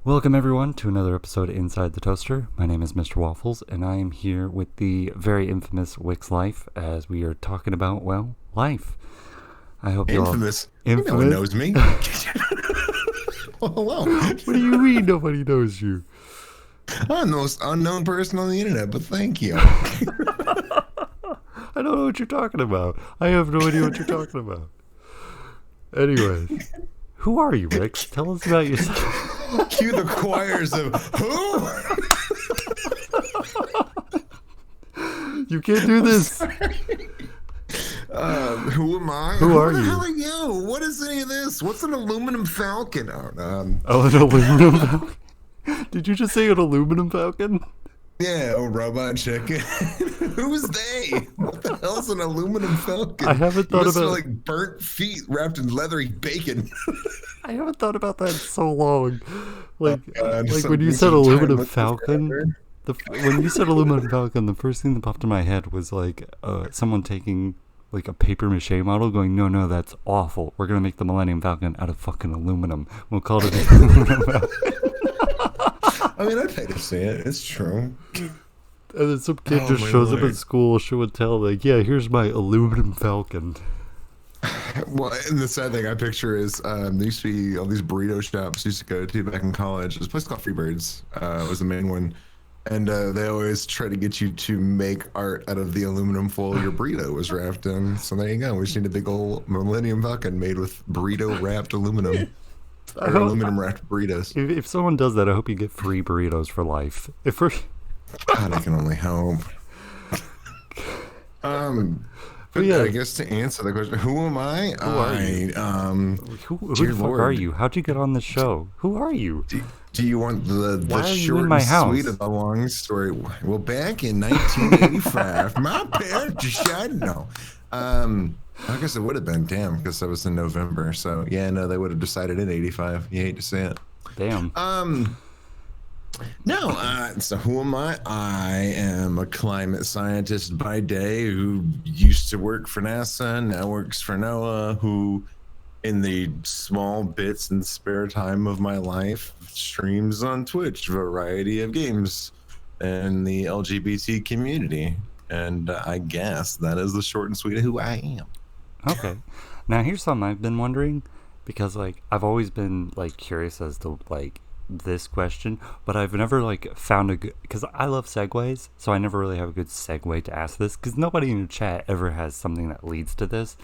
Welcome everyone to another episode of Inside the Toaster. My name is Mr. Waffles, and I am here with the very infamous WxLyfe as we are talking about, well, life. I hope you all... Infamous? Infamous? No one knows me. Well, hello. What do you mean nobody knows you? I'm the most unknown person on the internet, but thank you. I don't know what you're talking about. I have no idea what you're talking about. Anyways, who are you, Wix? Tell us about yourself. Cue the choirs of who? You can't do this. Who am I? Who are the you? hell are you? What is any of this? What's an aluminum falcon? An aluminum falcon? Did you just say an aluminum falcon? Yeah, a robot chicken. Who's they? What the hell's an aluminum falcon? I haven't thought about about like burnt feet wrapped in leathery bacon. I haven't thought about that in so long. Like So when you we said should try and aluminum look this falcon, when you said aluminum falcon, the first thing that popped in my head was like someone taking like a paper mache model, going, no, that's awful. We're gonna make the Millennium Falcon out of fucking aluminum. We'll call it an aluminum falcon. I mean, I'd pay to see it. It's true. And then some kid just my shows up Lord. at school, show and tell, like, yeah, here's my aluminum falcon. Well, and the sad thing I picture is there used to be all these burrito shops I used to go to back in college. There's a place called Freebirds was the main one. And they always try to get you to make art out of the aluminum foil your burrito was wrapped in. So there you go. We just need a big old Millennium Falcon made with burrito wrapped aluminum. Or aluminum wrapped burritos. If someone does that, I hope you get free burritos for life. If we're... God, I can only hope. But yeah. I guess to answer the question, who am I? Who are you? Who Dear the fuck Lord. are you? How'd you get on the show? Who are you? Do you want the Why are you short in my and house? sweet of the long story? Well, back in 1985, my parents decided no. I guess it would have been, damn, because that was in November. So yeah, no, they would have decided in 85. You hate to say it. Damn. So who am I? I am a climate scientist by day who used to work for NASA, now works for NOAA, who in the small bits and spare time of my life streams on Twitch a variety of games and the LGBT community. And I guess that is the short and sweet of who I am. Okay. Now here's something I've been wondering, because like I've always been like curious as to like this question, but I've never like found a good, because I love segues, so I never really have a good segue to ask this, because nobody in the chat ever has something that leads to this.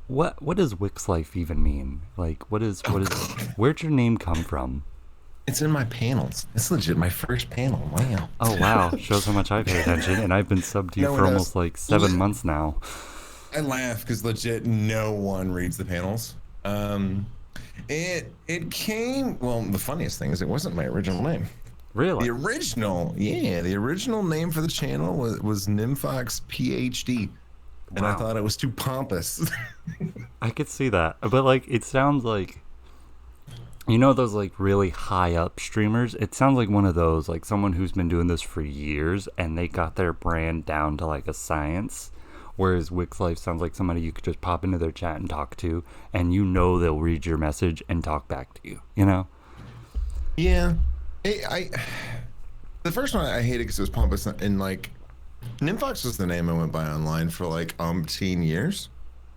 What does WxLyfe even mean? Like what is where'd your name come from? It's in my panels. It's legit my first panel. Wow. Oh wow, shows how much I pay attention, and I've been subbed to you No for one almost does. like 7 months now. I laugh because legit no one reads the panels. It came, well, the funniest thing is it wasn't my original name. Really? The original name for the channel was Nymphox PhD. And I Wow. thought it was too pompous. I could see that, but like it sounds like, you know, those like really high up streamers. It sounds like one of those, like someone who's been doing this for years and they got their brand down to like a science. Whereas WxLyfe sounds like somebody you could just pop into their chat and talk to, and you know they'll read your message and talk back to you. You know? Yeah. The first one I hated because it was pompous, and like Nymphox was the name I went by online for like umpteen years.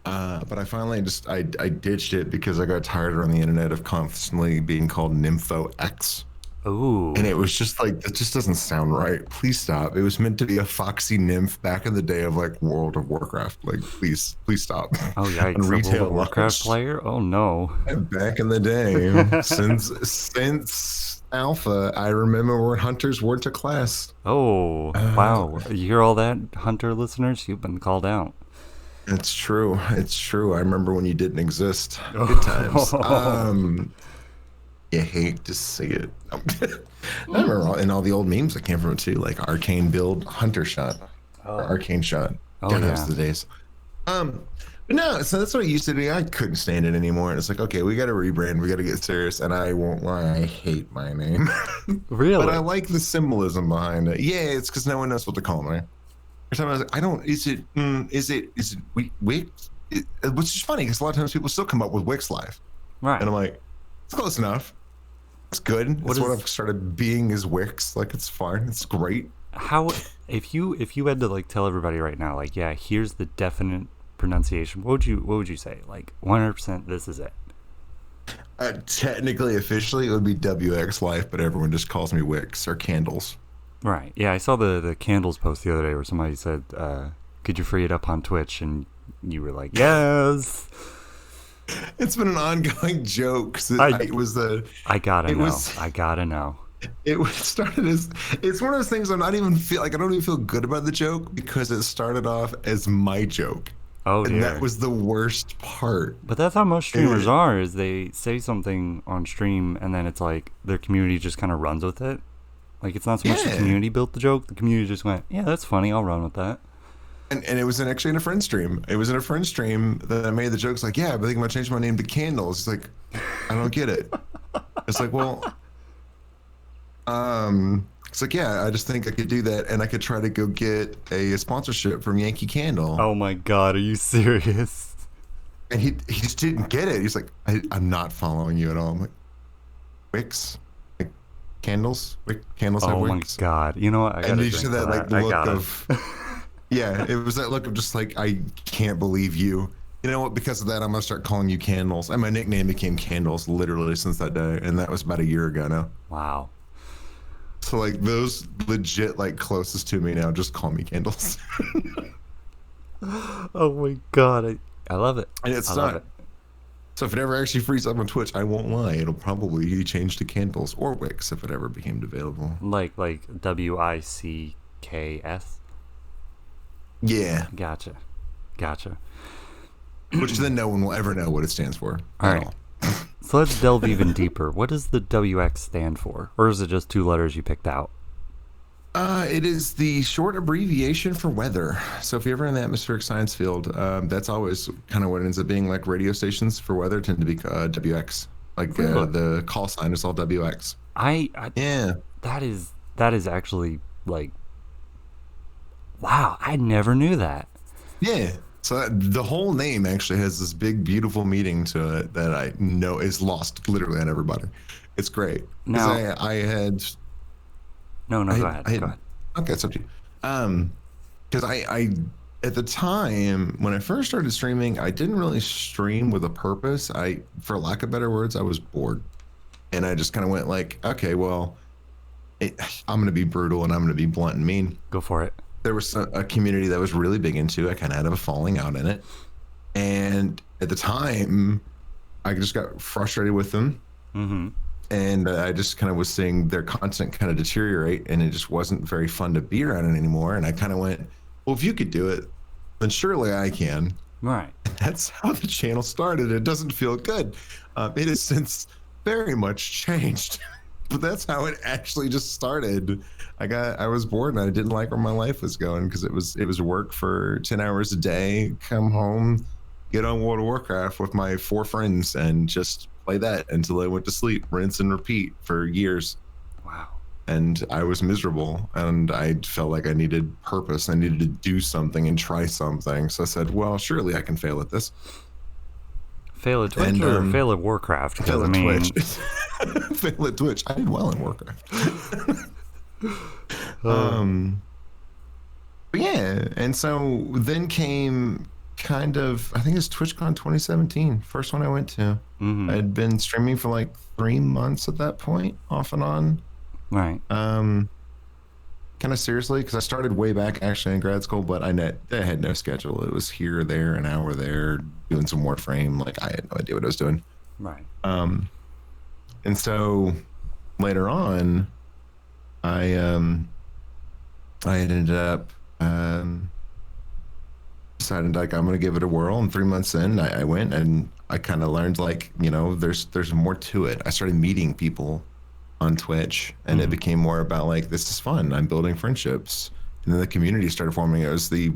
But I finally I ditched it because I got tired on the internet of constantly being called Nympho X. Ooh. And it was just like, that just doesn't sound right. Please stop. It was meant to be a foxy nymph back in the day of like World of Warcraft. Like, please stop. Oh yikes! On A retail World of Warcraft launch. player? Oh no. Back in the day, since Alpha, I remember when hunters were to class. Oh wow! You hear all that, Hunter listeners? You've been called out. It's true. It's true. I remember when you didn't exist. Good times. You hate to see it. I remember in all the old memes that came from it too, like arcane build, hunter shot, or arcane shot. Oh, God, yeah. those are the days. But no, so that's what it used to be. I couldn't stand it anymore. And it's like, okay, we got to rebrand. We got to get serious. And I won't lie, I hate my name. Really? But I like the symbolism behind it. Yeah, it's because no one knows what to call me. Every time I was like, I don't. Is it? Wix? Which is funny because a lot of times people still come up with WxLyfe, Right. and I'm like, it's close enough. It's good. What It's what is I've started being is Wix. Like it's fine. It's great. how if you had to like tell everybody right now, like, yeah, here's the definite pronunciation, what would you say? Like 100% this is it. Technically, officially, it would be WxLyfe, but everyone just calls me Wix or Candles. Right. Yeah, I saw the candles post the other day where somebody said, could you free it up on Twitch? And you were like, yes. It's been an ongoing joke. It was the. I gotta It know. was. I gotta know. It started as. It's one of those things I'm not even feel like I don't even feel good about the joke because it started off as my joke, Oh and dear. that was the worst part. But that's how most streamers are, is they say something on stream and then it's like their community just kind of runs with it. Like it's not so much the Yeah. community built the joke, the community just went, yeah, that's funny, I'll run with that. And it was actually in a friend stream. It was in a friend stream that I made the jokes like, yeah, but I think I'm gonna change my name to Candles. It's like, I don't get it. It's like, well, it's like, yeah, I just think I could do that, and I could try to go get a sponsorship from Yankee Candle. Oh my god, are you serious? And he just didn't get it. He's like, I'm not following you at all. I'm like, Wix, like candles, candles have Oh my wicks. god. You know what? I gotta And you drink just had for that like I look gotta. of, yeah, it was that look of just like, I can't believe you. You know what? Because of that, I'm gonna start calling you Candles. And my nickname became Candles literally since that day, and that was about a year ago now. Wow. So like those legit like closest to me now just call me Candles. Oh my god. I love it. And it's I love not. it. So if it ever actually frees up on Twitch, I won't lie. It'll probably be changed to Candles or Wix if it ever became available. Like WICKS. Yeah. Gotcha. Which then no one will ever know what it stands for. All at right. So let's delve even deeper. What does the WX stand for? Or is it just two letters you picked out? It is the short abbreviation for weather. So if you're ever in the atmospheric science field, that's always kind of what it ends up being. Like radio stations for weather tend to be WX. Like Really? the call sign is all WX. I Yeah. that is actually like, wow, I never knew that. Yeah. So the whole name actually has this big, beautiful meaning to it that I know is lost literally on everybody. It's great. Now- Because I had. No, I- go ahead. I- Go ahead. Okay, it's up to you. Because I at the time when I first started streaming, I didn't really stream with a purpose. For lack of better words, I was bored, and I just kind of went like, okay, well, I'm gonna be brutal and I'm gonna be blunt and mean. Go for it. There was a community that was really big into. I kind of had a falling out in it, and at the time, I just got frustrated with them. Mm-hmm. And I just kind of was seeing their content kind of deteriorate, and it just wasn't very fun to be around it anymore. And I kind of went, well, if you could do it, then surely I can. Right. That's how the channel started. It doesn't feel good. It has since very much changed, but that's how it actually just started. I was bored and I didn't like where my life was going because it was work for 10 hours a day, come home, get on World of Warcraft with my 4 friends and just play that until I went to sleep, rinse and repeat for years. Wow. And I was miserable and I felt like I needed purpose. I needed to do something and try something. So I said, well, surely I can fail at this. Fail at Twitch And, or fail at Warcraft? 'Cause, Fail I at mean, Twitch. Fail at Twitch. I did well in Warcraft. But yeah, and so then came kind of, I think it's TwitchCon 2017, first one I went to. mhm. I'd been streaming for like 3 months at that point, off and on. Right. Kind of seriously, because I started way back actually in grad school, but I had no schedule. It was here, there, an hour there, doing some Warframe. Like I had no idea what I was doing. Right. And so later on, I ended up decided like I'm gonna give it a whirl. And 3 months in, I went and I kind of learned like there's more to it. I started meeting people on Twitch, and it became more about like this is fun. I'm building friendships, and then the community started forming.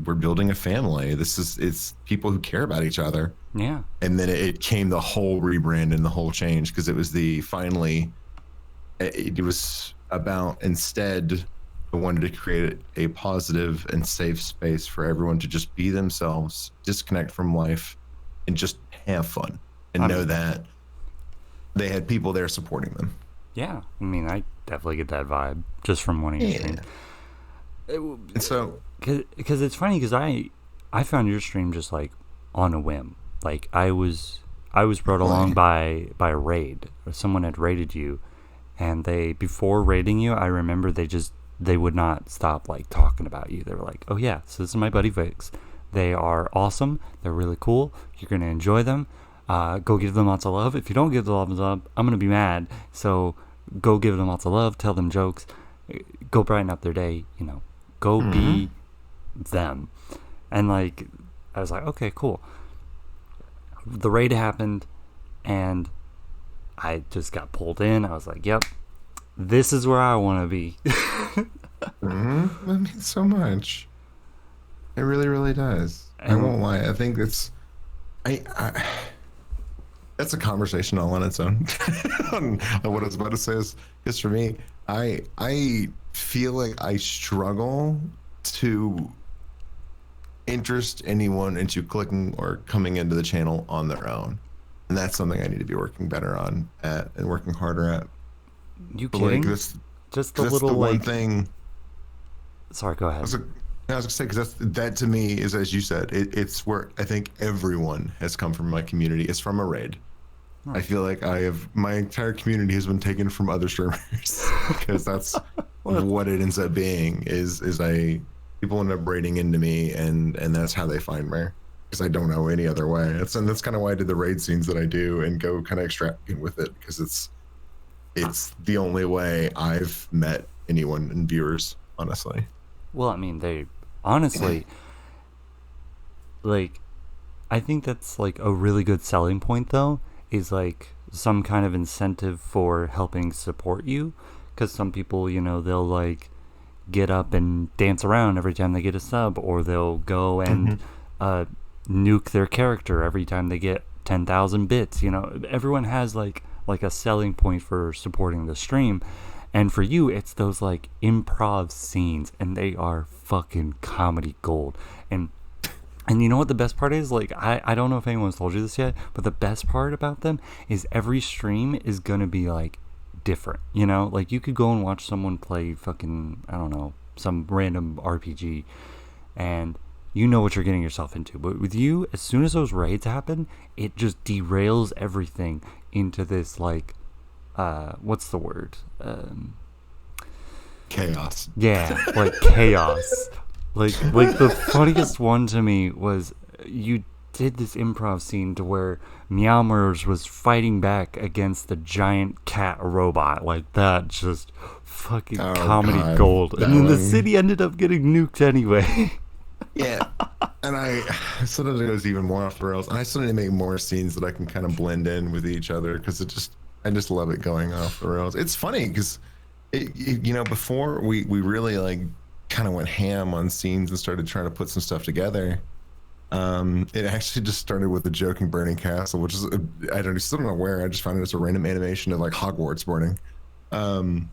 We're building a family. It's people who care about each other. Yeah. And then it came the whole rebrand and the whole change because it was it was about instead I wanted to create a positive and safe space for everyone to just be themselves, disconnect from life, and just have fun and know that they had people there supporting them. Yeah, I mean, I definitely get that vibe just from one of your streams. Yeah. And so, Because it's funny because I found your stream just like on a whim. Like I was brought along like, by a raid. Someone had raided you, and they before raiding you, I remember they would not stop like talking about you. They were like, "Oh yeah, so this is my buddy Vix. They are awesome. They're really cool. You're gonna enjoy them. Go give them lots of love. If you don't give them lots of love, I'm gonna be mad. So go give them lots of love. Tell them jokes. Go brighten up their day. Go mhm. be them." And like, I was like, okay, cool. The raid happened, and I just got pulled in. I was like, yep, this is where I want to be. That means so much. It really, really does. I And won't lie. I think I that's a conversation all on its own. On what I was about to say is for me, I feel like I struggle to interest anyone into clicking or coming into the channel on their own. And that's something I need to be working better on at and working harder at. you But like kidding? this, Just the because that's little the one like. thing Sorry, go I ahead. was, I was gonna say, because that to me is, as you said, it's where I think everyone has come from my community. It's from a raid. I Oh. feel like my entire community has been taken from other streamers because that's What? what it ends up being. Is I people end up raiding into me, and that's how they find me because I don't know any other way. That's kind of why I did the raid scenes that I do and go kind of extravagant with it because it's the only way I've met anyone and viewers, honestly. Well, I mean, they honestly like. I think that's like a really good selling point, though. Is like some kind of incentive for helping support you, because some people, they'll like get up and dance around every time they get a sub, or they'll go and Hmm. uh, nuke their character every time they get 10,000 bits. Everyone has like a selling point for supporting the stream, and for you, it's those like improv scenes, and they are fucking comedy gold. And you know what the best part is? Like, I don't know if anyone's told you this yet, but the best part about them is every stream is gonna be like different. Like you could go and watch someone play fucking, I don't know, some random RPG, and you know what you're getting yourself into. But with you, as soon as those raids happen, it just derails everything into this like, what's the word? Chaos. Yeah, like chaos. Like the funniest one to me was you did this improv scene to where Meowmers was fighting back against the giant cat robot. Like that just fucking Oh comedy God, gold. that And then the one. city ended up getting nuked anyway. Yeah, and I sometimes it goes even more off the rails. And I still need to make more scenes that I can kind of blend in with each other because I just love it going off the rails. It's funny because before we really like kind of went ham on scenes and started trying to put some stuff together. It actually just started with the joking burning castle, which is still don't know where. I just found it as a random animation of like Hogwarts burning. Um,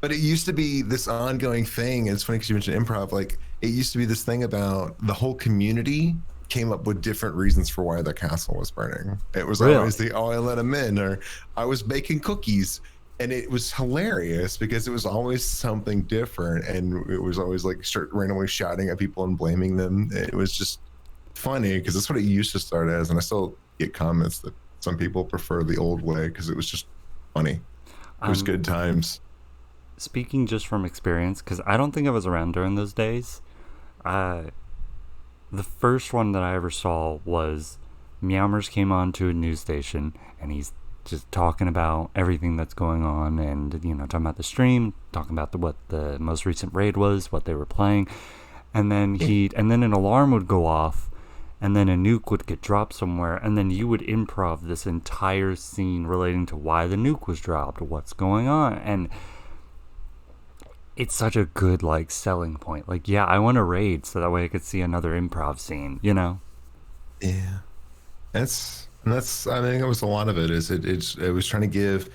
but it used to be this ongoing thing. And it's funny because you mentioned improv. Like it used to be this thing about the whole community came up with different reasons for why the castle was burning. It was always Really? I let him in, or I was baking cookies. And it was hilarious because it was always something different, and it was always like start randomly shouting at people and blaming them. It was just funny because that's what it used to start as, and I still get comments that some people prefer the old way because it was just funny. It was I'm good times. speaking just from experience because I don't think I was around during those days. Uh, the first one that I ever saw was Meowmers came on to a news station, and he's just talking about everything that's going on, and talking about the stream, talking about what the most recent raid was, what they were playing, and then an alarm would go off, and then a nuke would get dropped somewhere, and then you would improv this entire scene relating to why the nuke was dropped, what's going on, and it's such a good like selling point. Like, yeah, I want to raid so that way I could see another improv scene. Yeah, that's I think it was a lot of it. It was trying to give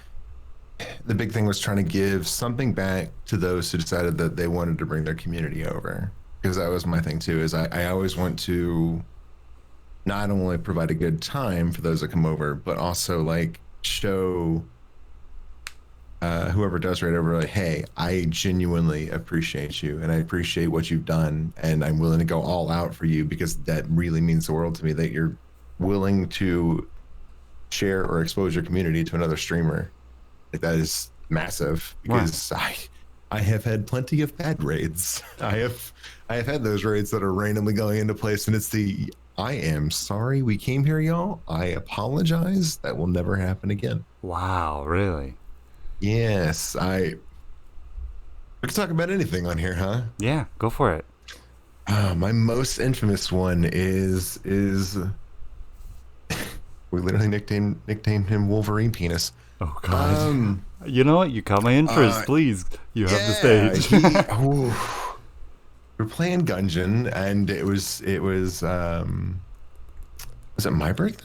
the big thing was trying to give something back to those who decided that they wanted to bring their community over because that was my thing too. Is I always want to not only provide a good time for those that come over, but also like show whoever does raid over, like, hey, I genuinely appreciate you and I appreciate what you've done, and I'm willing to go all out for you because that really means the world to me that you're willing to share or expose your community to another streamer. Like, that is massive because I have had plenty of bad raids. I have had those raids that are randomly going into place, and it's the I am sorry we came here, y'all. I apologize. That will never happen again. Wow, really? Yes, we can talk about anything on here, huh? Yeah, go for it. My most infamous one is we literally nicknamed him Wolverine Penis. Oh God. You know what? You caught my interest. Please, you have the stage. We're playing Gungeon, and it was it my birthday?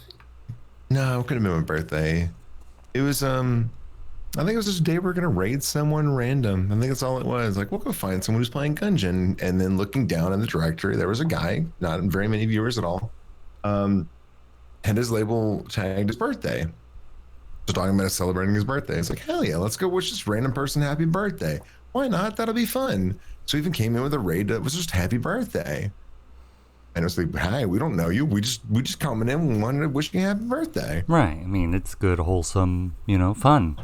No, it couldn't have been my birthday. It was I think it was just a day we're gonna raid someone random. I think that's all it was. Like, we'll go find someone who's playing Gungeon, and then looking down in the directory, there was a guy, not very many viewers at all, had his label tagged his birthday. So talking about celebrating his birthday. It's like, hell yeah, let's go wish this random person happy birthday. Why not? That'll be fun. So even came in with a raid that was just happy birthday. And it was like, hi, we don't know you. We just coming in and wanted to wish you happy birthday. Right. I mean, it's good, wholesome, fun.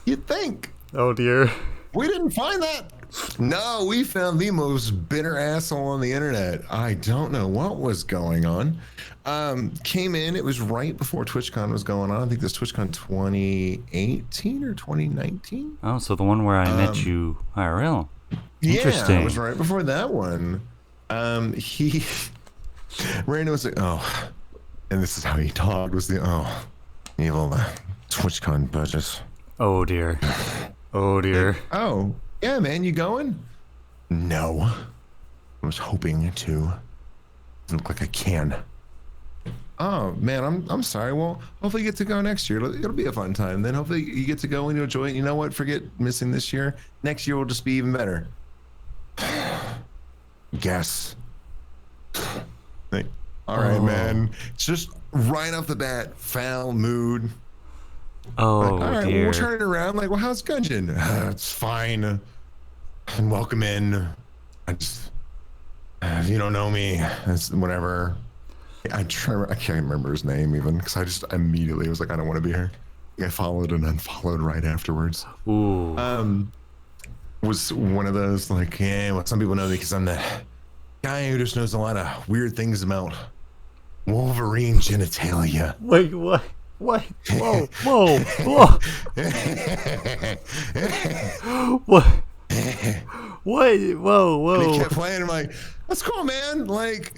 You'd think. Oh dear. We didn't find that. No, we found the most bitter asshole on the internet. I don't know what was going on. Came in, it was right before TwitchCon was going on. I think this TwitchCon 2018 or 2019. Oh, so the one where I met you IRL. Interesting. Yeah, it was right before that one. He Randy was like, oh, and this is how he talked, was evil TwitchCon budgets. Oh dear. Oh dear. Oh, yeah, man, you going? No. I was hoping to. Doesn't look like I can. Oh man, I'm sorry. Well, hopefully you get to go next year. It'll be a fun time. Then hopefully you get to go and you enjoy it. You know what? Forget missing this year. Next year will just be even better. Guess. Like, all right, man. It's just right off the bat, foul mood. Oh, like, all right, dear. We'll turn it around. Like, well, how's Gungeon? It's fine. And welcome in. I just, you don't know me. It's whatever. I can't remember his name even because I just immediately was like, I don't want to be here. I followed and unfollowed right afterwards. Ooh. Was one of those like, yeah, well, some people know me because I'm the guy who just knows a lot of weird things about Wolverine genitalia. Wait, what? What? Whoa, whoa, whoa. What? What? Whoa, whoa. And he kept playing. I'm like, that's cool, man. Like,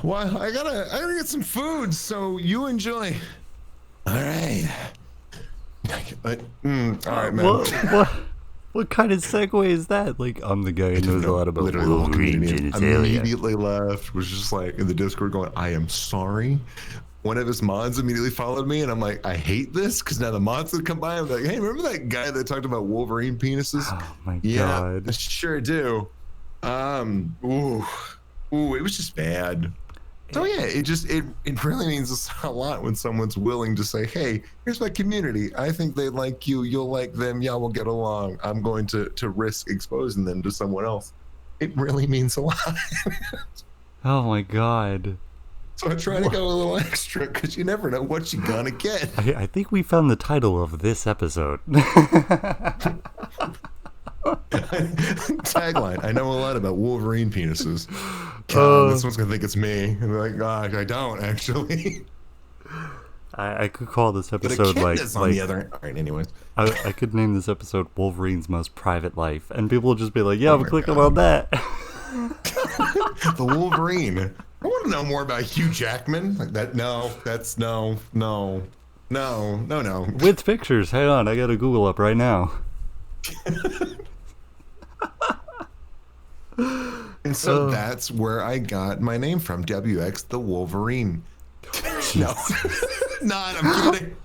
well, I gotta get some food, so you enjoy. All right. All right, man. What kind of segue is that? Like, I'm the guy who knows a lot about Wolverine genitalia. Immediately left, was just like in the Discord going, I am sorry. One of his mods immediately followed me, and I'm like, I hate this because now the mods would come by. I'm like, hey, remember that guy that talked about Wolverine penises? Oh my God. God. I sure do. Ooh, it was just bad. So yeah, it really means a lot when someone's willing to say, hey, here's my community. I think they like you. You'll like them. Y'all will get along. I'm going to risk exposing them to someone else. It really means a lot. Oh my God. So I try to go a little extra because you never know what you're gonna get. I think we found the title of this episode. Tagline: I know a lot about Wolverine penises. This one's gonna think it's me, and they're like, I don't actually. I could call this episode like on the other. All right, anyways. I could name this episode "Wolverine's Most Private Life," and people will just be like, "Yeah, I'm clicking on that." The Wolverine. I want to know more about Hugh Jackman. Like that? No, that's no. With pictures. Hang on, I got a Google up right now. And so that's where I got my name from. WX the Wolverine. No, not. I'm kidding.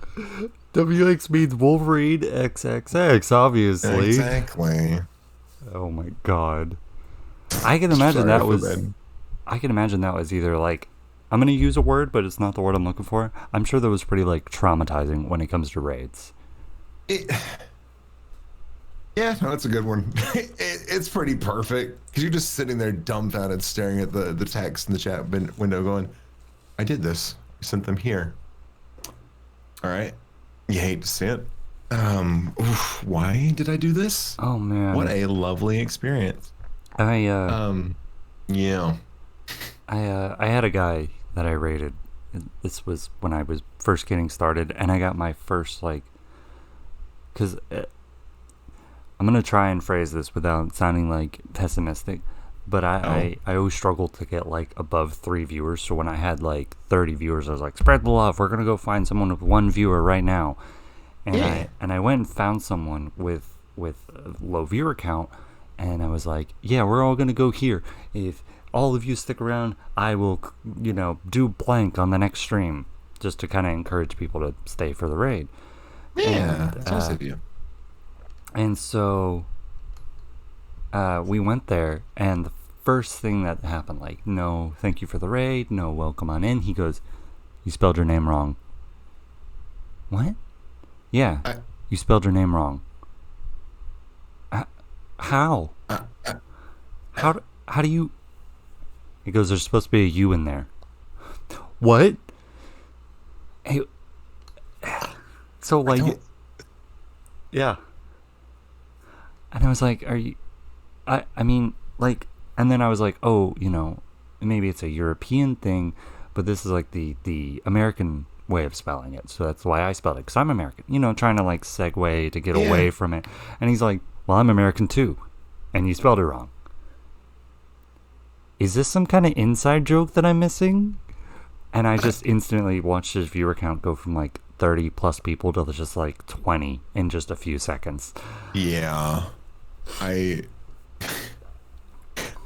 WX means Wolverine XXX, obviously. Exactly. Oh my God. I can imagine that was. I can imagine that was either like, I'm gonna use a word, but it's not the word I'm looking for. I'm sure that was pretty like traumatizing when it comes to raids. Yeah, no, it's a good one. It's pretty perfect because you're just sitting there dumbfounded, staring at the text in the chat window, going, "I did this. I sent them here." All right, you hate to see it. Why did I do this? Oh What man. a lovely experience. I Yeah. I had a guy that I rated. This was when I was first getting started, and I got my first like, because I'm gonna try and phrase this without sounding like pessimistic, but I always struggled to get like above 3 viewers. So when I had like 30 viewers, I was like, spread the love. We're gonna go find someone with 1 viewer right now, and Yeah. I went and found someone with a low viewer count, and I was like, yeah, we're all gonna go here. If all of you stick around, I will, do blank on the next stream, just to kind of encourage people to stay for the raid. Yeah. And It's nice of you. and so we went there, and the first thing that happened, like, no, thank you for the raid, no, welcome on in. He goes, you spelled your name wrong. What? Yeah, I, you spelled your name wrong. How? I, I, How do you? He goes, there's supposed to be a U in there. What? Hey, so like, yeah. And I was like, are you? I mean, like, and then I was like, oh, maybe it's a European thing, but this is like the American way of spelling it. So that's why I spelled it, because I'm American. Trying to like segue to get away from it. And he's like, well, I'm American too, and you spelled it wrong. Is this some kind of inside joke that I'm missing? And I just instantly watched his viewer count go from like 30 plus people to just like 20 in just a few seconds. Yeah. I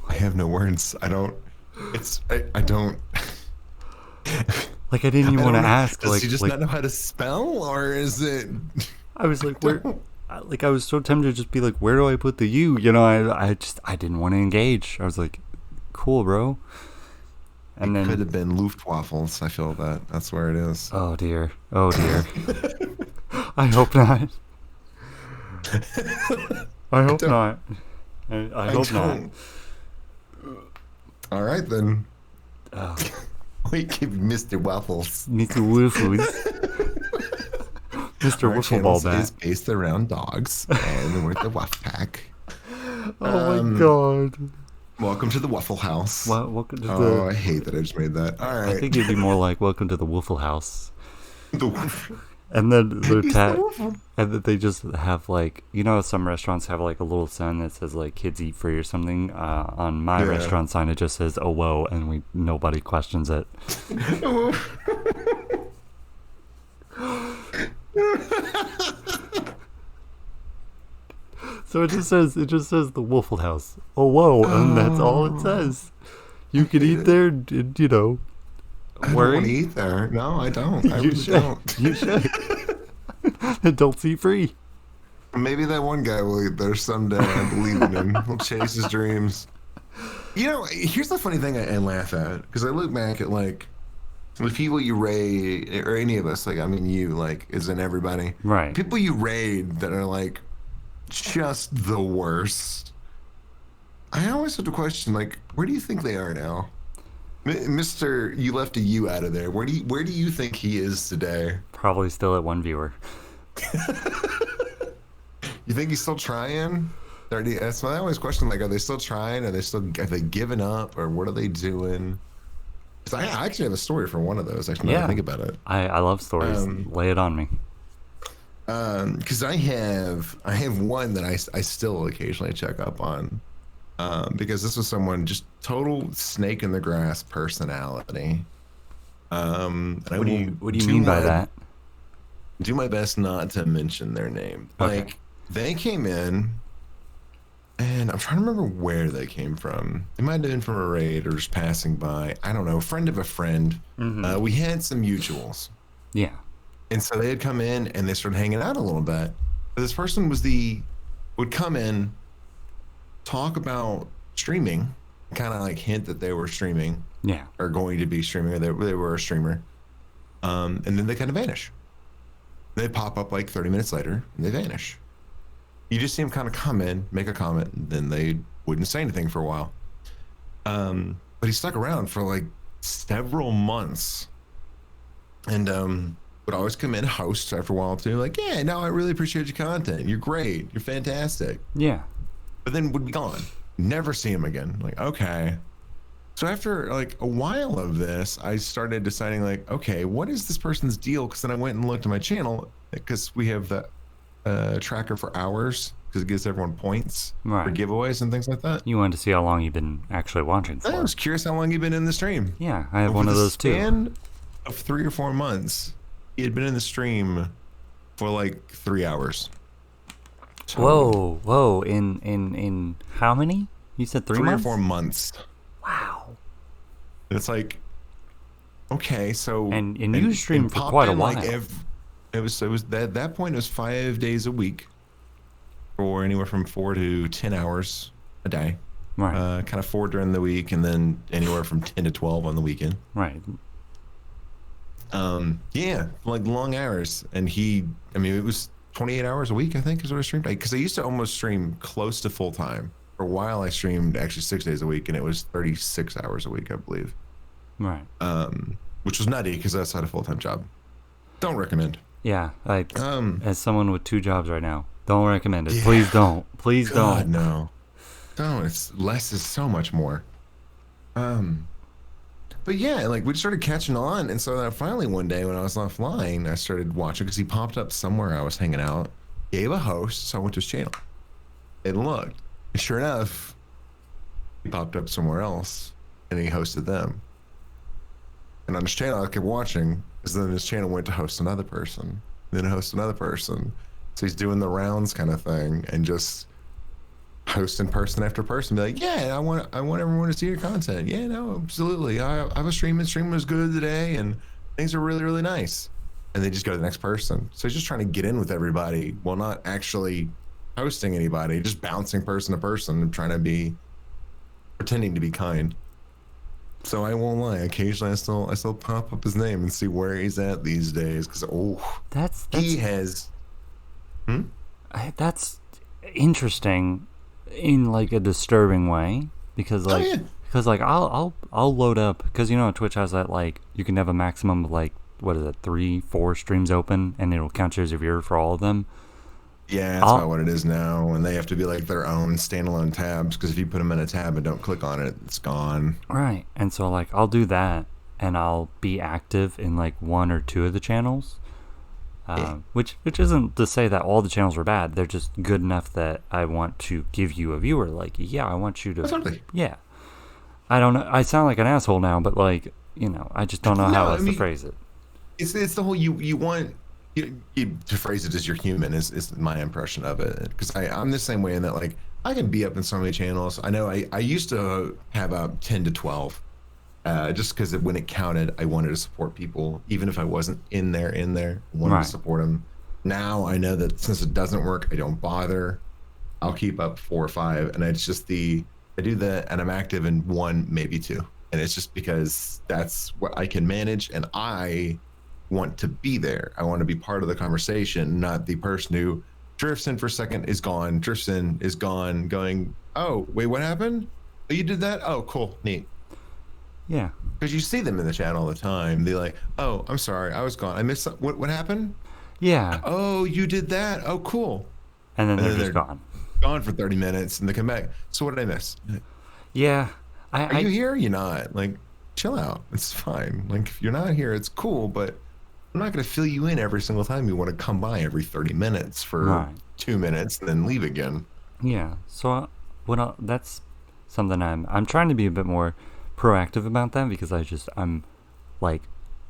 have no words. I don't. Like, I didn't even want to ask. Does Like, he just not know how to spell, or is it? I was like, where? Like, I was so tempted to just be like, where do I put the U? I didn't want to engage. I was like, cool, bro. And It then could have been Luftwaffles. I feel that's where it is. oh dear, I hope not. I hope not. I hope not. All right then. Oh. We give Mr. Waffles. Mr. Waffles. Mr. Our Wiffle Ball channel Bat. is based around dogs, and we're the Waff Pack. Oh my god. Welcome to the Waffle House. Welcome to I hate that I just made that. All right. I think it'd be more like welcome to the Wiffle House. The Waffle. And then their and then they just have like, some restaurants have like a little sign that says like kids eat free or something. On my restaurant sign it just says oh whoa, and nobody questions it. So it just says the Waffle House. Oh whoa, and that's all it says. You can eat there, and, I don't want to eat there. No, I don't. I You really should. don't. You should. Adults eat free. Maybe that one guy will eat there someday. I believe in him. He'll chase his dreams. Here's the funny thing I laugh at, because I look back at like the people you raid, or any of us, like I mean you, like isn't everybody, Right. people you raid that are like just the worst. I always have to question, like, where do you think they are now? Mr. You left a U out of there. Where do you think he is today? Probably still at 1 viewer. You think he's still trying? That's why I always question, like, are they still trying? Have they given up, or what are they doing? 'Cause I actually have a story for one of those. Actually, now that I think about it. I love stories. Lay it on me. Because I have one that I still occasionally check up on. Because this was someone just total snake in the grass personality. And What do you mean by that? Do my best not to mention their name. Okay. Like, they came in, and I'm trying to remember where they came from. They might have been from a raid or just passing by. I don't know. A friend of a friend. Mm-hmm. We had some mutuals. Yeah. And so they had come in and they started hanging out a little bit. This person would come in, talk about streaming, kind of like hint that they were streaming. Yeah. Or going to be streaming, or they were a streamer. And then they kind of vanish. They pop up like 30 minutes later and they vanish. You just see him kind of come in, make a comment, and then they wouldn't say anything for a while. But he stuck around for like several months, and would always come in, host after a while too. Like, yeah, no, I really appreciate your content. You're great. You're fantastic. Yeah. But then would be gone. Never see him again. Like, okay. So after like a while of this, I started deciding like, okay, what is this person's deal? Because then I went and looked at my channel because we have the tracker for hours because it gives everyone points for giveaways and things like that. You wanted to see how long you've been actually watching for. I was curious how long you've been in the stream. Yeah, I have one of those too. Span of 3 or 4 months, he had been in the stream for like 3 hours. So, whoa! In how many? You said 3 months? 3 or 4 months. Wow. It's like, okay, so and you streamed for quite a while. Like it was at that point it was 5 days a week, or anywhere from 4 to 10 hours a day. Right. Kind of 4 during the week, and then anywhere from 10 to 12 on the weekend. Right. Yeah, like long hours, and it was 28 hours a week, I think, is what I streamed. Because I used to almost stream close to full time. For a while, I streamed actually 6 days a week, and it was 36 hours a week, I believe. Right. Which was nutty because that's not a full time job. Don't recommend. Yeah, like as someone with 2 jobs right now, don't recommend it. Yeah. Please don't. Please God, don't. No. Don't. It's less is so much more. But yeah, like we started catching on, and so then finally one day when I was offline, I started watching because he popped up somewhere I was hanging out, gave a host, so I went to his channel and looked. And sure enough, he popped up somewhere else, and he hosted them. And on his channel, I kept watching, because then his channel went to host another person, then host another person. So he's doing the rounds kind of thing, and just hosting person after person, be like, yeah, I want everyone to see your content. Yeah, no, absolutely. I was streaming. Streaming was good today, and things are really, really nice. And they just go to the next person. So he's just trying to get in with everybody while not actually hosting anybody, just bouncing person to person and trying to be pretending to be kind. So I won't lie. Occasionally, I still pop up his name and see where he's at these days. Because that's he has. That's interesting in like a disturbing way, because like because like I'll load up, because Twitch has that, like, you can have a maximum of like, what is it, 3-4 streams open, and it'll count you as a viewer for all of them. Yeah, that's about what it is now, and they have to be like their own standalone tabs, because if you put them in a tab and don't click on it, it's gone. Right. And so like I'll do that, and I'll be active in like 1 or 2 of the channels, which isn't to say that all the channels are bad. They're just good enough that I want to give you a viewer. Like, yeah, I want you to. Totally. Yeah. I don't know. I sound like an asshole now, but like, I just don't know how else to phrase it. It's the whole you want. To phrase it as you're human is my impression of it, because I'm the same way in that, like, I can be up in so many channels. I know I used to have 10 to 12, just because when it counted, I wanted to support people, even if I wasn't in there, I wanted to support them. Now I know that since it doesn't work, I don't bother. I'll keep up 4 or 5, and it's just I do that, and I'm active in 1, maybe 2, and it's just because that's what I can manage, and I want to be there. I want to be part of the conversation, not the person who drifts in for a second, is gone, drifts in, is gone, going, oh, wait, what happened? Oh, you did that? Oh, cool, neat. Yeah. Because you see them in the chat all the time. They're like, oh, I'm sorry, I was gone. I missed what happened? Yeah. Oh, you did that? Oh, cool. And then they're just gone. Gone for 30 minutes, and they come back. So what did I miss? Yeah. Are you here? You're not. Like, chill out. It's fine. Like, if you're not here, it's cool, but I'm not going to fill you in every single time you want to come by every 30 minutes for 2 minutes and then leave again. Yeah. So that's something I'm trying to be a bit more proactive about that, because I'm like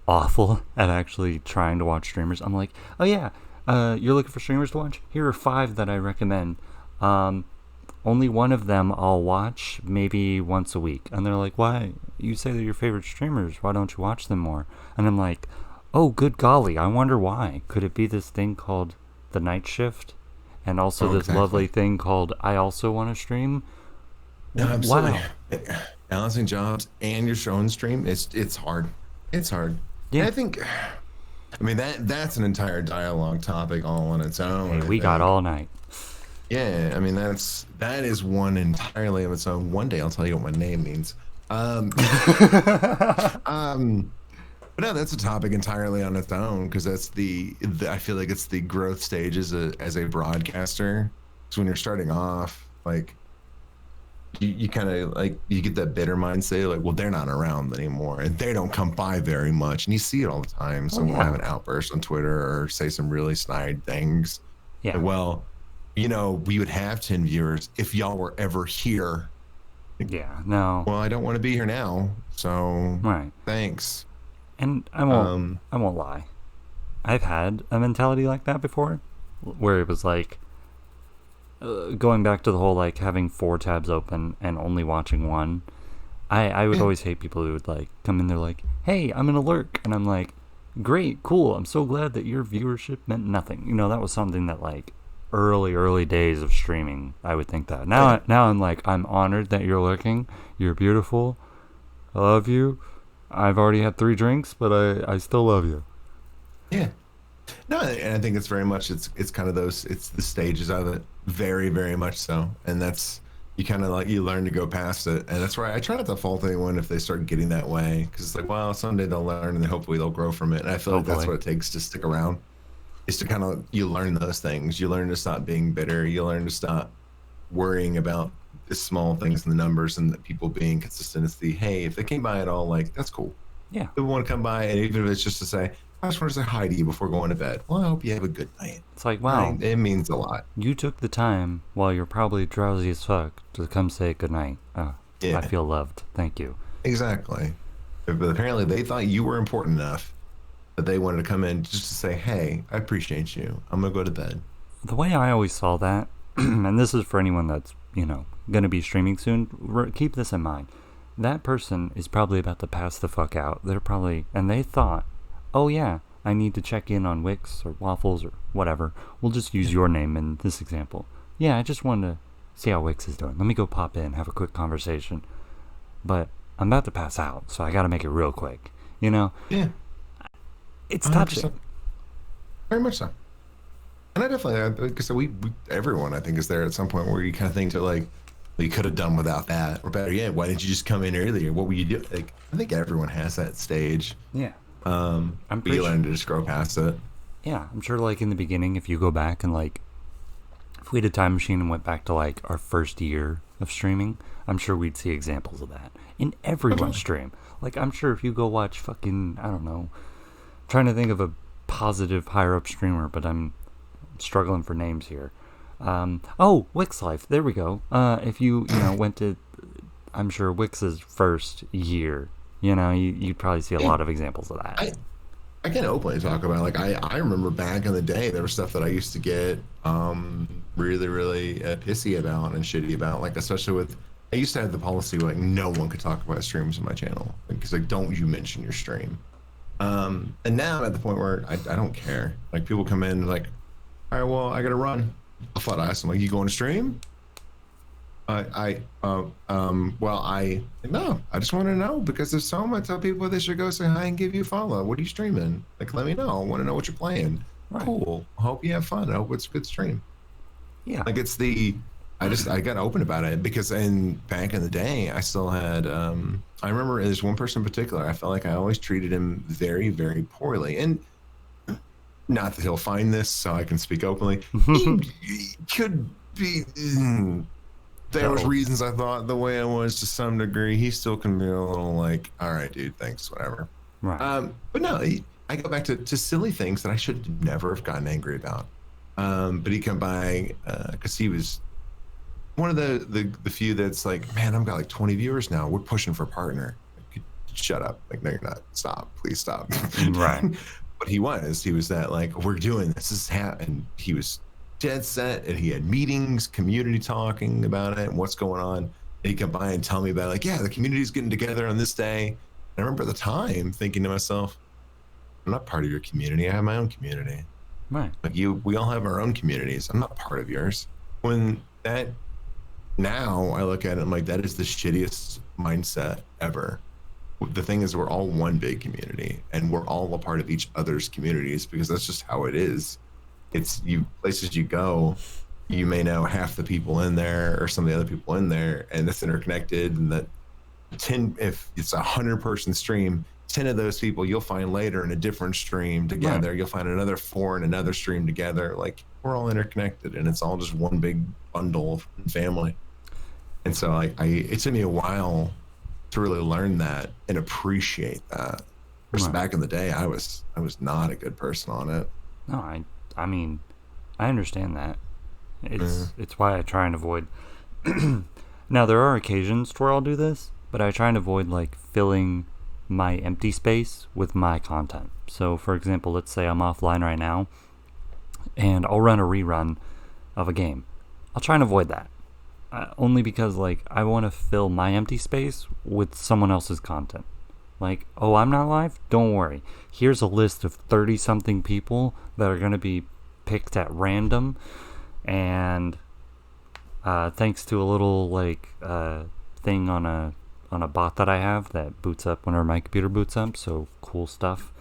awful at actually trying to watch streamers. I'm like, oh yeah, you're looking for streamers to watch? Here are 5 that I recommend. Only one of them I'll watch maybe once a week. And they're like, why? You say they're your favorite streamers. Why don't you watch them more? And I'm like, oh, good golly, I wonder why. Could it be this thing called the night shift? And also this lovely thing called I also want to stream? No, absolutely. Wow. Balancing jobs and your own stream, it's hard. It's hard. Yeah. And I mean, that's an entire dialogue topic all on its own. Hey, we got all night. Yeah, I mean that is one entirely of its own. One day I'll tell you what my name means. Um, um, but no, that's a topic entirely on its own because that's the I feel like it's the growth stage as a broadcaster. So when you're starting off, like you kind of like you get that bitter mindset, like, well, they're not around anymore and they don't come by very much, and you see it all the time. Oh Someone will have yeah, an outburst on Twitter or say some really snide things. yeah, Like, well, we would have 10 viewers if y'all were ever here. Like, yeah. No, well, I don't want to be here now, so right. thanks. And Um, I won't lie. I've had a mentality like that before, where it was like going back to the whole like having four tabs open and only watching one. I would yeah, always hate people who would like come in there like, hey, I'm gonna lurk, and I'm like, great, cool. I'm so glad that your viewership meant nothing. You know, that was something that like early days of streaming, I would think that. oh, yeah, Now I'm like, I'm honored that you're lurking. You're beautiful. I love you. I've already had 3 drinks, but I still love you. yeah. No, and I think it's very much it's kind of those it's the stages of it, very very much so, and that's you kind of like you learn to go past it, and that's why I try not to fault anyone if they start getting that way because it's like, well, someday they'll learn and hopefully they'll grow from it, and I feel like that's Hopefully. what it takes to stick around is to kind of you learn those things, you learn to stop being bitter, you learn to stop worrying about the small things and the numbers and the people being consistent. It's the hey, if they came by at all, like that's cool. Yeah. People want to come by, and even if it's just to say, I just want to say hi to you before going to bed. Well, I hope you have a good night. It's like, Right? wow, It means a lot. you took the time while you're probably drowsy as fuck to come say goodnight. Oh, I Yeah, feel loved. Thank you. exactly. But apparently, they thought you were important enough that they wanted to come in just to say, hey, I appreciate you. I'm going to go to bed. The way I always saw that, and this is for anyone that's, going to be streaming soon, keep this in mind. That person is probably about to pass the fuck out. They're probably, and they thought, oh yeah, I need to check in on Wix or Waffles or whatever. We'll just use your name in this example. Yeah, I just wanted to see how Wix is doing. Let me go pop in, have a quick conversation. But I'm about to pass out, so I gotta make it real quick. You know, Yeah, it's 100%. touching. Very much so. And I definitely, like I said, everyone, I think, is there at some point where you kind of think to like, well, you could have done without that. Or better yet, why didn't you just come in earlier? What were you doing? Like, I think everyone has that stage. Yeah, I'm But you pretty sure. learn to just grow past it. Yeah, I'm sure. Like in the beginning, if you go back and like, if we had a time machine and went back to like our first year of streaming, I'm sure we'd see examples of that in Oh, everyone's totally. stream. Like I'm sure if you go watch fucking, I don't know, trying to think of a positive higher up streamer, but I'm struggling for names here. Oh, WxLyfe. There we go. If you went to, I'm sure Wix's first year, you'd probably see a Yeah. lot of examples of that. I can openly talk about like I remember back in the day there was stuff that I used to get really pissy about and shitty about, like especially with I used to have the policy like no one could talk about streams on my channel because like don't you mention your stream. And now I'm at the point where I don't care, like people come in like, all right, well, I gotta run. I thought I asked them like, you going to stream? Well, no, I just want to know because there's so much. I tell people they should go say hi and give you a follow. What are you streaming? Like, let me know. I want to know what you're playing. Right. Cool. I hope you have fun. I hope it's a good stream. Yeah. Like, I got open about it because back in the day, I still had, I remember there's one person in particular, I felt like I always treated him very, very poorly. And not that he'll find this so I can speak openly. He could be. There was Uh-oh. reasons I thought the way I was to some degree. He still can be a little like, all right, dude, thanks, whatever. Right. But no, I go back to silly things that I should never have gotten angry about. But he come by because he was one of the few that's like, man, I've got like 20 viewers now. We're pushing for a partner. Like, shut up. Like, no, you're not. Stop. Please stop. Right. But he was that like, we're doing this. This is and he was dead set, and he had meetings, community talking about it and what's going on. And he'd come by and tell me about it, like, yeah, the community's getting together on this day. And I remember at the time thinking to myself, I'm not part of your community. I have my own community. Right. Like we all have our own communities. I'm not part of yours. When that now I look at it, I'm like, that is the shittiest mindset ever. The thing is, we're all one big community, and we're all a part of each other's communities because that's just how it is. It's you places you go. you may know half the people in there or some of the other people in there, and it's interconnected. And that 10, if it's 100-person stream, 10 of those people you'll find later in a different stream together. Right. You'll find another 4 in another stream together. Like, we're all interconnected, and it's all just one big bundle of family. And so it took me a while to really learn that and appreciate that. Because back in the day, I was not a good person on it. No, I mean, I understand that. It's why I try and avoid. Now, there are occasions where I'll do this, but I try and avoid like filling my empty space with my content. So, for example, let's say I'm offline right now, and I'll run a rerun of a game. I'll try and avoid that. Only because like I want to fill my empty space with someone else's content. Like, oh, I'm not live? Don't worry. Here's a list of 30-something people that are going to be picked at random. And thanks to a little like thing on a bot that I have that boots up whenever my computer boots up, so cool stuff.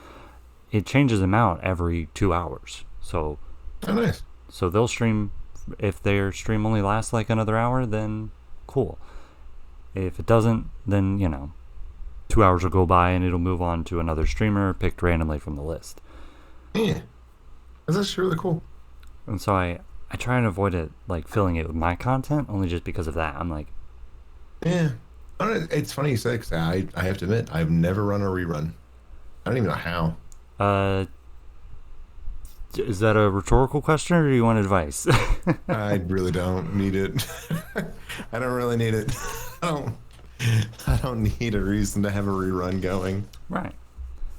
It changes them out every 2 hours. So, oh, nice. So they'll stream. If their stream only lasts like another hour, then cool. If it doesn't, then 2 hours will go by and it'll move on to another streamer picked randomly from the list. Yeah, that's actually really cool. And so I try and avoid it, like filling it with my content, only just because of that. I'm like, yeah. It's funny you say, because I have to admit, I've never run a rerun. I don't even know how. Is that a rhetorical question, or do you want advice? I really don't need it. I don't really need it. I don't need a reason to have a rerun going. Right.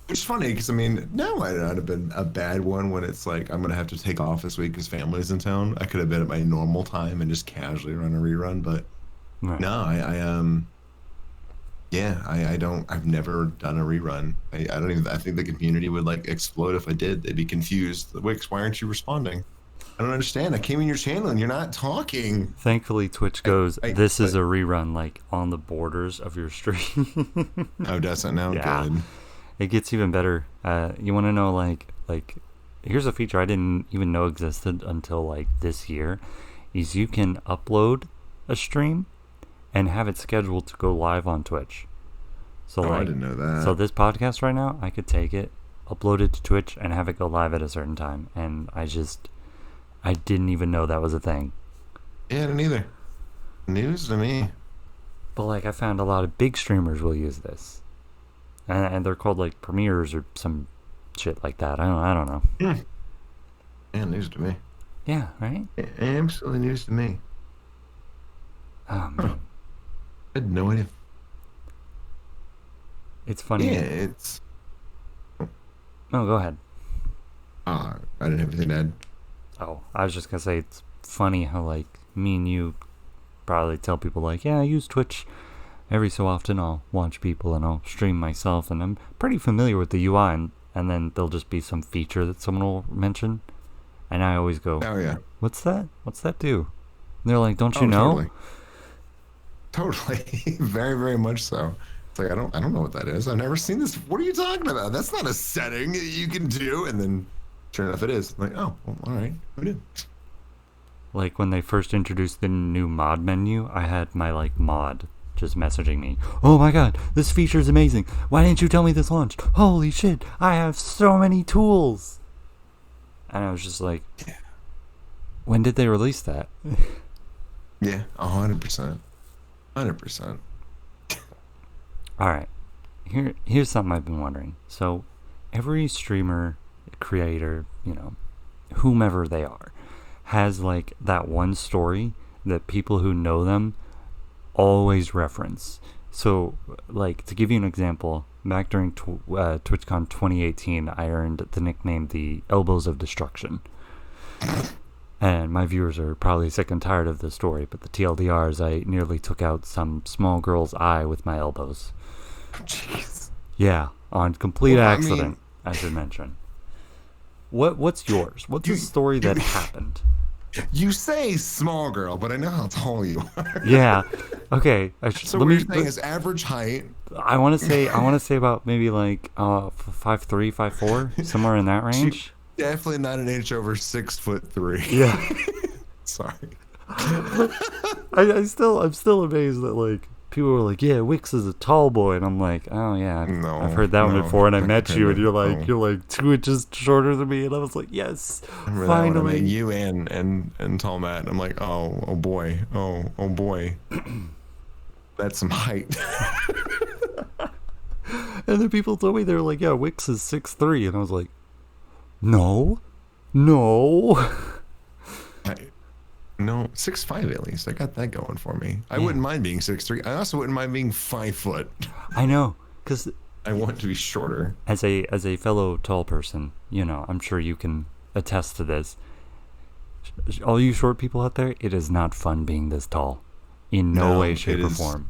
Which is funny, because I mean, no, might not have been a bad one when it's like, I'm going to have to take off this week because family's in town. I could have been at my normal time and just casually run a rerun, but right. No, I've never done a rerun. I think the community would like explode if I did. They'd be confused. Wix, why aren't you responding? I don't understand. I came in your channel and you're not talking. Thankfully, Twitch goes, this is a rerun, like on the borders of your stream. Oh, does it now? Yeah. Good. It gets even better. You want to know, like, here's a feature I didn't even know existed until like this year, is you can upload a stream and have it scheduled to go live on Twitch. So I didn't know that. So this podcast right now, I could take it, upload it to Twitch, and have it go live at a certain time. And I didn't even know that was a thing. Yeah, I didn't either. News to me. But like, I found a lot of big streamers will use this, and they're called like premieres or some shit like that. I don't know. Yeah, news to me. Yeah, right. Absolutely news to me. Oh man. I had no idea. It's funny. Yeah, it's. No, go ahead. I didn't have anything to add. Oh, I was just gonna say it's funny how like me and you probably tell people like, yeah, I use Twitch every so often. I'll watch people and I'll stream myself, and I'm pretty familiar with the UI. And then there'll just be some feature that someone will mention, and I always go, oh yeah, what's that? What's that do? And they're like, don't you know? Totally. Very, very much so. It's like, I don't know what that is. I've never seen this. What are you talking about? That's not a setting you can do. And then sure enough it is. I'm like, oh, well, all right. Who knew? Like when they first introduced the new mod menu, I had my like mod just messaging me, oh my god, this feature is amazing. Why didn't you tell me this launched? Holy shit, I have so many tools. And I was just like, when did they release that? Yeah, 100%. 100%. Alright, here's something I've been wondering. So every streamer, creator, whomever they are, has like that one story that people who know them always reference. So like, to give you an example, back during TwitchCon 2018, I earned the nickname the Elbows of Destruction. And my viewers are probably sick and tired of the story, but the TLDR is I nearly took out some small girl's eye with my elbows. Jeez. Yeah, on complete accident, I should mention. What's yours? What's the story that happened? You say small girl, but I know how tall you are. Yeah. Okay. So what you're saying is average height. I want to say about maybe like 5'3", 5'4", somewhere in that range. Definitely not an inch over 6'3". Yeah. Sorry. I'm still amazed that like people were like, yeah, Wix is a tall boy, and I'm like, oh yeah, I've heard that one before, and I met you, and you're like 2 inches shorter than me, and I was like, yes, I remember finally. that when I met you and tall Matt. I'm like, oh boy, oh boy, that's some height. And then people told me they were like, yeah, Wix is 6'3", and I was like, no. No, 6'5" at least. I got that going for me. I wouldn't mind being 6'3". I also wouldn't mind being 5 foot. I know, because I want to be shorter. as a fellow tall person, I'm sure you can attest to this. All you short people out there, it is not fun being this tall, in no way, shape, or form.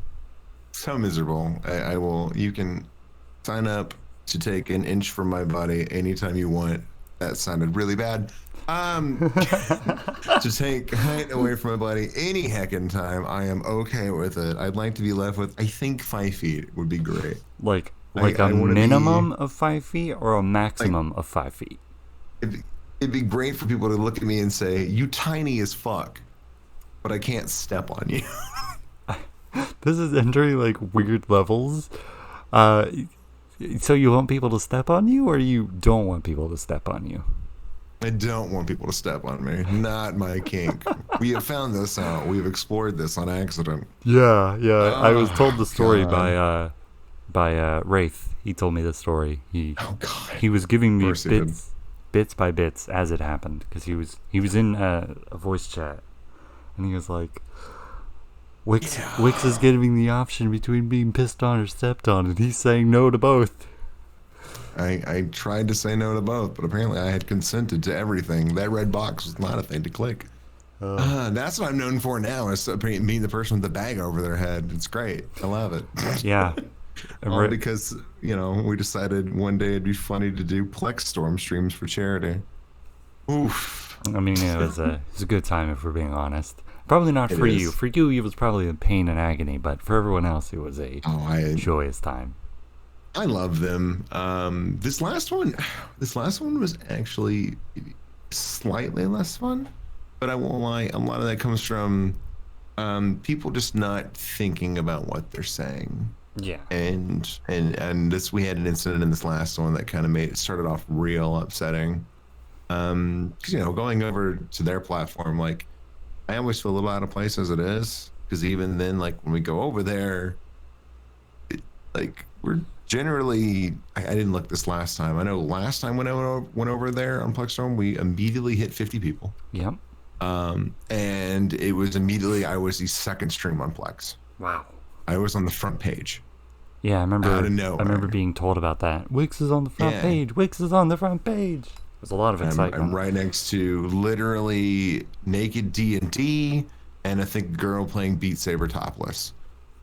So miserable. I will. You can sign up to take an inch from my body anytime you want. That sounded really bad. To take height away from my body any heckin' time, I am okay with it. I'd like to be left with, I think, 5 feet would be great. Like a minimum of 5 feet or a maximum of 5 feet? It'd be great for people to look at me and say, you tiny as fuck, but I can't step on you. This is entering like weird levels. So you want people to step on you, or you don't want people to step on you? I don't want people to step on me. Not my kink. We have found this out. We've explored this on accident. Yeah. I was told the story by Rafe. He told me the story. He was giving me bits by bits as it happened, because he was in a voice chat, and he was like, Wix is giving the option between being pissed on or stepped on, and he's saying no to both. I tried to say no to both, but apparently I had consented to everything. That red box was not a thing to click. That's what I'm known for now, is being the person with the bag over their head. It's great. I love it. Yeah. All because, we decided one day it'd be funny to do Plex Storm streams for charity. Oof. I mean, it was a good time, if we're being honest. Probably not for you. For you, it was probably a pain and agony, but for everyone else, it was a joyous time. I love them. This last one was actually slightly less fun, but I won't lie. A lot of that comes from people just not thinking about what they're saying. Yeah. And this, we had an incident in this last one that kind of started off real upsetting. Because going over to their platform, like, I always feel a little out of place as it is. Because even then, like, when we go over there, we're generally, I didn't look this last time. I know last time when I went over there on Plex Storm, we immediately hit 50 people. Yep. And it was immediately, I was the second stream on Plex. Wow. I was on the front page. Yeah, I remember being told about that. Wix is on the front page. Wix is on the front page. There's a lot of excitement. I'm right next to literally naked D&D, and I think a girl playing Beat Saber topless.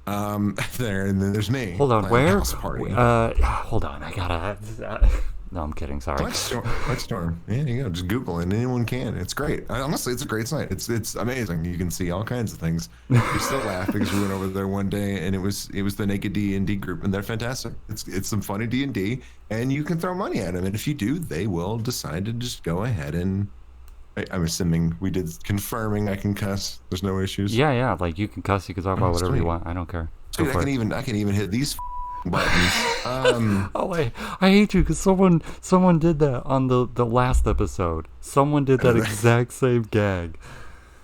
There, and then there's me. Hold on, where? House party. Hold on, I gotta. No, I'm kidding. Sorry. Plex Storm. Yeah, you go. Just Google it. Anyone can. It's great. Honestly, it's a great site. It's amazing. You can see all kinds of things. We still laugh because we went over there one day, and it was the Naked D&D group, and they're fantastic. It's some funny D&D, and you can throw money at them, and if you do, they will decide to just go ahead and. I'm assuming we did confirming I can cuss. There's no issues. Yeah. Like, you can cuss. You can talk about whatever you want. I don't care. Dude, I can even hit these buttons. Oh, I hate you because someone did that on the last episode. Someone did that exact same gag.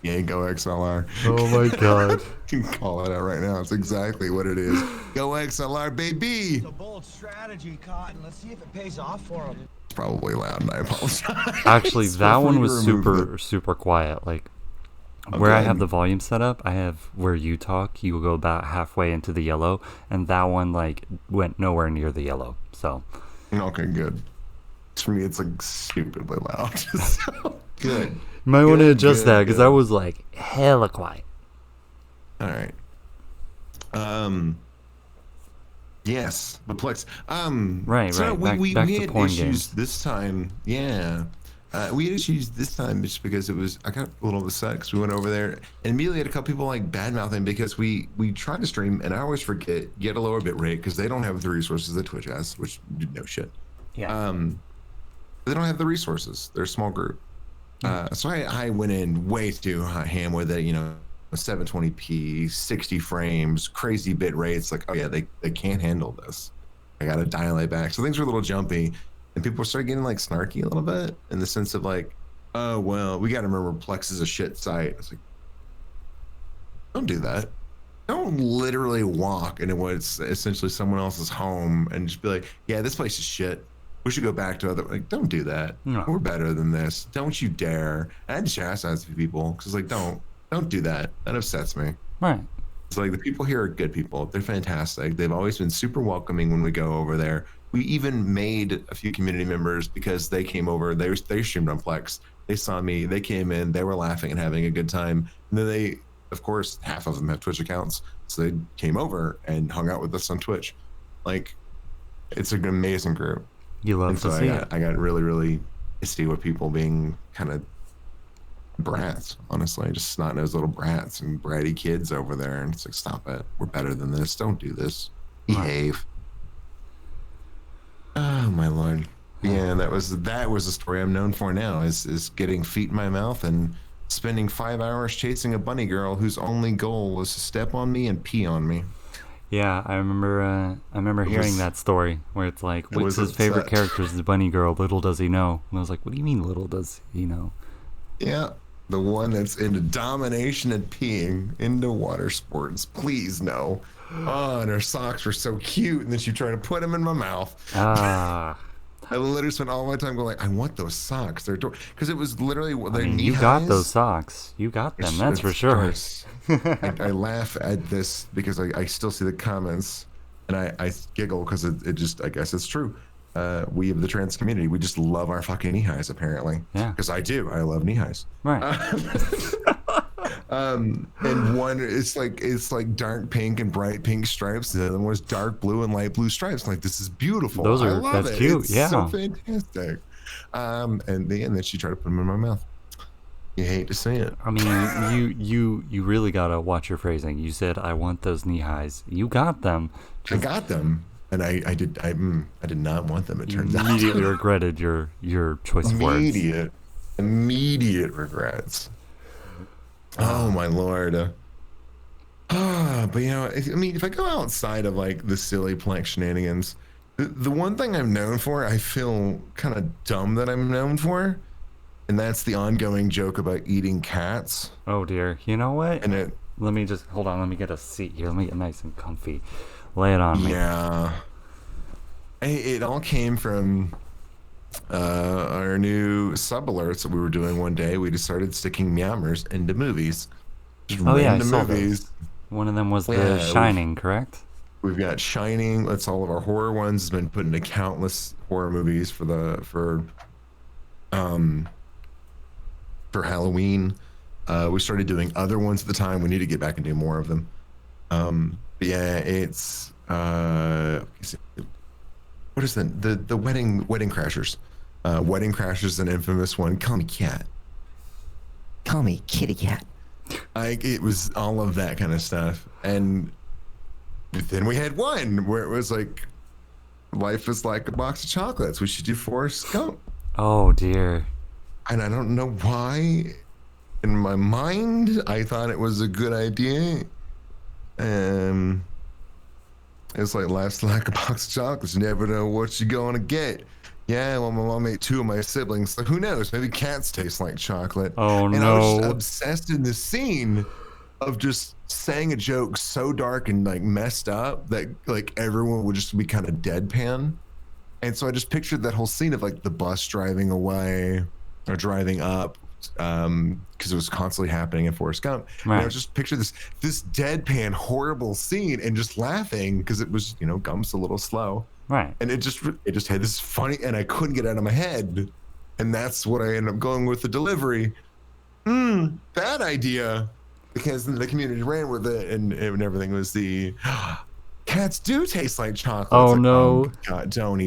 Yeah, go XLR. Oh my god. You can call it out right now. It's exactly what it is. Go XLR, baby. It's a bold strategy, Cotton. Let's see if it pays off for him. It's probably loud, and I apologize. Actually, that one was super quiet. Like, where I have the volume set up, I have where you talk, you will go about halfway into the yellow, and that one like went nowhere near the yellow. So okay, good. For me, it's like stupidly loud. So, good. You might want to adjust that because I was like hella quiet. All right. Yes, the Plex. Right. We back had to porn issues games. this time. Yeah. We had issues this time just because I got a little upset because we went over there and immediately had a couple people like bad mouthing because we tried to stream, and I always forget, get a lower bit rate because they don't have the resources that Twitch has, which no shit. Yeah. They don't have the resources. They're a small group. So I went in way too ham with it, 720p, 60 frames, crazy bit rates. Like, oh yeah, they can't handle this. I got to dial it back. So things were a little jumpy, and people started getting like snarky a little bit in the sense of like, oh well, we got to remember Plex is a shit site. It's like, don't do that. Don't literally walk into what's essentially someone else's home and just be like, yeah, this place is shit. We should go back to other. Like, don't do that. No. We're better than this. Don't you dare. And I had to chastise people because like, don't do that. That upsets me. Right. It's like the people here are good people. They're fantastic. They've always been super welcoming when we go over there. We even made a few community members because they came over. They streamed on Plex. They saw me. They came in. They were laughing and having a good time. And then they, of course, half of them have Twitch accounts, so they came over and hung out with us on Twitch. Like, it's an amazing group. You love to see it. I got really, really pissy with people being kind of brats, honestly, just snot-nosed little brats and bratty kids over there. And it's like, stop it. We're better than this. Don't do this. Behave. Oh, my Lord. Yeah, that was a story I'm known for now, is getting feet in my mouth and spending 5 hours chasing a bunny girl whose only goal was to step on me and pee on me. Yeah, I remember hearing that story where it's like, what's his favorite character is the bunny girl, little does he know. And I was like, what do you mean little does he know? Yeah, the one that's into domination and peeing, into water sports. Please no. Oh, and her socks were so cute, and then she tried to put them in my mouth. Ah. I literally spent all my time going like, I want those socks. They're because it was literally their knee you highs. got those socks. You got them. That's for sure. I laugh at this because I still see the comments, and I giggle because it just, I guess it's true. We of the trans community, we just love our fucking knee highs apparently. Yeah. Because I do. I love knee highs. Right. And one it's like dark pink and bright pink stripes. The other one was dark blue and light blue stripes. Like, this is beautiful. That's cute. It's yeah. so fantastic. And then she tried to put them in my mouth. You hate to see it. I mean, you really gotta watch your phrasing. You said, "I want those knee highs." You got them. I got them, and I did not want them. It turns out. Immediately regretted your choice of words. Immediate regrets. Oh my Lord. But I mean, if I go outside of like the silly Plex shenanigans, the one thing I'm known for, I feel kind of dumb that I'm known for. And that's the ongoing joke about eating cats. Oh dear. You know what? And let me just hold on. Let me get a seat here. Let me get nice and comfy. Lay it on me. Yeah. It all came from our new sub alerts that we were doing one day. We just started sticking meowmers into movies. Just random movies. Those. One of them was The Shining, correct? We've got Shining. That's all of our horror ones. Has been put into countless horror movies for Halloween. We started doing other ones at the time. We need to get back and do more of them. But yeah, it's what is the wedding crashers? Wedding Crashers is an infamous one. Call me cat. Call me kitty cat. It was all of that kind of stuff. And then we had one where it was like, life is like a box of chocolates. We should do Forrest Gump. Oh dear. And I don't know why in my mind I thought it was a good idea. It's like, life's like a box of chocolates. You never know what you're going to get. Yeah, well, my mom ate 2 of my siblings. Like, who knows? Maybe cats taste like chocolate. Oh, and no. I was just obsessed in this scene of just saying a joke so dark and like messed up that like everyone would just be kind of deadpan. And so I just pictured that whole scene of like the bus driving away or driving up, because it was constantly happening in Forrest Gump. Right. And I just pictured this deadpan horrible scene and just laughing because it was, Gump's a little slow. Right. And it just had this funny, and I couldn't get it out of my head. And that's what I ended up going with the delivery. Bad idea. Because the community ran with it, and everything was the cats do taste like chocolate. Oh, like, no. Oh, God, don't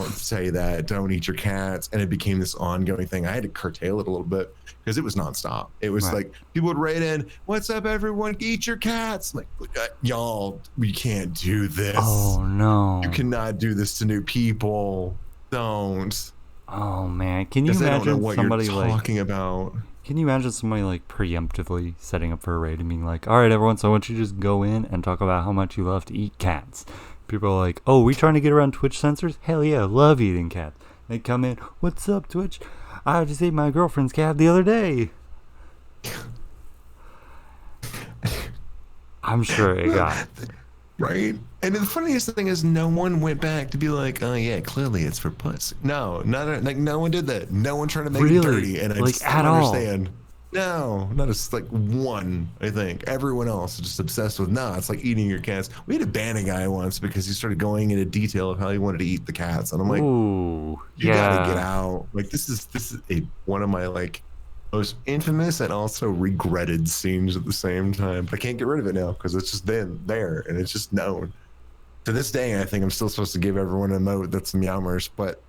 say that. Don't eat your cats. And it became this ongoing thing. I had to curtail it a little bit because it was nonstop. It was like people would write in, "What's up, everyone? Eat your cats." I'm like, y'all, we can't do this. Oh no. You cannot do this to new people. Don't. Oh man, can you Because they don't know imagine what somebody you're like? talking about. Can you imagine somebody like preemptively setting up for a raid and being like, "All right, everyone, so I want you to just go in and talk about how much you love to eat cats." People are like, "Oh, we trying to get around Twitch censors? Hell yeah, love eating cats." They come in, "What's up, Twitch? I just ate my girlfriend's cat the other day." I'm sure it got. Right? And the funniest thing is no one went back to be like, oh yeah, clearly it's for pussy. No, like no one did that. No one tried to make it Really? dirty. And I Like, just at don't all? understand. No, not as like one, I think. Everyone else is just obsessed with, no, it's like eating your cats. We had to ban a guy once because he started going into detail of how he wanted to eat the cats. And I'm like, Ooh, you yeah. gotta get out. Like this is one of my like most infamous and also regretted scenes at the same time. But I can't get rid of it now because it's just there and it's just known. To this day, I think I'm still supposed to give everyone a emote that's meowmers, but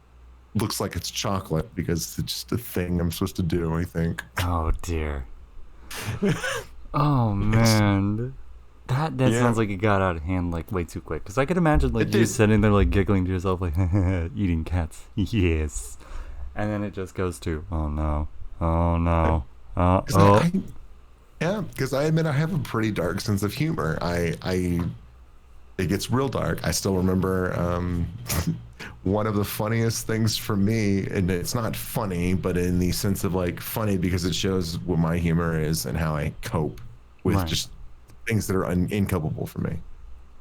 looks like it's chocolate because it's just a thing I'm supposed to do, I think. Oh dear. Oh man. That Yeah. sounds like it got out of hand like way too quick. Because I could imagine like It you did. sitting there like giggling to yourself like eating cats. Yes. And then it just goes to, oh no. Oh no. Yeah, because I admit I have a pretty dark sense of humor. It gets real dark. I still remember one of the funniest things for me, and it's not funny, but in the sense of like funny because it shows what my humor is and how I cope with Right. just things that are incopable for me.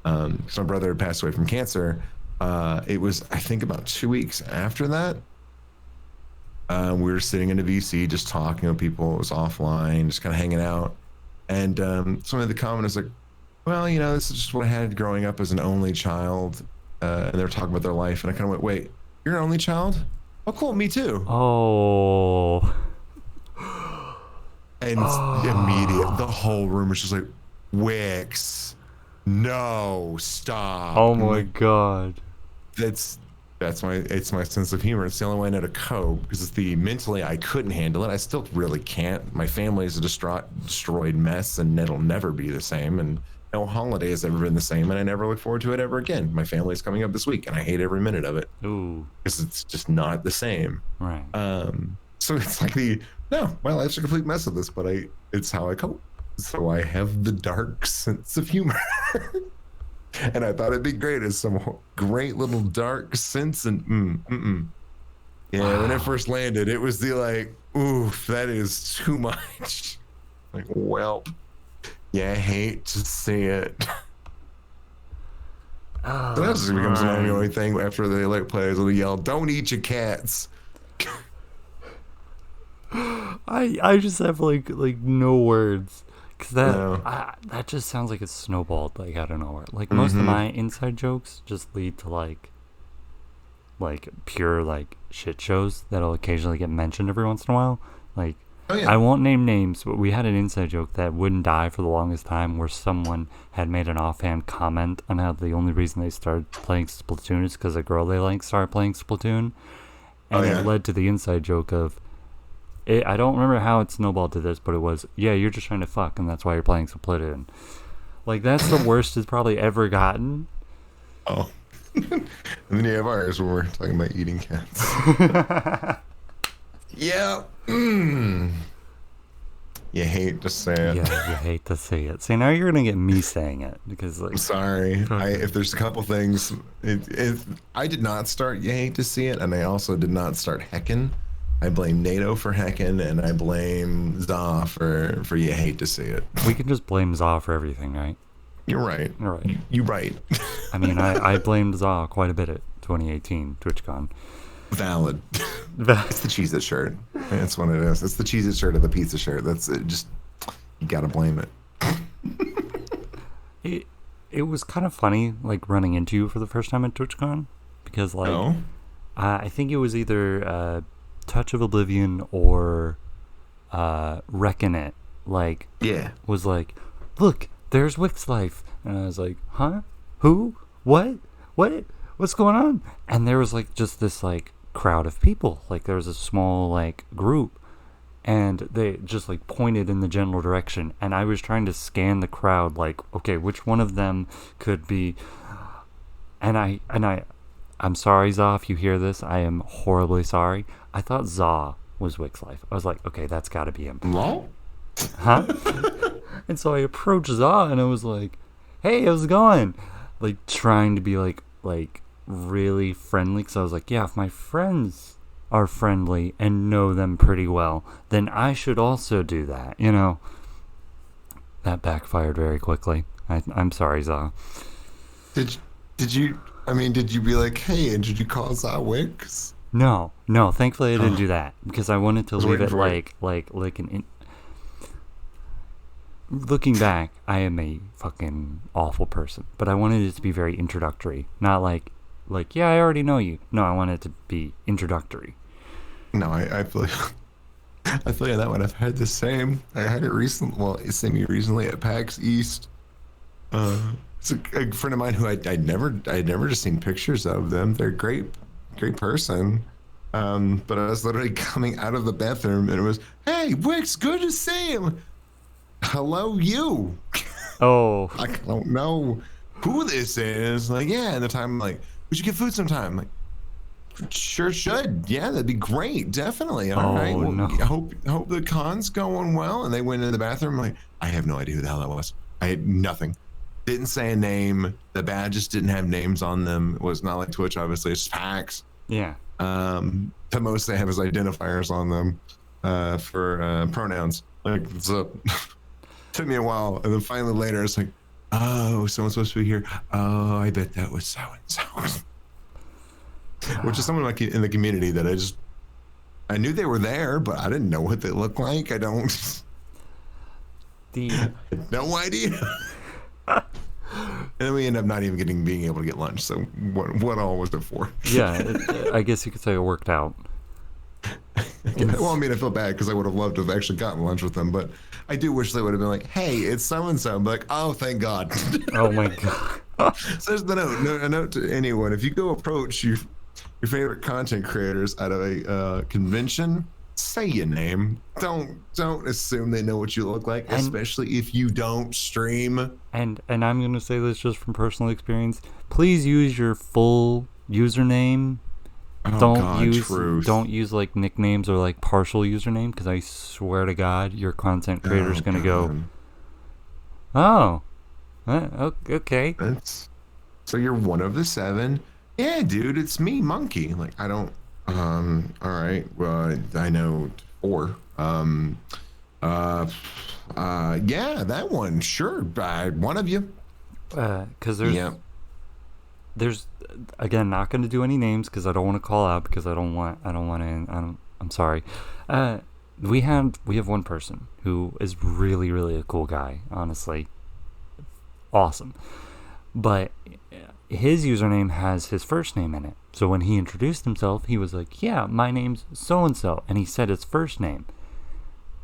Because my brother passed away from cancer. It was, I think, about 2 weeks after that. We were sitting in a VC just talking with people. It was offline, just kind of hanging out. And some of the commenters like, well, you know, this is just what I had growing up as an only child. And they were talking about their life. And I kind of went, wait, you're an only child? Oh, cool. Me too. Oh. And immediate, the whole room was just like, Wix, no, stop. Oh I'm my like, god. it's my sense of humor. It's the only way I know to cope because it's mentally I couldn't handle it. I still really can't. My family is a destroyed mess, and it'll never be the same. And no holiday has ever been the same, and I never look forward to it ever again. My family's coming up this week, and I hate every minute of it Ooh. because it's just not the same. Right. So it's like my life's a complete mess of this, but it's how I cope. So I have the dark sense of humor. And I thought it'd be great as some great little dark sense and yeah, when it first landed, it was the like, oof, that is too much. Like, well, yeah, I hate to see it. Oh, So that just becomes an ongoing thing after the elect players will yell, "Don't eat your cats." I just have like no words. Cause No. that just sounds like it's snowballed like out of nowhere. Like most of my inside jokes just lead to like pure like shit shows that'll occasionally get mentioned every once in a while. Like Oh, yeah. I won't name names, but we had an inside joke that wouldn't die for the longest time where someone had made an offhand comment on how the only reason they started playing Splatoon is because a girl they like started playing Splatoon. And yeah. it led to the inside joke of I don't remember how it snowballed to this, but it was, yeah, you're just trying to fuck, and that's why you're playing Splatoon. Like, that's the worst it's probably ever gotten. Oh. And then you have ours where we're talking about eating cats. Yeah. You hate to say it. Yeah, you hate to see it. See, now you're going to get me saying it, because, like... I'm sorry. If there's a couple things... I did not start You Hate to See It, and I also did not start heckin'. I blame NATO for heckin', and I blame Za for You Hate to See It. We can just blame Za for everything, right? You're right. You're right. You're right. I mean, I blamed Za quite a bit at 2018 TwitchCon. Valid. It's the Cheez-It shirt. That's what it is. It's the Cheez-It shirt or the pizza shirt. That's it. Just, you gotta blame it. It was kind of funny, like, running into you for the first time at TwitchCon. Because, like, I think it was either Touch of Oblivion or Reckon It. Like, Yeah. was like, look, there's WxLyfe. And I was like, huh? Who? What? What's going on? And there was, like, just this, like, crowd of people. Like, there was a small, like, group. And they just, like, pointed in the general direction. And I was trying to scan the crowd, like, okay, which one of them could be... And I I'm sorry, Za, if you hear this. I am horribly sorry. I thought Za was WxLyfe. I was like, okay, that's got to be him. Lol? Huh? And so I approached Za and I was like, hey, how's it going? Like, trying to be like really friendly, because I was like, yeah, if my friends are friendly and know them pretty well, then I should also do that, you know? That backfired very quickly. I'm sorry, Za. Did you? I mean, did you be like, hey, and did you call Za Wix? No, thankfully I didn't do that, because I wanted to leave it like an... Looking back, I am a fucking awful person, but I wanted it to be very introductory, not like, yeah, I already know you. No, I wanted it to be introductory. No, I feel I feel like that one. I've had the same. I had it recently. Well, recently at PAX East. It's a friend of mine who I'd never just seen pictures of them. They're great person. But I was literally coming out of the bathroom and it was, hey, Wix, good to see him. Hello, you. Oh. I don't know who this is. Like, yeah, and the time, like, we should get food sometime. Like, sure should. Yeah, that'd be great. Definitely. All right. Well, no. hope the con's going well. And they went into the bathroom. Like, I have no idea who the hell that was. I had nothing. Didn't say a name. The badges didn't have names on them. It was not like Twitch, obviously. It's PAX. Yeah. The most they have is identifiers on them for pronouns. Like, so took me a while, and then finally later it's like, oh, someone's supposed to be here. Oh, I bet that was so and so. Which is someone like in the community that I knew they were there, but I didn't know what they looked like. No idea. And then we end up not even being able to get lunch. So what all was it for? Yeah, I guess you could say it worked out. Well, I mean, I feel bad because I would have loved to have actually gotten lunch with them, but I do wish they would have been like, hey, it's so-and-so. I'm like, oh, thank God. Oh, my God. So there's the note. A note to anyone. If you go approach your favorite content creators at a convention, say your name. Don't assume they know what you look like, especially if you don't stream. And I'm going to say this just from personal experience. Please use your full username. Don't use like nicknames or like partial username, because I swear to God, your content creator is going to go, oh, okay. So you're one of the 7. Yeah, dude, it's me, Monkey. Like, I don't. All right. Well, I know 4. Yeah, that one. Sure, one of you. Because there's again, not going to do any names because I don't want to call out, because I'm sorry. We have one person who is really, really a cool guy, honestly. Awesome. But his username has his first name in it. So when he introduced himself, he was like, yeah, my name's so-and-so. And he said his first name.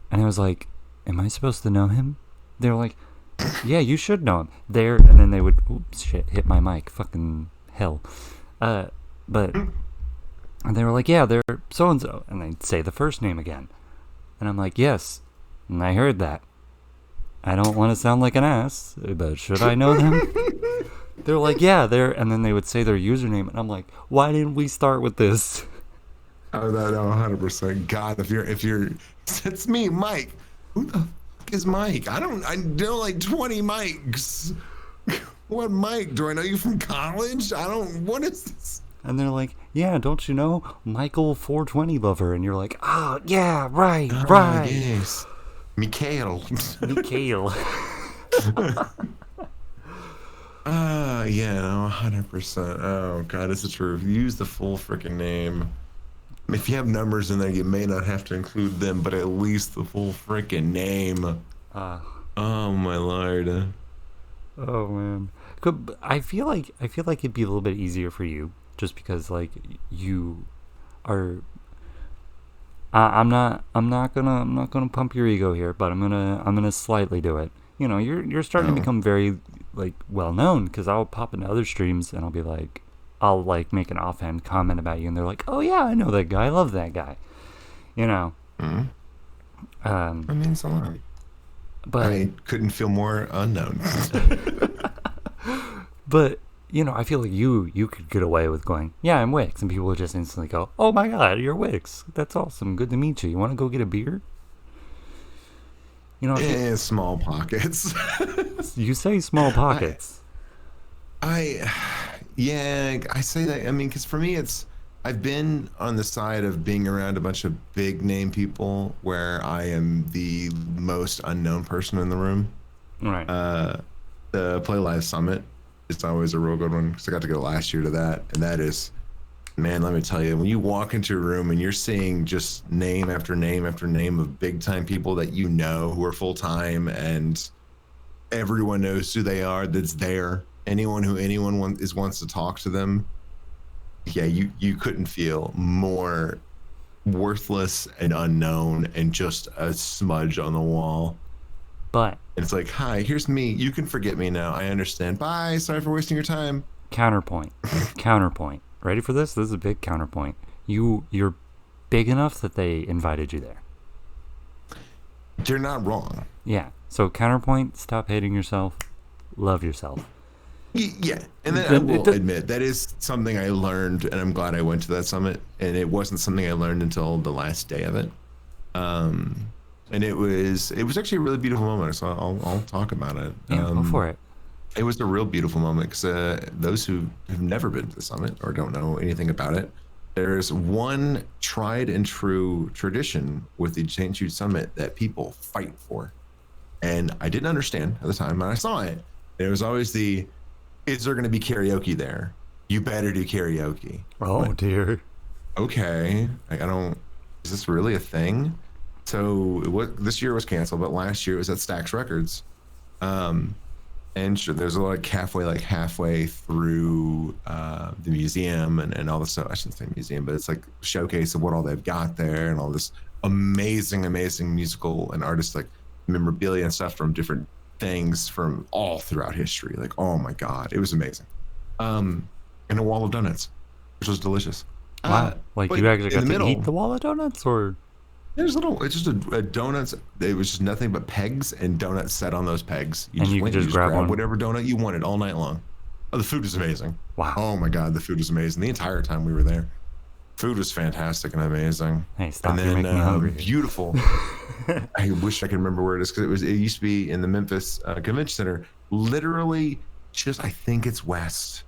And I was like, am I supposed to know him? They were like, yeah, you should know him. And then they would, oops, shit, hit my mic. Fucking hell. And they were like, yeah, they're so-and-so. And they'd say the first name again. And I'm like, yes. And I heard that. I don't want to sound like an ass, but should I know them? They're like, yeah, and then they would say their username, and I'm like, why didn't we start with this? Oh, no, 100%. God, if you're, it's me, Mike. Who the fuck is Mike? I know like 20 Mikes. What Mike? Do I know you from college? What is this? And they're like, yeah, don't you know Michael 420 lover? And you're like, oh, yeah, right. Yes. Mikhail. Yeah, no, 100%. Oh, God, it's the truth. Use the full freaking name. If you have numbers in there, you may not have to include them, but at least the full freaking name. Oh, my Lord. Oh, man. I feel like it'd be a little bit easier for you, just because, like, you are... I'm not gonna pump your ego here, but I'm gonna slightly do it. You know, you're starting to become very like well known, because I'll pop into other streams and I'll make an offhand comment about you, and they're like, oh yeah, I know that guy, I love that guy. You know. That means a lot. But I couldn't feel more unknown. But I feel like you could get away with going, yeah, I'm Wix, and people would just instantly go, oh my god, you're Wix. That's awesome. Good to meet you. You want to go get a beer? Small pockets. You say small pockets. Yeah, I say that. I mean, because for me, I've been on the side of being around a bunch of big name people where I am the most unknown person in the room. Right. The Play Live Summit is always a real good one because I got to go last year to that, and that is, man, let me tell you, when you walk into a room and you're seeing just name after name after name of big time people that you know who are full time, and everyone knows who they are that's there. Anyone wants to talk to them. Yeah, you couldn't feel more worthless and unknown and just a smudge on the wall. But it's like, hi, here's me. You can forget me now. I understand. Bye. Sorry for wasting your time. Counterpoint. Counterpoint. Ready for this? This is a big counterpoint. You're big enough that they invited you there. They're not wrong. Yeah. So counterpoint, stop hating yourself. Love yourself. Yeah. And then I will admit, that is something I learned, and I'm glad I went to that summit. And it wasn't something I learned until the last day of it. And it was actually a really beautiful moment. So I'll talk about it. Yeah, go for it. It was a real beautiful moment because those who have never been to the summit or don't know anything about it, there's one tried and true tradition with the St. Jude Summit that people fight for. And I didn't understand at the time when I saw it. There was always is there going to be karaoke there? You better do karaoke. Oh, dear. Okay. Is this really a thing? So this year was canceled, but last year it was at Stax Records. And sure, there's a lot of halfway through the museum and all this stuff. I shouldn't say museum, but it's like a showcase of what all they've got there and all this amazing musical and artist like memorabilia and stuff from different things from all throughout history. Like, oh my God, it was amazing. And a wall of donuts, which was delicious. Wow. You actually got to eat the wall of donuts, or? It's just a donuts. It was just nothing but pegs and donuts set on those pegs. You could just grab one. Whatever donut you wanted all night long. Oh, the food was amazing. Wow. Oh my God, the food was amazing. The entire time we were there, food was fantastic and amazing. Hey, stop! And you're then making me hungry. Beautiful. I wish I could remember where it is because it used to be in the Memphis Convention Center. Literally, I think it's west.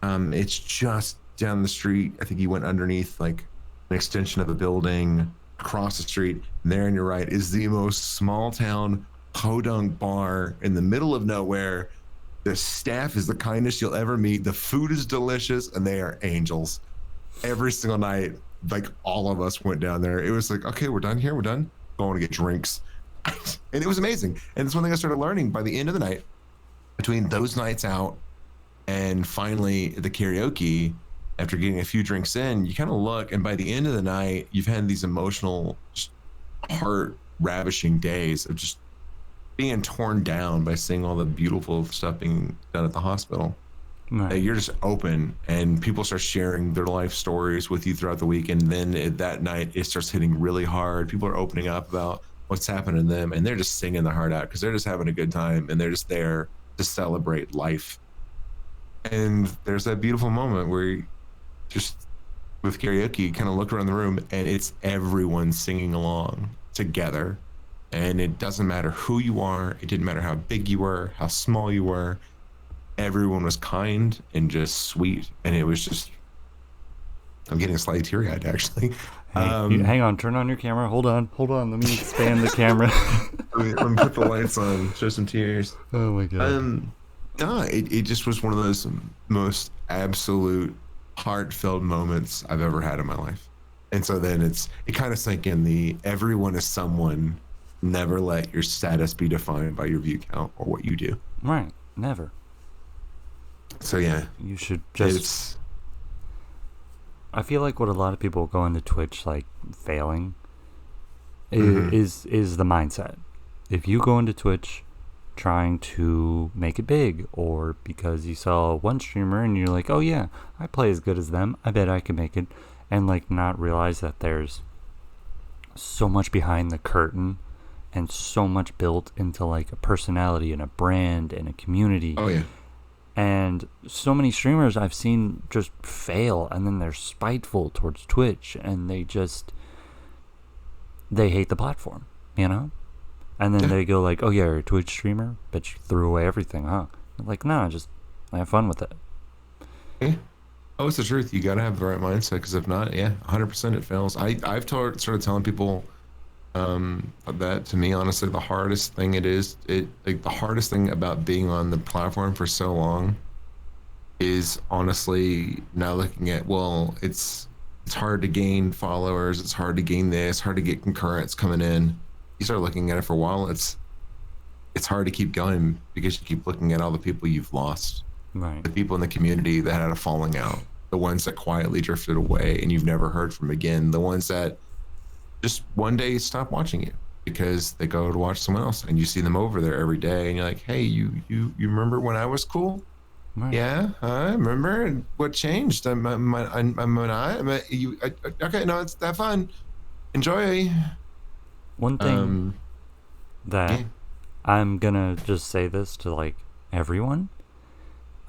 It's just down the street. I think you went underneath like an extension of a building. Across the street, there on your right, is the most small town podunk bar in the middle of nowhere. The staff is the kindest you'll ever meet. The food is delicious, and they are angels. Every single night, like all of us went down there. It was like, okay, we're done here. We're done. Going to get drinks, and it was amazing. And it's one thing I started learning by the end of the night. Between those nights out and finally the karaoke. After getting a few drinks in, you kind of look, and by the end of the night, you've had these emotional, heart-ravishing days of just being torn down by seeing all the beautiful stuff being done at the hospital. Right. You're just open, and people start sharing their life stories with you throughout the week, and then that night, it starts hitting really hard. People are opening up about what's happening to them, and they're just singing their heart out because they're just having a good time, and they're just there to celebrate life. And there's that beautiful moment where just with karaoke, you kind of look around the room and it's everyone singing along together. And it doesn't matter who you are. It didn't matter how big you were, how small you were. Everyone was kind and just sweet. And it was just, I'm getting slightly teary-eyed actually. Hey, hang on, turn on your camera. Hold on. Let me expand the camera. let me put the lights on, show some tears. Oh my God. It just was one of those most absolute heartfelt moments I've ever had in my life. And so then it kind of sank in everyone is someone. Never let your status be defined by your view count or what you do. Right. Never. So yeah. You should just... I feel like what a lot of people go into Twitch like failing is the mindset. If you go into Twitch trying to make it big, or because you saw one streamer and you're like, oh yeah, I play as good as them, I bet I can make it, and like not realize that there's so much behind the curtain and so much built into like a personality and a brand and a community. Oh yeah. And so many streamers I've seen just fail, and then they're spiteful towards Twitch, and they hate the platform, you know? And then they go like, oh yeah, you're a Twitch streamer? Bet you threw away everything, huh? I'm like, no, just have fun with it. Yeah. Oh, it's the truth. You got to have the right mindset, because if not, 100% it fails. I've started telling people that, to me, honestly, the hardest thing the hardest thing about being on the platform for so long is honestly now looking at, well, it's hard to gain followers, it's hard to gain this, hard to get concurrents coming in. You start looking at it for a while, it's hard to keep going, because you keep looking at all the people you've lost, Right. the people in the community that had a falling out, the ones that quietly drifted away and you've never heard from again, the ones that just one day stop watching you because they go to watch someone else, and you see them over there every day, and you're like, hey, you remember when I was cool? Right. Yeah, I remember. And what changed? Okay, no, it's that fun. Enjoy. One thing that I'm gonna just say this to like everyone.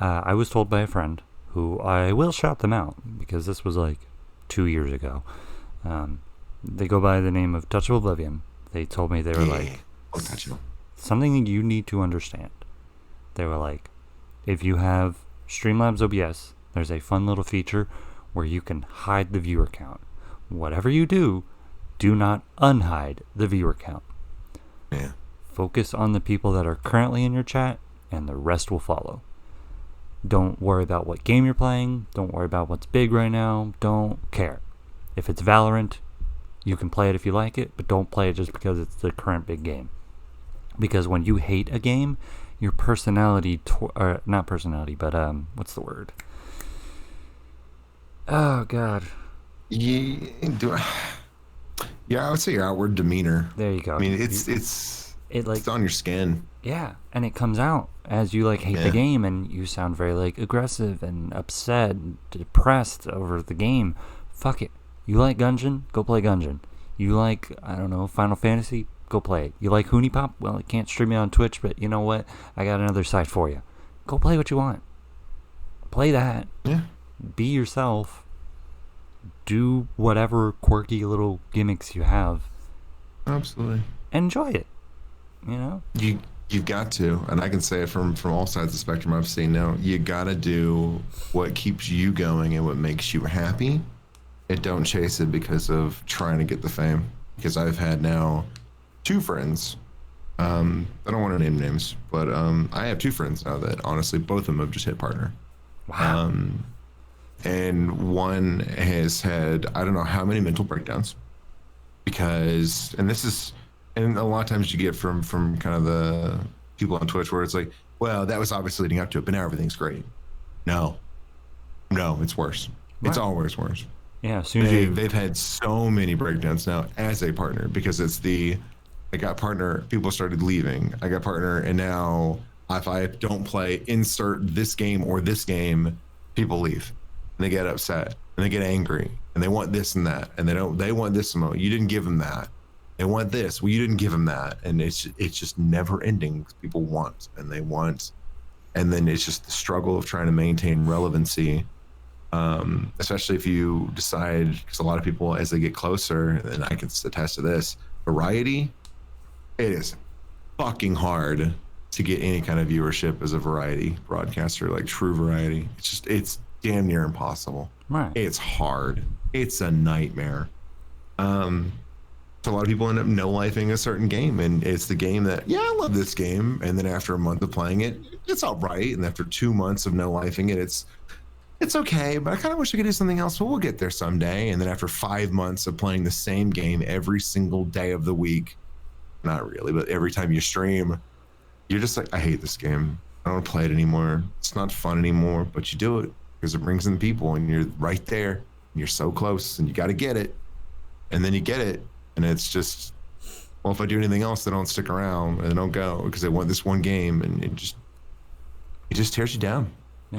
I was told by a friend who I will shout them out because this was like 2 years ago. They go by the name of Touch of Oblivion. They told me they were like, something you need to understand. They were like, if you have Streamlabs OBS, there's a fun little feature where you can hide the viewer count. Whatever you do, do not unhide the viewer count. Yeah. Focus on the people that are currently in your chat, and the rest will follow. Don't worry about what game you're playing. Don't worry about what's big right now. Don't care. If it's Valorant, you can play it if you like it, but don't play it just because it's the current big game. Because when you hate a game, your personality, not personality, but what's the word? Oh God. Yeah, I would say your outward demeanor. There you go. I mean, it's on your skin. Yeah, and it comes out as you like hate the game, and you sound very like aggressive and upset and depressed over the game. Fuck it. You like Gungeon? Go play Gungeon. You like, I don't know, Final Fantasy? Go play it. You like Hoonie Pop? Well, you can't stream it on Twitch, but you know what? I got another site for you. Go play what you want. Play that. Yeah. Be yourself. Do whatever quirky little gimmicks you have. Absolutely. Enjoy it. You know? You've got to, and I can say it from all sides of the spectrum I've seen now, you got to do what keeps you going and what makes you happy, and don't chase it because of trying to get the fame. Because I've had now 2 friends, I don't want to name names, but I have 2 friends now that honestly both of them have just hit partner. Wow. And one has had, I don't know how many mental breakdowns, because, and a lot of times you get from kind of the people on Twitch where it's like, well, that was obviously leading up to it, but now everything's great. No, it's worse. Right. It's always worse. Yeah, as soon as they've had so many breakdowns now as a partner, because I got partner, people started leaving. I got partner, and now if I don't play insert this game or this game, people leave. And they get upset, and they get angry, and they want this and that, and they want this amount. You didn't give them that. They want this. Well, you didn't give them that. And it's just never ending. People want, and they want, and then it's just the struggle of trying to maintain relevancy. Especially if you decide, because a lot of people, as they get closer, and I can attest to this, variety, it is fucking hard to get any kind of viewership as a variety broadcaster, like true variety. It's damn near impossible. Right. It's hard. It's a nightmare. So a lot of people end up no-lifing a certain game, and it's the game that, I love this game, and then after a month of playing it, it's all right, and after 2 months of no-lifing it, it's okay, but I kind of wish I could do something else, but we'll get there someday. And then after 5 months of playing the same game every single day of the week, not really, but every time you stream, you're just like, I hate this game. I don't want to play it anymore. It's not fun anymore, but you do it because it brings in people, and you're right there, and you're so close, and you got to get it. And then you get it, and it's just, well, if I do anything else, they don't stick around, and they don't go because they want this one game, and it just tears you down.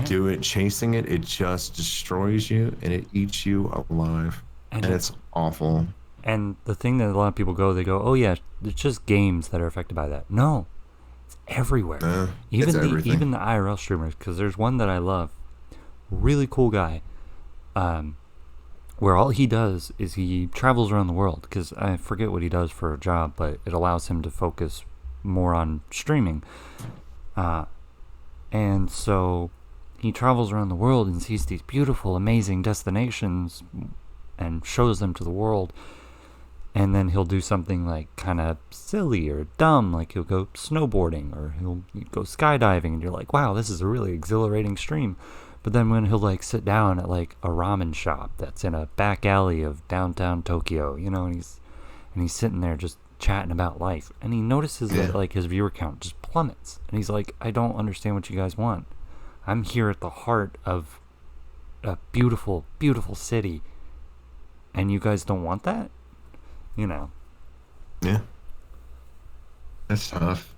Do it, chasing it just destroys you, and it eats you alive, and it's awful. And the thing that a lot of people they go, oh yeah, it's just games that are affected by that. No, It's everywhere. It's everything. Even the IRL streamers, because there's one that I love, really cool guy, where all he does is he travels around the world, because I forget what he does for a job, but it allows him to focus more on streaming. And so he travels around the world and sees these beautiful, amazing destinations and shows them to the world. And then he'll do something like kind of silly or dumb, like he'll go snowboarding or he'll go skydiving, and you're like, wow, this is a really exhilarating stream. But then when he'll like sit down at like a ramen shop that's in a back alley of downtown Tokyo, you know, and he's sitting there just chatting about life, and he notices that like his viewer count just plummets, and he's like, I don't understand what you guys want. I'm here at the heart of a beautiful, beautiful city, and you guys don't want that, you know? Yeah, that's tough.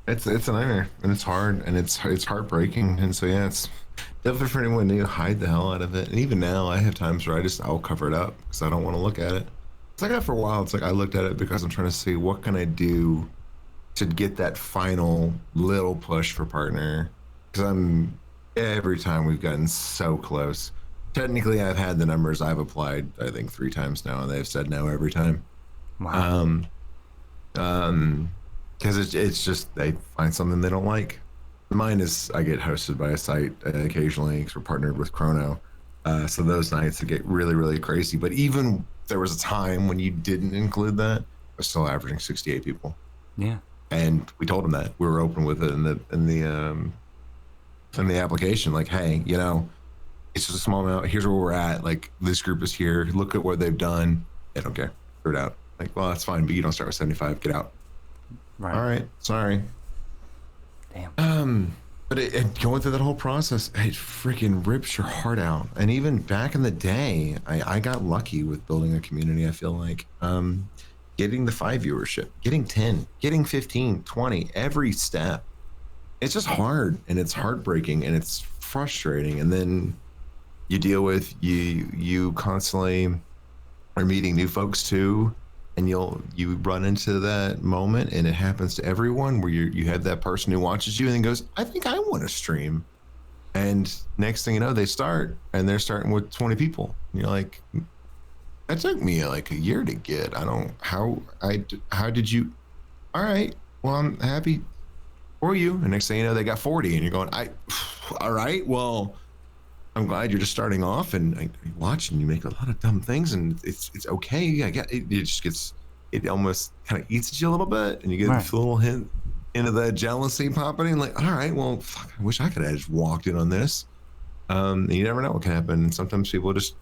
It's a nightmare, and it's hard, and it's heartbreaking, and so yeah, it's definitely for anyone new. Hide the hell out of it, and even now, I have times where I'll cover it up because I don't want to look at it. It's like after a while, it's like I looked at it because I'm trying to see what can I do to get that final little push for partner. Because every time we've gotten so close. Technically, I've had the numbers. I've applied, I think, 3 times now, and they've said no every time. Wow. Because it's just they find something they don't like. Mine is I get hosted by a site occasionally because we're partnered with Chrono. So those nights get really, really crazy. But even there was a time when you didn't include that, I was still averaging 68 people. Yeah. And we told them that we were open with it in the application. Like, hey, you know, it's just a small amount. Here's where we're at. Like, this group is here. Look at what they've done. They don't care. Throw it out. Like, well, that's fine, but you don't start with 75. Get out. Right. All right. Sorry. Damn. But going through that whole process, it freaking rips your heart out. And even back in the day, I got lucky with building a community. I feel like getting the 5 viewership, getting 10, getting 15, 20, every step. It's just hard, and it's heartbreaking, and it's frustrating. And then you deal with you constantly are meeting new folks too. And you run into that moment, and it happens to everyone, where you have that person who watches you and then goes, I think I want to stream. And next thing you know, they start, and they're starting with 20 people. And you're like, that took me like a year to get. How did you? All right, well, I'm happy for you. And next thing you know, they got 40, and you're going, all right, well, I'm glad you're just starting off, and I watch, and you make a lot of dumb things, and it's okay. I get it. It just gets, it almost kind of eats at you a little bit, and you get this little hint into the jealousy popping in. Like, all right, well, fuck, I wish I could have just walked in on this. And you never know what can happen. And sometimes people just,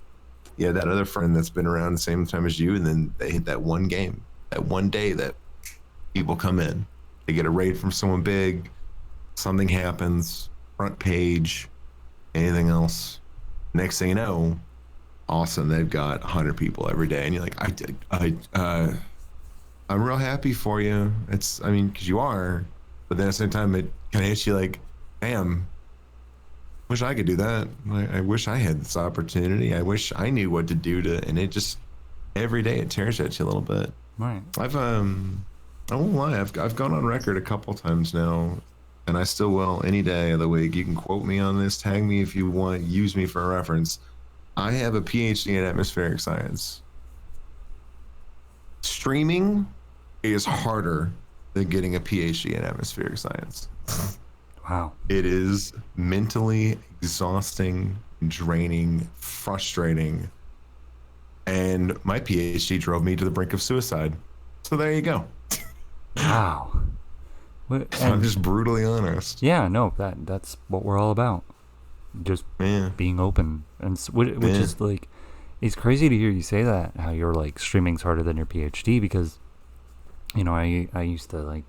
that other friend that's been around the same time as you, and then they hit that one game, that one day that people come in, they get a raid from someone big, something happens, front page. Anything else, next thing you know, awesome, they've got 100 people every day, and you're like, I'm real happy for you. Because you are, but then at the same time, it kind of hits you like, damn, wish I could do that. I wish I had this opportunity. I wish I knew what to do and it just, every day it tears at you a little bit. Right. I won't lie, I've gone on record a couple times now, and I still will any day of the week. You can quote me on this, tag me if you want, use me for a reference. I have a PhD in atmospheric science. Streaming is harder than getting a PhD in atmospheric science. Wow. It is mentally exhausting, draining, frustrating. And my PhD drove me to the brink of suicide. So there you go. Wow. I'm just brutally honest. Yeah, no, that's what we're all about. Just being open, and which is like, it's crazy to hear you say that. How you're like, streaming's harder than your PhD, because, you know, I used to like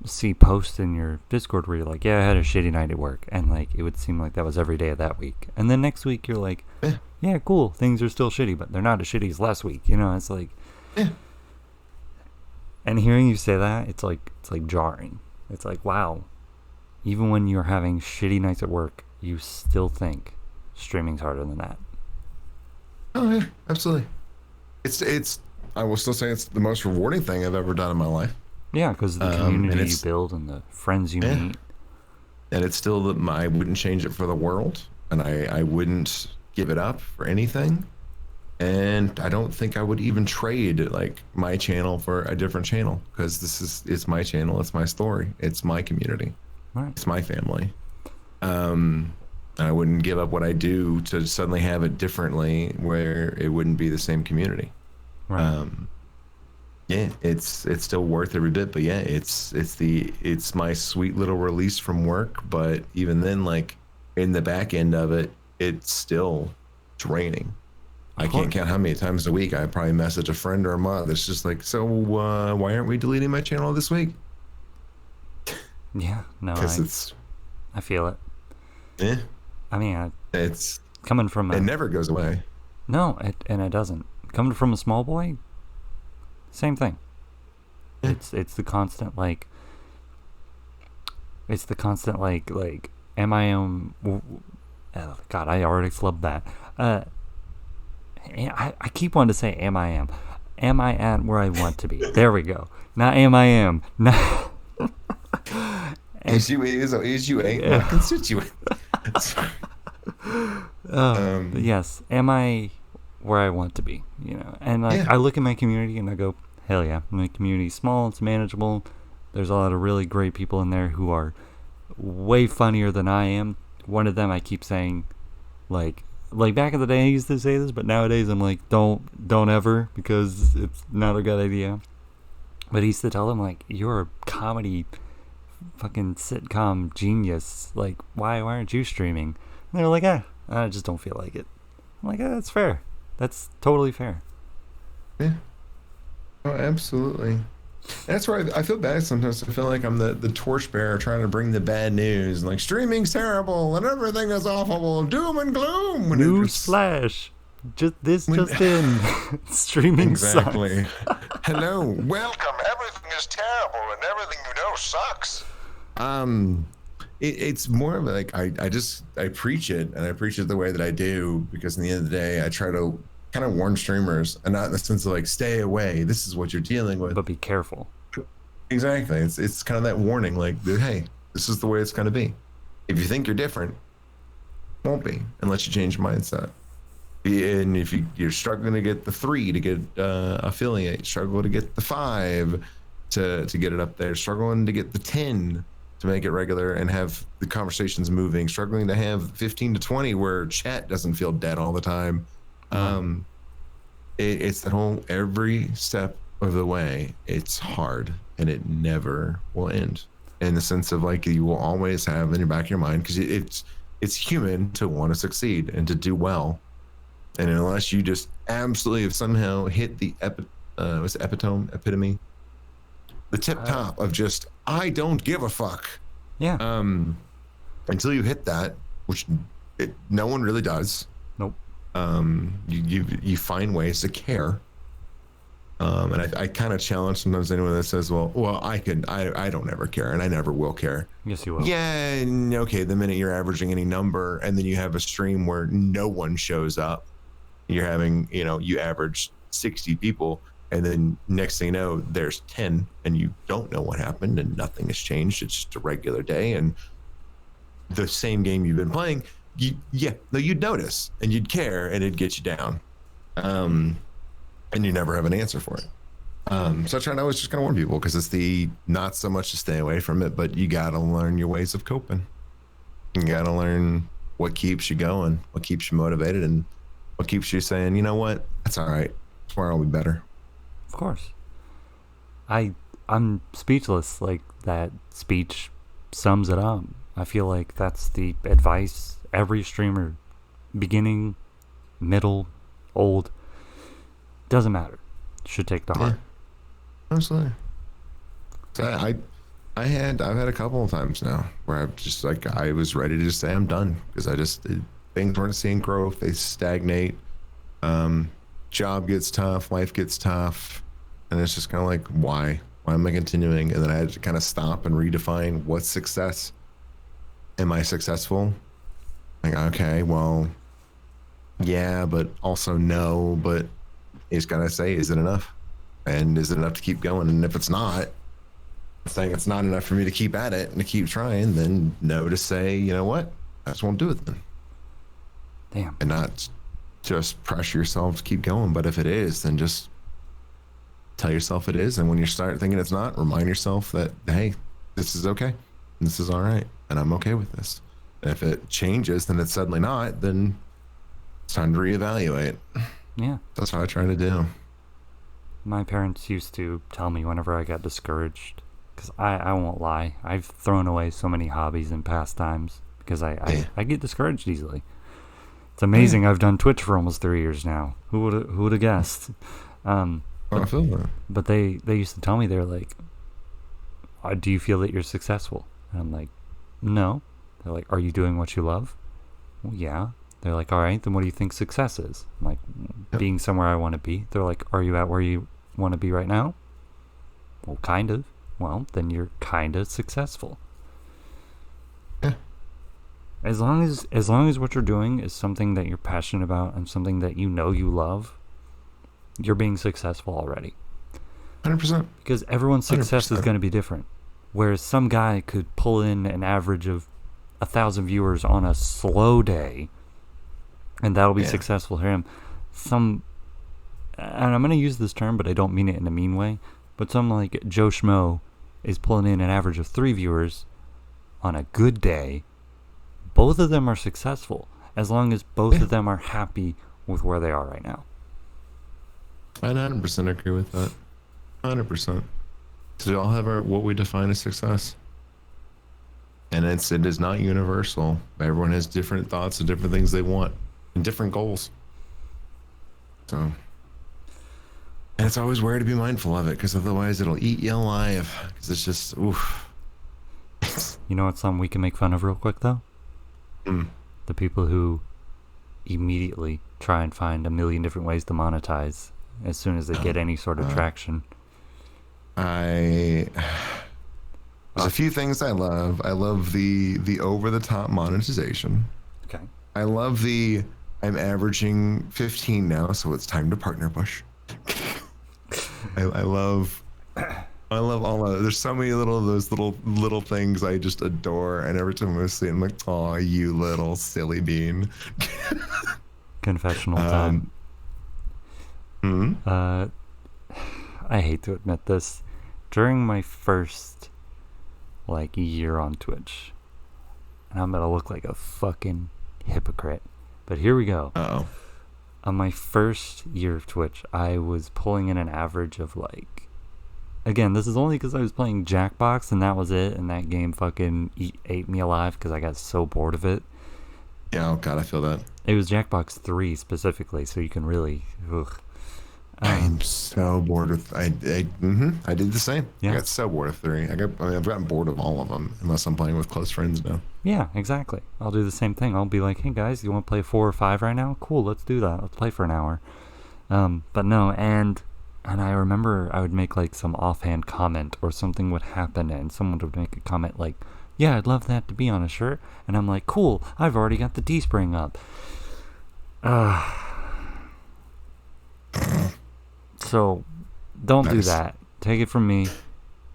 see posts in your Discord where you're like, yeah, I had a shitty night at work, and like it would seem like that was every day of that week, and then next week you're like, yeah, cool, things are still shitty, but they're not as shitty as last week. You know, it's like. And hearing you say that, it's like jarring. It's like, wow, even when you're having shitty nights at work, you still think streaming's harder than that. Oh yeah, absolutely. It's I will still say it's the most rewarding thing I've ever done in my life. Yeah, because the community you it's build and the friends you yeah, meet. and it's still I wouldn't change it for the world, and I wouldn't give it up for anything. And I don't think I would even trade like my channel for a different channel, because it's my channel, it's my story, it's my community, Right. it's my family. I wouldn't give up what I do to suddenly have it differently where it wouldn't be the same community. Right. Yeah, it's still worth every bit, but yeah, it's my sweet little release from work. But even then, like in the back end of it, it's still draining. I can't count how many times a week I probably message a friend or a mom that's just like, so why aren't we deleting my channel this week? Yeah. No, Because I feel it. yeah, I mean, it's coming from it never goes away. No, and it doesn't. Coming from a small boy, same thing. Yeah. It's the constant like. It's the constant like am I oh God, I already flubbed that. I keep wanting to say am I am. Am I at where I want to be? There we go. Not am I am. No. Is you ain't my constituent. Yes. Am I where I want to be? You know, and like I look at my community and I go, hell yeah, my community's small, it's manageable. There's a lot of really great people in there who are way funnier than I am. One of them I keep saying, like back in the day I used to say this, but nowadays I'm like, don't ever, because it's not a good idea. But he used to tell them like, you're a comedy fucking sitcom genius. Like, why aren't you streaming? And they're like, I just don't feel like it. I'm like, that's fair. That's totally fair. Yeah. Oh, absolutely. That's why I feel bad sometimes. I feel like I'm the torchbearer trying to bring the bad news. Like, streaming's terrible and everything is awful. Doom and gloom. News flash. Just in. Streaming exactly. sucks. Hello. Welcome. Everything is terrible and everything you know sucks. It's more of like I preach it, and I preach it the way that I do, because in the end of the day I try to kind of warn streamers, and not in the sense of like, stay away, this is what you're dealing with, But be careful. exactly. It's kind of that warning, like, hey, this is the way it's going to be. If you think you're different, won't be, unless you change your mindset. And if you're struggling to get the 3 to get affiliate, struggle to get the 5 to get it up there, struggling to get the 10 to make it regular and have the conversations moving, struggling to have 15 to 20 where chat doesn't feel dead all the time. It's that whole, every step of the way, it's hard, and it never will end, in the sense of like, you will always have in your back of your mind, because it's human to want to succeed and to do well. And unless you just absolutely have somehow hit the epitome, the tip top of just, I don't give a fuck. Yeah. Until you hit that, which no one really does. Nope. You find ways to care. And I kind of challenge sometimes anyone that says, well, I don't ever care, and I never will care. Yes, you will. Yeah. Okay. The minute you're averaging any number, and then you have a stream where no one shows up, you're having, you average 60 people, and then next thing you know, there's 10, and you don't know what happened, and nothing has changed. It's just a regular day, and the same game you've been playing. You'd notice, and you'd care, and it'd get you down, and you never have an answer for it. So I try to always just kind of warn people, because it's not so much to stay away from it, but you gotta learn your ways of coping. You gotta learn what keeps you going, what keeps you motivated, and what keeps you saying, you know what, that's all right, tomorrow will be better. Of course. I'm speechless. Like, that speech sums it up. I feel like that's the advice every streamer, beginning, middle, old, doesn't matter, should take to heart. Yeah, absolutely. So I've had a couple of times now where I've just, like, I was ready to just say I'm done, because things weren't seeing growth, they stagnate. Job gets tough, life gets tough, and it's just kind of like, why am I continuing? And then I had to kind of stop and redefine what's success. Am I successful? Like, okay, well, yeah, but also no. But you just gotta say, is it enough? And is it enough to keep going? And if it's not, saying it's not enough for me to keep at it and to keep trying, then no to say, you know what, I just won't do it then. Damn. And not just pressure yourself to keep going. But if it is, then just tell yourself it is. And when you start thinking it's not, remind yourself that, hey, this is okay. This is all right. And I'm okay with this. And if it changes, then it's suddenly not, then it's time to reevaluate. Yeah. That's what I try to do. My parents used to tell me whenever I got discouraged, because I won't lie, I've thrown away so many hobbies and pastimes because I get discouraged easily. It's amazing. I've done Twitch for almost 3 years now. Who would have guessed? I feel that. But they used to tell me, they're like, do you feel that you're successful? And I'm like, no. They're like, are you doing what you love? Well, yeah. They're like, all right, then what do you think success is? I'm like, being somewhere I want to be. They're like, are you at where you want to be right now? Well, kind of. Well, then you're kind of successful. Yeah. As long as what you're doing is something that you're passionate about and something that you know you love, you're being successful already. 100%. Because everyone's success 100%. is going to be different. Whereas some guy could pull in an average of 1,000 viewers on a slow day, and that'll be successful for him. And I'm going to use this term, but I don't mean it in a mean way, but some like Joe Schmo is pulling in an average of 3 viewers on a good day. Both of them are successful, as long as both of them are happy with where they are right now. I 100% agree with that. 100%. Because we all have what we define as success. And it is not universal. Everyone has different thoughts and different things they want and different goals. So, and it's always weird to be mindful of it, because otherwise it'll eat you alive. Because it's just, oof. You know what's something we can make fun of real quick, though? The people who immediately try and find a million different ways to monetize as soon as they get any sort of traction. There's a few things I love. I love the over-the-top monetization. Okay. I love I'm averaging 15 now, so it's time to partner push. I love all of it. There's so many little things I just adore, and every time I see it, I'm like, oh, you little silly bean. Confessional time. I hate to admit this. During my first year on Twitch, and I'm gonna look like a fucking hypocrite, but here we go. Uh-oh. On my first year of Twitch, I was pulling in an average of again, this is only because I was playing Jackbox and that was it, and that game fucking ate me alive because I got so bored of it. Yeah, oh god, I feel that. It was Jackbox 3 specifically, so you can really... I'm so bored with... I did the same. Yeah. I got so bored of 3. I've gotten bored of all of them, unless I'm playing with close friends now. Yeah, exactly. I'll do the same thing. I'll be like, hey guys, you want to play 4 or 5 right now? Cool, let's do that. Let's play for an hour. But no, and I remember I would make some offhand comment, or something would happen and someone would make a comment like, yeah, I'd love that to be on a shirt. And I'm like, cool, I've already got the Teespring up. So, don't do that. Take it from me.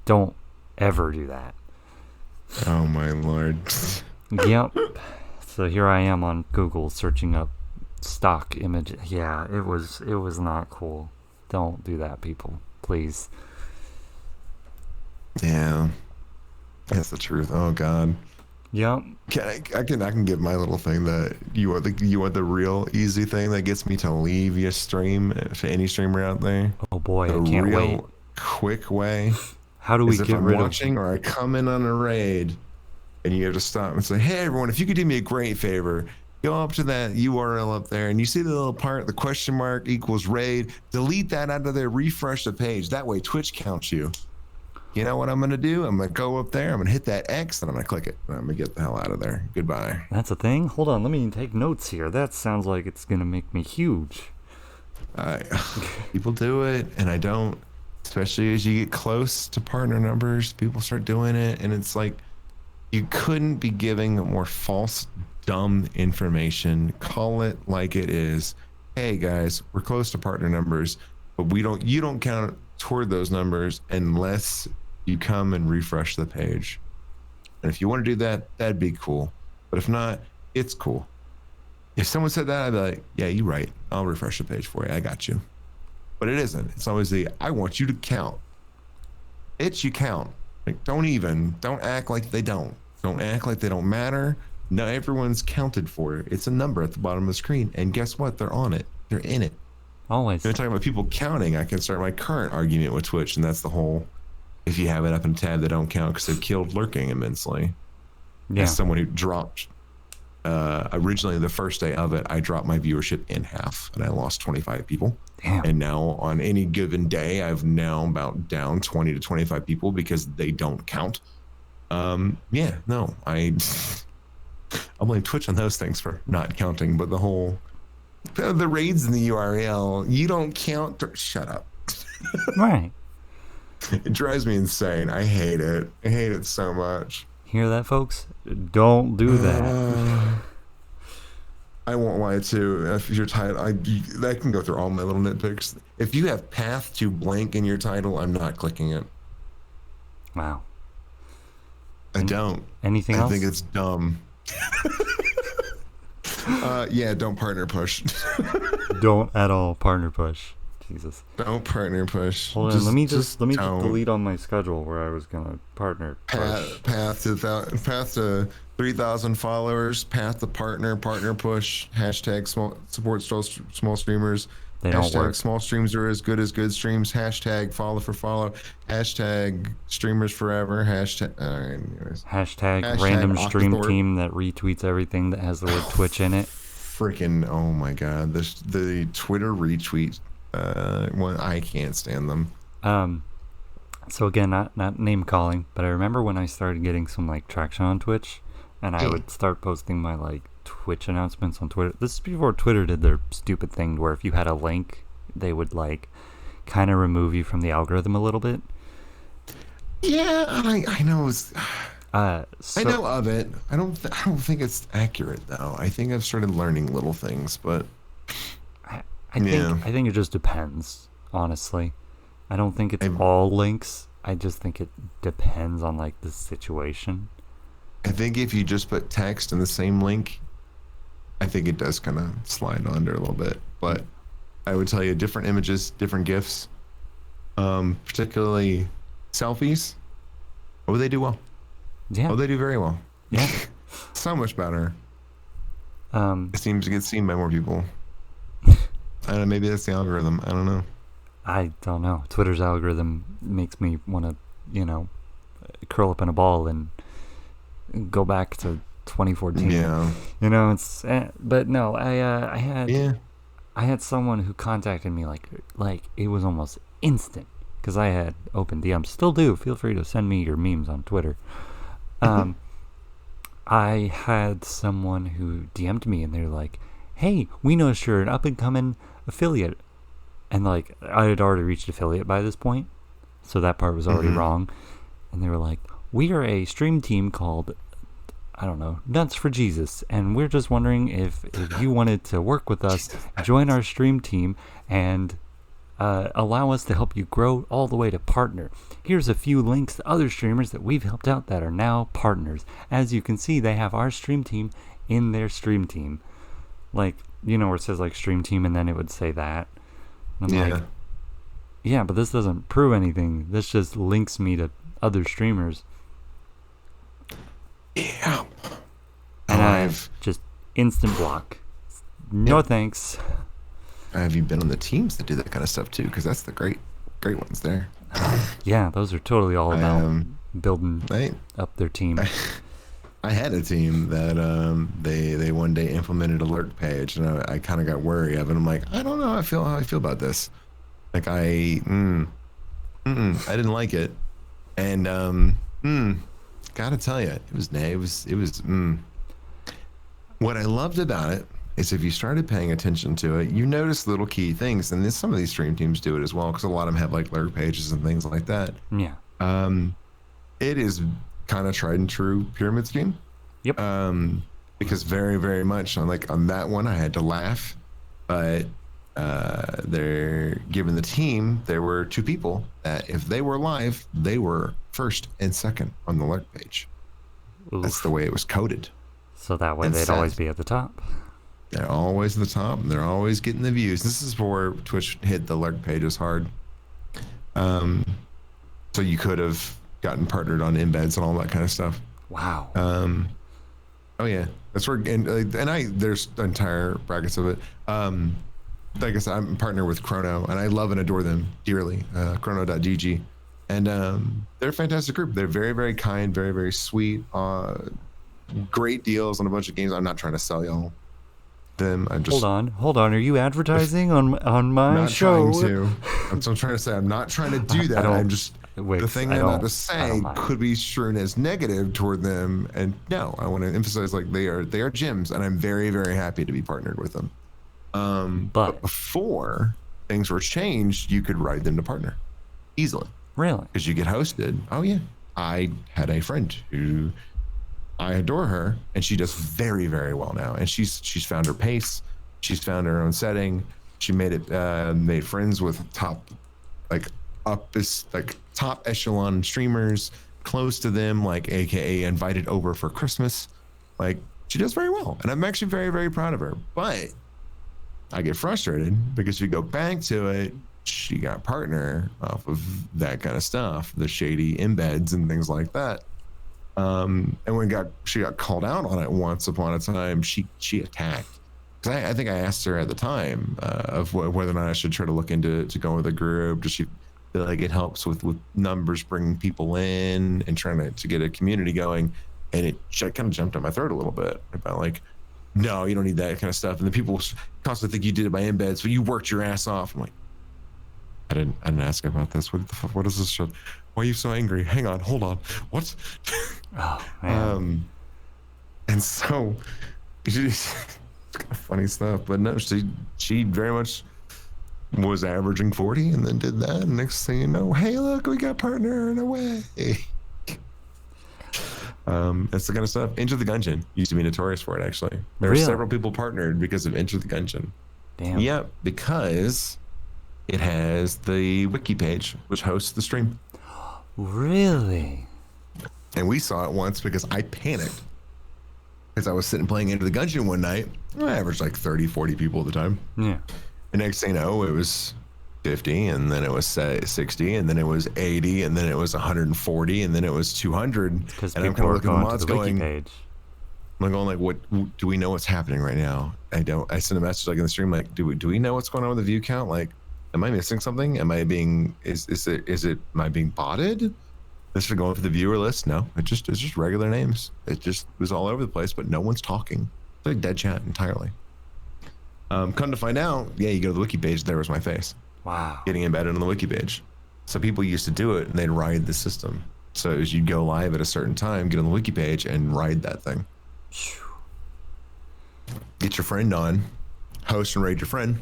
Don't ever do that. Oh my lord. Yep. So here I am on Google searching up stock images. Yeah, it was not cool. Don't do that, people. Please. Yeah. That's the truth. Oh god. Yep. I can give my little thing that you want the real easy thing that gets me to leave your stream, for any streamer out there. Oh boy, the I can't real wait. Quick way. How do we is if get I'm rid watching of... or I come in on a raid and you have to stop and say, hey everyone, if you could do me a great favor, go up to that URL up there and you see the little part, the question mark equals raid, delete that out of there, refresh the page. That way Twitch counts you. You know what I'm going to do? I'm going to go up there, I'm going to hit that X, and I'm going to click it. And I'm going to get the hell out of there. Goodbye. That's a thing? Hold on, let me take notes here. That sounds like it's going to make me huge. People do it, and I don't. Especially as you get close to partner numbers, people start doing it, and it's like, you couldn't be giving more false, dumb information. Call it like it is. Hey guys, we're close to partner numbers, but you don't count toward those numbers unless you come and refresh the page. And if you want to do that, that'd be cool. But if not, it's cool. If someone said that, I'd be like, yeah, you're right. I'll refresh the page for you. I got you. But it isn't. It's always I want you to count. You count. Like, don't act like they don't. Don't act like they don't matter. No, everyone's counted for it. It's a number at the bottom of the screen. And guess what? They're on it. They're in it. Always. When I'm talking about people counting, I can start my current argument with Twitch, and that's the whole, if you have it up in a tab, they don't count because they've killed lurking immensely. Yeah. As someone who dropped, originally the first day of it, I dropped my viewership in half, and I lost 25 people. Damn. And now on any given day, I've now about down 20 to 25 people because they don't count. Yeah, no, I blame Twitch on those things for not counting, but the raids in the URL, you don't count. Shut up. Right. It drives me insane. I hate it. I hate it so much. Hear that, folks? Don't do that. I won't lie too. If your title, I can go through all my little nitpicks. If you have path to blank in your title, I'm not clicking it. Wow. I don't. Anything else? I think it's dumb. Yeah, don't partner push. Don't at all partner push. Jesus. Don't partner push. Hold on, let me just don't. delete on my schedule where I was gonna partner push. Path to 3,000 followers. Path to partner push. Hashtag support small streamers. They don't Hashtag work. small streams are as good as good streams. Hashtag follow for follow. Hashtag streamers forever. Hashtag. Anyways. Hashtag random stream Octothorpe. team that retweets everything that has the word Twitch in it. Freaking, oh my god, the Twitter retweet one, I can't stand them. So again, not name calling, but I remember when I started getting some like traction on Twitch, and I would start posting my like Twitch announcements on Twitter. This is before Twitter did their stupid thing where if you had a link, they would like kind of remove you from the algorithm a little bit. Yeah, I know. I So, know of it. I don't think it's accurate though. I think I've started learning little things, but I think it just depends, honestly. I don't think it's all links. I just think it depends on like the situation. I think if you just put text in the same link, I think it does kind of slide under a little bit. But I would tell you different images, different GIFs, particularly selfies. Oh, they do well. Yeah. Oh, they do very well. Yeah. So much better. It seems to get seen by more people. I don't know, maybe that's the algorithm. I don't know. I don't know. Twitter's algorithm makes me want to, curl up in a ball and go back to 2014. Yeah. It's but no, I had someone who contacted me like it was almost instant because I had open DMs. Still do. Feel free to send me your memes on Twitter. I had someone who DM'd me and they're like, "Hey, we noticed you're an up and coming affiliate," and like I had already reached affiliate by this point, so that part was already wrong. And they were like, "We are a stream team called, I don't know, Nuts for Jesus, and we're just wondering if you wanted to work with us, join our stream team, and allow us to help you grow all the way to partner. Here's a few links to other streamers that we've helped out that are now partners. As you can see, they have our stream team in their stream team." Like, where it says like stream team and then it would say that. And I'm like, yeah, but this doesn't prove anything. This just links me to other streamers. Yeah. And I've just instant block. No thanks. Have you been on the teams that do that kind of stuff too? Because that's the great ones there. Yeah, those are totally all about building up their team. I had a team that they one day implemented a lurk page, and I kind of got wary of it. I'm like, I don't know how I feel about this. Like I didn't like it, and gotta tell you, it was. What I loved about it is if you started paying attention to it, you notice little key things, and some of these stream teams do it as well because a lot of them have like lurk pages and things like that. Yeah. It is kind of tried and true pyramid scheme. Yep. Because very, very much on that one I had to laugh, but they're giving the team, there were 2 people that if they were live, they were first and second on the alert page. Oof. That's the way it was coded. So that way And they'd set. always be at the top. They're always at the top, and they're always getting the views. This is before Twitch hit the alert pages hard. So you could have gotten partnered on embeds and all that kind of stuff. Wow. Oh yeah, that's where there's entire brackets of it. Like I said, I'm partnered with Chrono, and I love and adore them dearly. Chrono.gg, and they're a fantastic group. They're very, very kind, very, very sweet. Great deals on a bunch of games. I'm not trying to sell y'all them. I'm just hold on. Are you advertising on my not show? trying to. I'm trying to say I'm not trying to do that. I'm just the thing I'm about to say could be strewn as negative toward them, and no, I want to emphasize like they are gyms, and I'm very, very happy to be partnered with them. But before things were changed, you could ride them to partner easily. Really? Because you get hosted. Oh yeah, I had a friend who I adore her, and she does very, very well now. And she's found her pace. She's found her own setting. She made friends with top echelon streamers, close to them, like AKA invited over for Christmas. Like she does very well, and I'm actually very, very proud of her. But I get frustrated because if you go back to it, she got partner off of that kind of stuff, the shady embeds and things like that. And when she got called out on it once upon a time, she attacked. Because I think I asked her at the time of whether or not I should try to look into going with a group. Does she feel like it helps with numbers, bringing people in and trying to get a community going? And she kind of jumped on my throat a little bit about like, no, you don't need that kind of stuff. And the people constantly think you did it by embeds, but you worked your ass off. I'm like, I didn't ask about this. What the fuck? What is this shit? Why are you so angry? Hang on, hold on. What? Oh man. And so it's kind of funny stuff. But no, she very much was averaging 40 and then did that. And next thing you know, hey, look, we got partner in a way. That's the kind of stuff. Enter the Gungeon used to be notorious for it, actually. There were several people partnered because of Enter the Gungeon. Damn. Yep, because it has the wiki page, which hosts the stream. Really? And we saw it once because I panicked. Because I was sitting playing Enter the Gungeon one night. I averaged like 30, 40 people at the time. Yeah. And next thing you know, it was 50, and then it was 60, and then it was 80, and then it was 140, and then it was 200. Because and I'm people kind are of looking at the going mods to the wiki going, page. I'm going like, what do we know what's happening right now? I sent a message like in the stream like, do we know what's going on with the view count? Like, am I missing something? Am I being am I being botted? This is going for the viewer list? No, it's just regular names. It just was all over the place, but no one's talking. It's like dead chat entirely. Come to find out, yeah, you go to the wiki page, there was my face. Wow. Getting embedded on the wiki page. So people used to do it and they'd ride the system. So as you'd go live at a certain time, get on the wiki page and ride that thing. Get your friend on, host and raid your friend.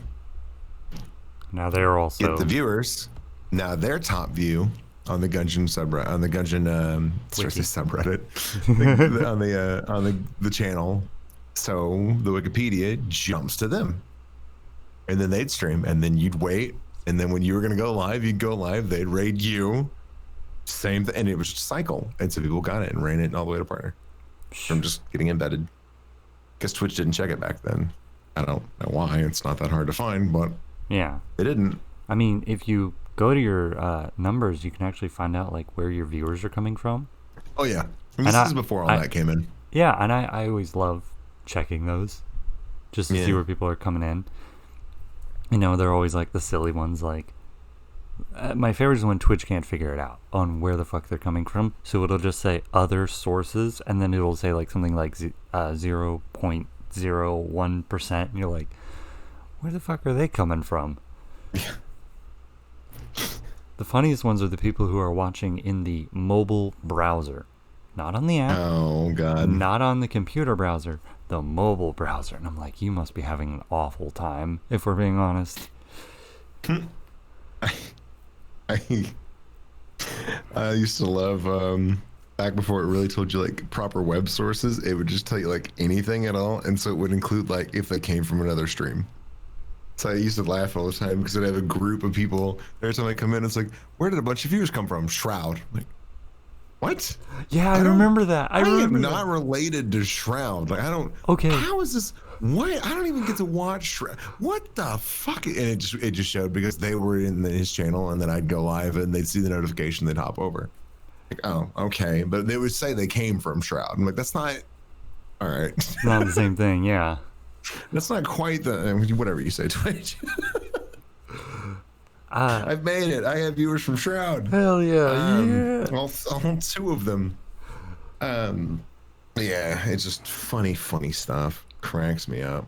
Now they're also Get the viewers. Now their top view on the Gungeon subreddit, on the Gungeon subreddit, on the channel. So the Wikipedia jumps to them, and then they'd stream, and then you'd wait, and then when you were gonna go live, you'd go live. They'd raid you. Same thing, and it was just a cycle, and so people got it and ran it all the way to partner from just getting embedded. Because Twitch didn't check it back then. I don't know why. It's not that hard to find, but yeah, they didn't. I mean, if you go to your numbers, you can actually find out like where your viewers are coming from. Oh yeah, and this is before all that came in. Yeah, and I always love checking those just to see where people are coming in. You know, they're always like the silly ones. Like my favorite is when Twitch can't figure it out on where the fuck they're coming from. So it'll just say other sources, and then it'll say like something like 0.01%, and you're like, where the fuck are they coming from? The funniest ones are the people who are watching in the mobile browser, not on the app. Oh god. Not on the computer browser, the mobile browser. And I'm like, you must be having an awful time, if we're being honest. I used to love back before it really told you like proper web sources, it would just tell you like anything at all, and so it would include like if they came from another stream. So I used to laugh all the time because I'd have a group of people. Every time I come in, it's like, where did a bunch of viewers come from? Shroud. I'm like, what? Yeah, I don't. remember that. I remember am not that. related to Shroud. Like, I don't. Okay. How is this? What? I don't even get to watch Shroud. What the fuck? And it just showed because they were in his channel, and then I'd go live, and they'd see the notification, they'd hop over. Like, oh, okay. But they would say they came from Shroud. I'm like, that's not. All right. Not the same thing, yeah. That's not quite the whatever you say, Twitch. I've made it. I have viewers from Shroud. Hell yeah, All two of them. Yeah, it's just funny stuff. Cracks me up.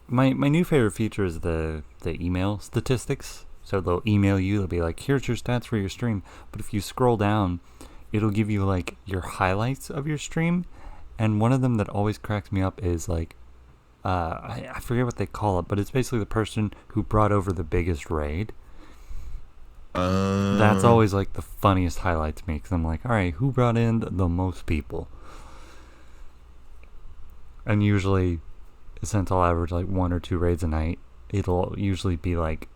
My new favorite feature is the email statistics. So they'll email you. They'll be like, "Here's your stats for your stream." But if you scroll down, it'll give you like your highlights of your stream. And one of them that always cracks me up is like, I forget what they call it, but it's basically the person who brought over the biggest raid. That's always like the funniest highlight to me, because I'm like, all right, who brought in the most people? And usually, since I'll average like 1 or 2 raids a night, it'll usually be like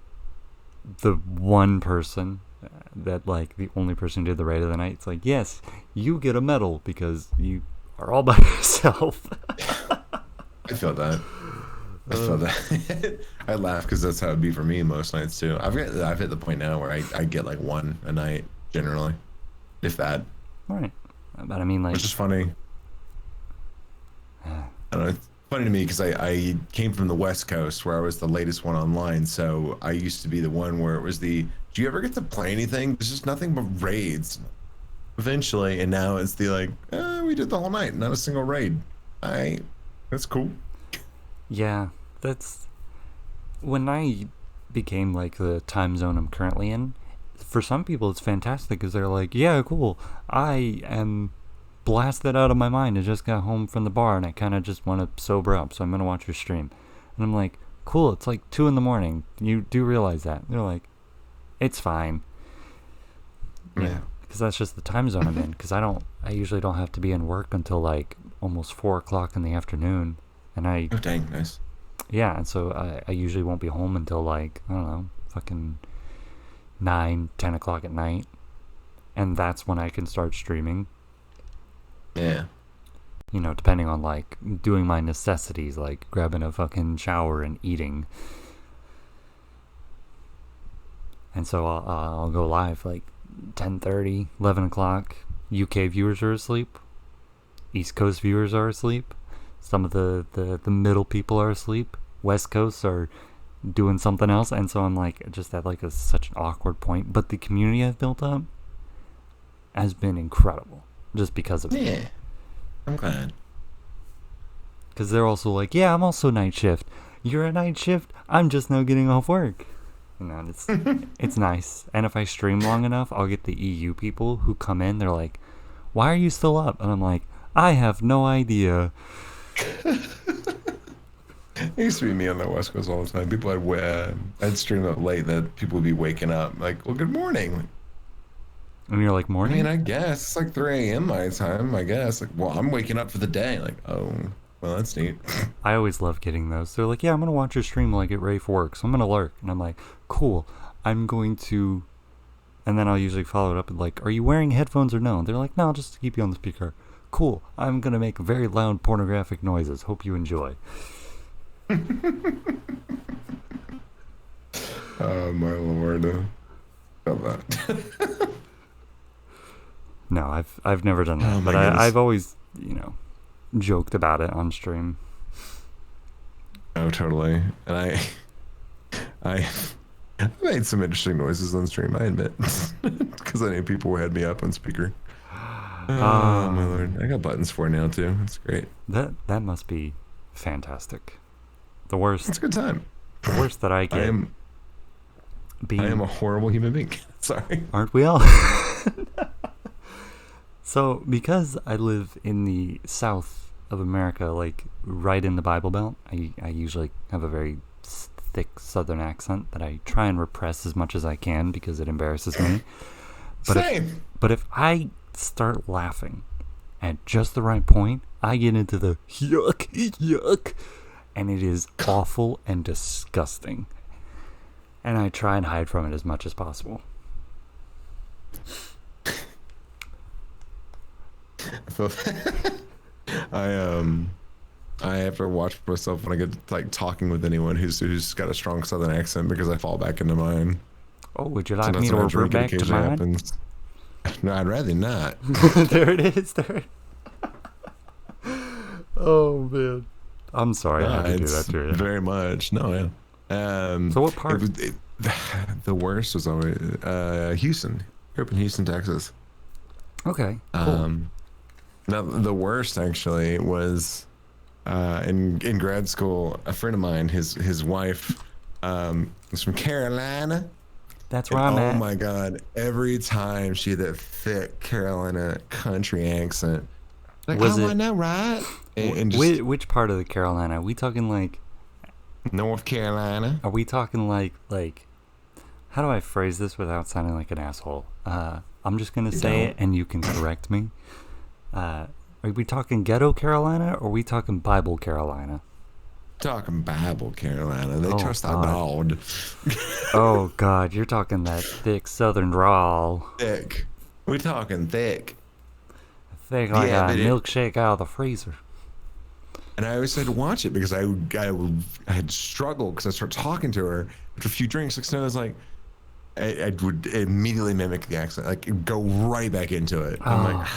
the one person that like the only person who did the raid of the night. It's like, yes, you get a medal because you are all by yourself. I feel that. I feel that. I laugh because that's how it'd be for me most nights too. I've hit the point now where I get like 1 a night generally, if that. Right. But I mean, like, which is funny. I don't know. It's funny to me because I came from the West Coast where I was the latest one online. So I used to be the one where it was do you ever get to play anything? There's just nothing but raids. Eventually, and now it's the we did the whole night, not a single raid. That's cool. Yeah, that's when I became like the time zone I'm currently in. For some people, it's fantastic because they're like, yeah, cool. I am blasted out of my mind. I just got home from the bar and I kind of just want to sober up, so I'm gonna watch your stream. And I'm like, cool. It's like 2 a.m. You do realize that? And they're like, it's fine. Yeah. Because that's just the time zone I'm in. Because I usually don't have to be in work until like almost 4 o'clock in the afternoon, and oh dang, nice. Yeah, and so I usually won't be home until like, I don't know, fucking 9, 10 o'clock at night, and that's when I can start streaming. Yeah. You know, depending on like doing my necessities, like grabbing a fucking shower and eating. And so I'll go live like 10:30, 11 o'clock. UK viewers are asleep. East Coast viewers are asleep. Some of the middle people are asleep. West Coast are doing something else. And so I'm like just at like such an awkward point. But the community I've built up has been incredible just because of it. Yeah, I'm glad. Because they're also like, yeah, I'm also night shift. You're a night shift? I'm just now getting off work. You know, it's nice. And if I stream long enough, I'll get the EU people who come in. They're like, why are you still up? And I'm like, I have no idea. It used to be me on the West Coast all the time. People I'd stream up late that people would be waking up like, well, good morning. And you're like, morning? I mean, I guess it's like 3 a.m. my time, I guess. Like, well, I'm waking up for the day. Like, oh, well, that's neat. I always love getting those. They're like, yeah, I'm going to watch your stream while I get ready for work, so I'm going to lurk. And I'm like, cool. I'm going to... And then I'll usually follow it up with like, are you wearing headphones or no? And they're like, no, just to keep you on the speaker. Cool. I'm going to make very loud pornographic noises. Hope you enjoy. Oh, my Lord. Love that. No, I've never done that. Oh, but I've always, you know, joked about it on stream. Oh, totally. And I made some interesting noises on stream, I admit. Because I knew people had me up on speaker. Oh, my Lord. I got buttons for it now, too. That's great. That must be fantastic. The worst... It's a good time. The worst that I get... I am a horrible human being. Sorry. Aren't we all? So, because I live in the south of America, like right in the Bible Belt, I usually have a very thick southern accent that I try and repress as much as I can because it embarrasses me. Same. But if I start laughing at just the right point, I get into the yuck, yuck. and it is awful and disgusting. And I try and hide from it as much as possible. I have to watch myself when I get like talking with anyone who's got a strong Southern accent because I fall back into mine. Oh, would you like Sometimes me to when I revert drink, it back to occasionally mine? happens. No, I'd rather not. There it is. There. Oh man, I'm sorry I had to do that to you. Very much. No, yeah. So what part? The worst was always Houston. Grew up in Houston, Texas. Okay. Cool. Now the worst actually was in grad school. A friend of mine, his wife, was from Carolina. That's where I'm at. Oh my God! Every time she had that thick Carolina country accent, like, Was oh, it- I know, right? And just Which part of the Carolina? Are we talking like? North Carolina. Are we talking like? How do I phrase this without sounding like an asshole? I'm just gonna say it, and you can correct me. Are we talking ghetto Carolina, or are we talking Bible Carolina? Talking Bible Carolina. They Oh, trust our God. dog. Oh God, you're talking that thick Southern drawl, Thick. We talking thick. thick like Yeah, a but milkshake out of the freezer. And I always had to watch it because I had struggled because I started talking to her after a few drinks. Like, so I was like, I would immediately mimic the accent, like go right back into it. I'm like,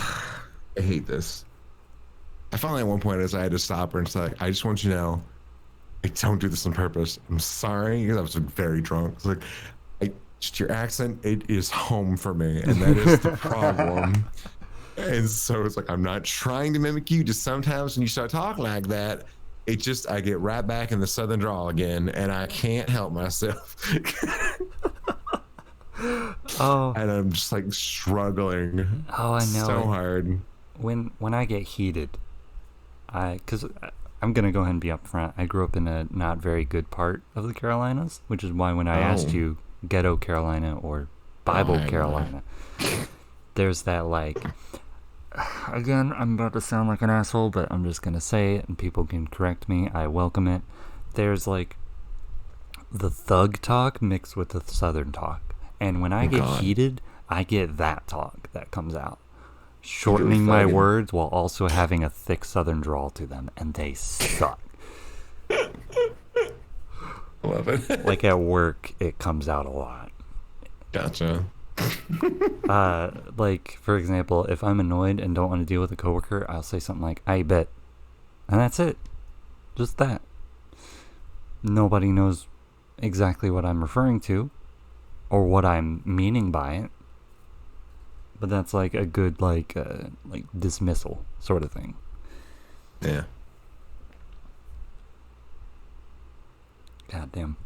I hate this. I finally at one point I had to stop her and say, like, I just want you to know, I don't do this on purpose. I'm sorry, because I was very drunk. It's like, just your accent, it is home for me, and that is the problem. And so it's like, I'm not trying to mimic you. Just sometimes when you start talking like that, I get right back in the Southern drawl again, and I can't help myself. Oh. And I'm just like struggling. Oh, I know. So hard. When I get heated, because I'm gonna go ahead and be upfront. I grew up in a not very good part of the Carolinas, which is why when I asked you ghetto Carolina or Bible Carolina, there's that like. Again, I'm about to sound like an asshole, but I'm just gonna say it, and people can correct me. I welcome it. There's like the thug talk mixed with the Southern talk, and when I get heated, I get that talk that comes out. Shortening my words while also having a thick Southern drawl to them, and they suck. Love it. Like at work, it comes out a lot. Gotcha. Like for example, if I'm annoyed and don't want to deal with a coworker, I'll say something like, "I bet," and that's it. Just that. Nobody knows exactly what I'm referring to, or what I'm meaning by it. But that's like a good like dismissal sort of thing. Yeah. God damn.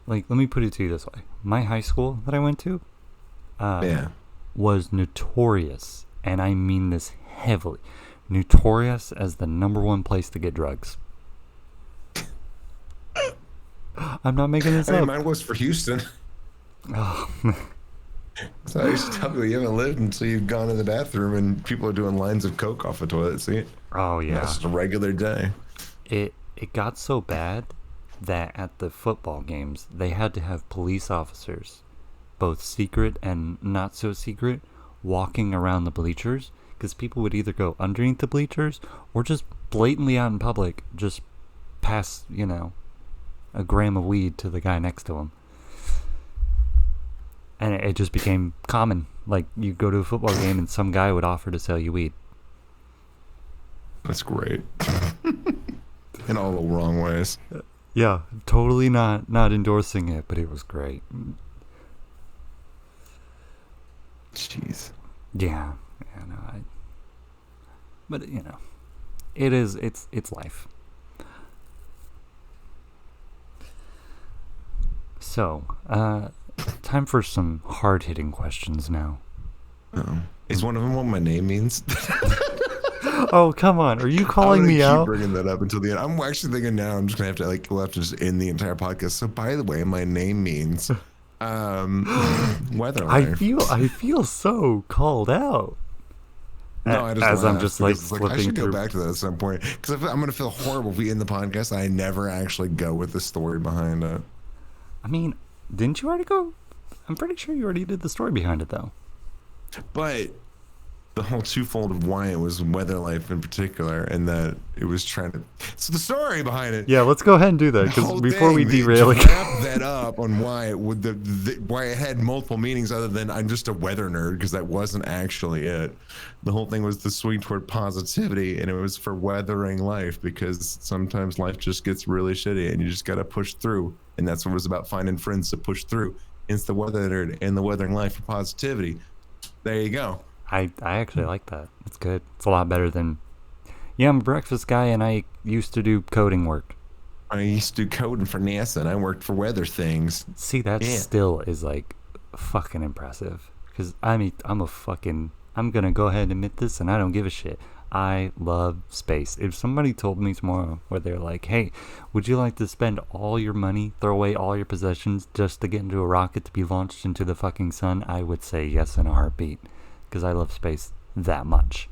Like, let me put it to you this way. My high school that I went to was notorious, and I mean this heavily, notorious as the #1 place to get drugs. I'm not making this up. Mine was for Houston. Oh, So I used to tell people you haven't lived until you've gone to the bathroom and people are doing lines of coke off the toilet seat. oh yeah. That's just a regular day. It got so bad that at the football games they had to have police officers, both secret and not so secret, walking around the bleachers, because people would either go underneath the bleachers or just blatantly out in public just pass, a gram of weed to the guy next to him. And it just became common. Like, you go to a football game and some guy would offer to sell you weed. That's great. In all the wrong ways. Yeah, totally not endorsing it, but it was great. Jeez. Yeah, no, but it's life. So, time for some hard-hitting questions now. Is one of them what my name means? Oh, come on. Are you calling me keep out? bringing that up until the end. I'm actually thinking now I'm just going to have to we'll have to just end the entire podcast. So, by the way, my name means weather. I feel so called out. No, I just As I'm laughed just like because it's I flipping should go through. back to that at some point because I'm gonna feel horrible if we end the podcast. I never actually go with the story behind it. I mean, didn't you already go? I'm pretty sure you already did the story behind it, though. But the whole twofold of why it was weather life in particular, and that it was trying to. So the story behind it. Yeah, let's go ahead and do that The because whole before we thing, they derail wrap again. that up on why it would why it had multiple meanings other than I'm just a weather nerd, because that wasn't actually it. The whole thing was the swing toward positivity, and it was for weathering life, because sometimes life just gets really shitty and you just got to push through, and that's what it was about, finding friends to push through. It's the weather nerd and the weathering life for positivity. There you go. I actually like that. It's good. It's a lot better than. Yeah, I'm a breakfast guy, and I used to do coding work. I used to do coding for NASA, and I worked for weather things. See, that still is like fucking impressive. Because I'm gonna go ahead and admit this, and I don't give a shit. I love space. If somebody told me tomorrow where they're like, hey, would you like to spend all your money, throw away all your possessions just to get into a rocket to be launched into the fucking sun, I would say yes in a heartbeat. Because I love space that much.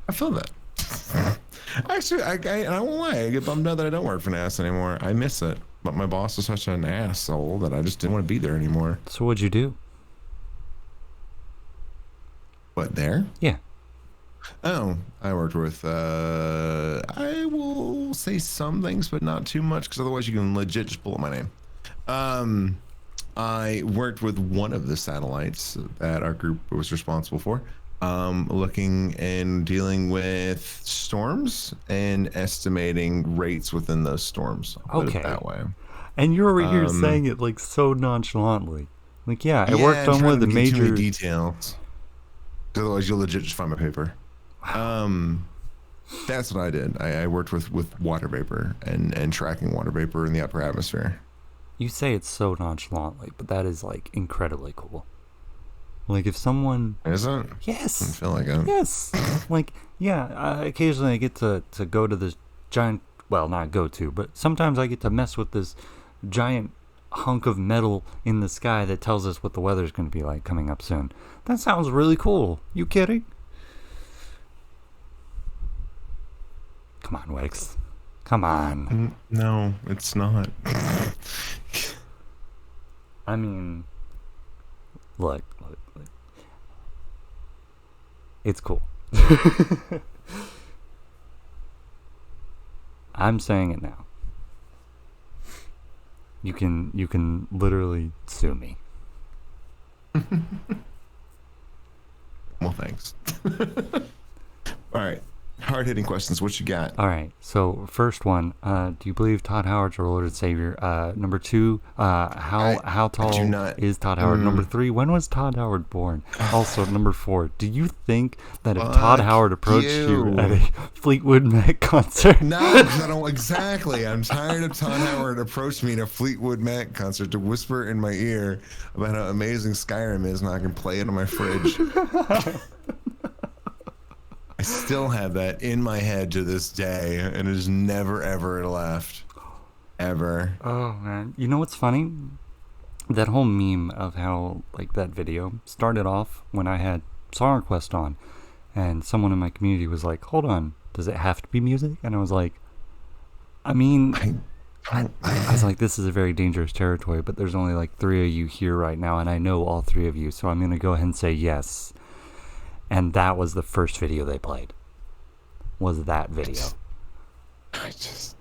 I feel that. Actually, I won't lie. I get bummed out that I don't work for NASA anymore. I miss it. But my boss was such an asshole that I just didn't want to be there anymore. So what'd you do? What, there? Yeah. Oh, I worked with, I will say some things, but not too much, because otherwise you can legit just pull up my name. I worked with one of the satellites that our group was responsible for, looking and dealing with storms and estimating rates within those storms. I'll put it that way. And you're over here saying it like so nonchalantly. Like, yeah, I worked on try one of not the to get too major many details. Otherwise, you'll legit just find my paper. That's what I did. I worked with water vapor and tracking water vapor in the upper atmosphere. You say it so nonchalantly, but that is like incredibly cool. Like if someone Is it? Yes. I feel like it. Yes. Like, yeah, occasionally I get to go to this giant, well, not go to, but sometimes I get to mess with this giant hunk of metal in the sky that tells us what the weather's going to be like coming up soon. That sounds really cool. You kidding? Come on, Wix. Come on. No, it's not. I mean, look. It's cool. I'm saying it now. You can literally sue me. Well, thanks. All right. Hard-hitting questions. What you got? All right. So first one, do you believe Todd Howard's our Lord and Savior? Number two, how tall is Todd Howard? Number three, when was Todd Howard born? Also, number four, do you think that if Todd Howard approached you at a Fleetwood Mac concert? No, I don't exactly. I'm tired of Todd Howard approached me at a Fleetwood Mac concert to whisper in my ear about how amazing Skyrim is, and I can play it on my fridge. I still have that in my head to this day, and it has never, ever left. Ever. Oh, man. You know what's funny? That whole meme of how, like, that video started off when I had Song Request on, and someone in my community was like, hold on, does it have to be music? And I was like, I mean, I was like, this is a very dangerous territory, but there's only like 3 of you here right now, and I know all 3 of you, so I'm going to go ahead and say yes. And that was the first video they played. Was that video? It just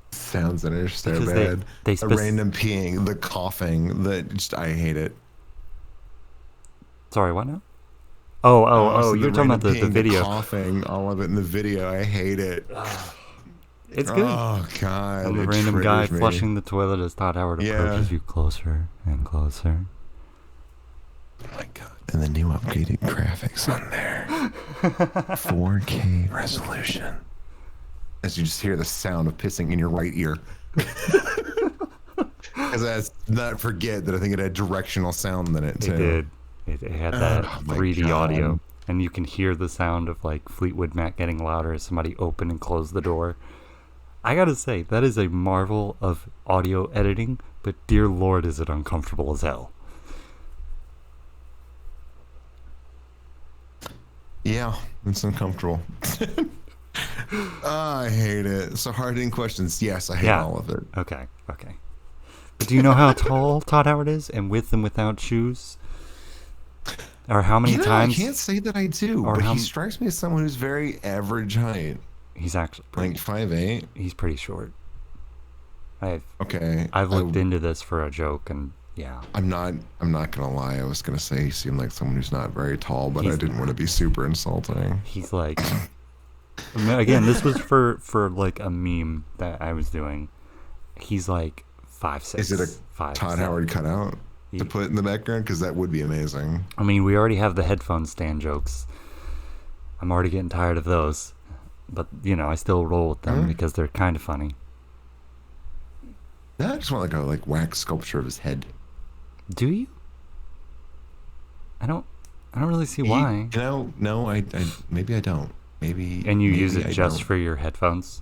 sounds so Because bad. they A random peeing, the coughing, I hate it. Sorry, what now? Oh, So you're talking about the peeing, video. Coughing, all of it in the video. I hate it. It's good. Oh God! I'm a it random guy triggers me. flushing the toilet as Todd Howard approaches you closer and closer. Oh my God! And the new upgraded graphics on there, 4K resolution. As you just hear the sound of pissing in your right ear. Because let's not forget that I think it had directional sound in it too. It did. It had that Oh my 3D God. audio, and you can hear the sound of like Fleetwood Mac getting louder as somebody open and close the door. I gotta say, that is a marvel of audio editing, but dear Lord, is it uncomfortable as hell. Yeah, it's uncomfortable. I hate it. So hard-hitting questions. Yes, I hate Yeah. all of it. Okay. But do you know how tall Todd Howard is, and with and without shoes? Or how many times? I can't say that I do, or but how he strikes me as someone who's very average height. He's actually Like 5'8". he's pretty short. I've Okay. looked into this for a joke, and yeah, I'm not gonna lie. I was gonna say he seemed like someone who's not very tall, but I didn't want to be super insulting. he's like. Again, this was for like a meme that I was doing. He's like 5'6". Is it a 5'7". Todd Howard cutout to put in the background? Because that would be amazing. I mean, we already have the headphone stand jokes. I'm already getting tired of those, but I still roll with them because they're kind of funny. I just want like wax sculpture of his head. Do you? I don't really see why. No, I maybe I don't. Maybe. And you maybe use it I just don't. for your headphones?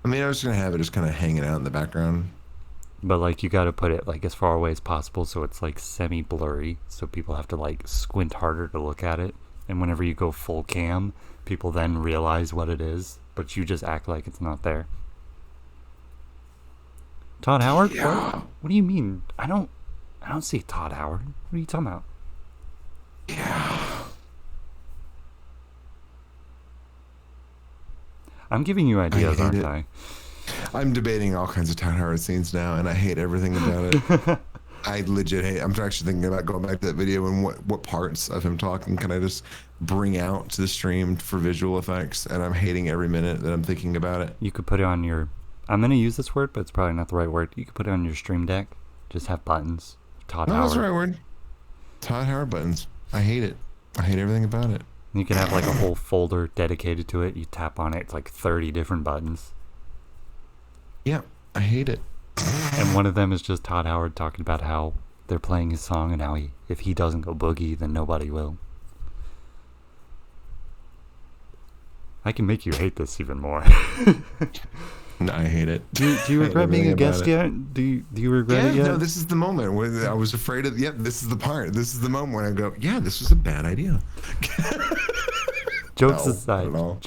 I mean, I was gonna have it just kind of hanging out in the background. But like you got to put it like as far away as possible so it's like semi-blurry, so people have to like squint harder to look at it. And whenever you go full cam, people then realize what it is, but you just act like it's not there. Todd Howard? Yeah. What do you mean? I don't see Todd Howard. What are you talking about? Yeah. I'm giving you ideas, hate aren't it. I? I'm debating all kinds of Todd Howard scenes now, and I hate everything about it. I legit hate. I'm actually thinking about going back to that video and what parts of him talking can I just bring out to the stream for visual effects, and I'm hating every minute that I'm thinking about it. You could put it on your... I'm going to use this word, but it's probably not the right word. You could put it on your stream deck. Just have buttons. Todd No, Howard. that's the right word. Todd Howard buttons. I hate it. I hate everything about it. You can have like a whole folder dedicated to it. You tap on it. It's like 30 different buttons. Yeah, I hate it. And one of them is just Todd Howard talking about how they're playing his song and how if he doesn't go boogie, then nobody will. I can make you hate this even more. No, I hate it. Do you regret being a guest yet? Do you regret it yet? No, this is the moment where I was afraid of. Yeah, this is the part. This is the moment when I go, yeah, this was a bad idea. Jokes No, aside, not at all.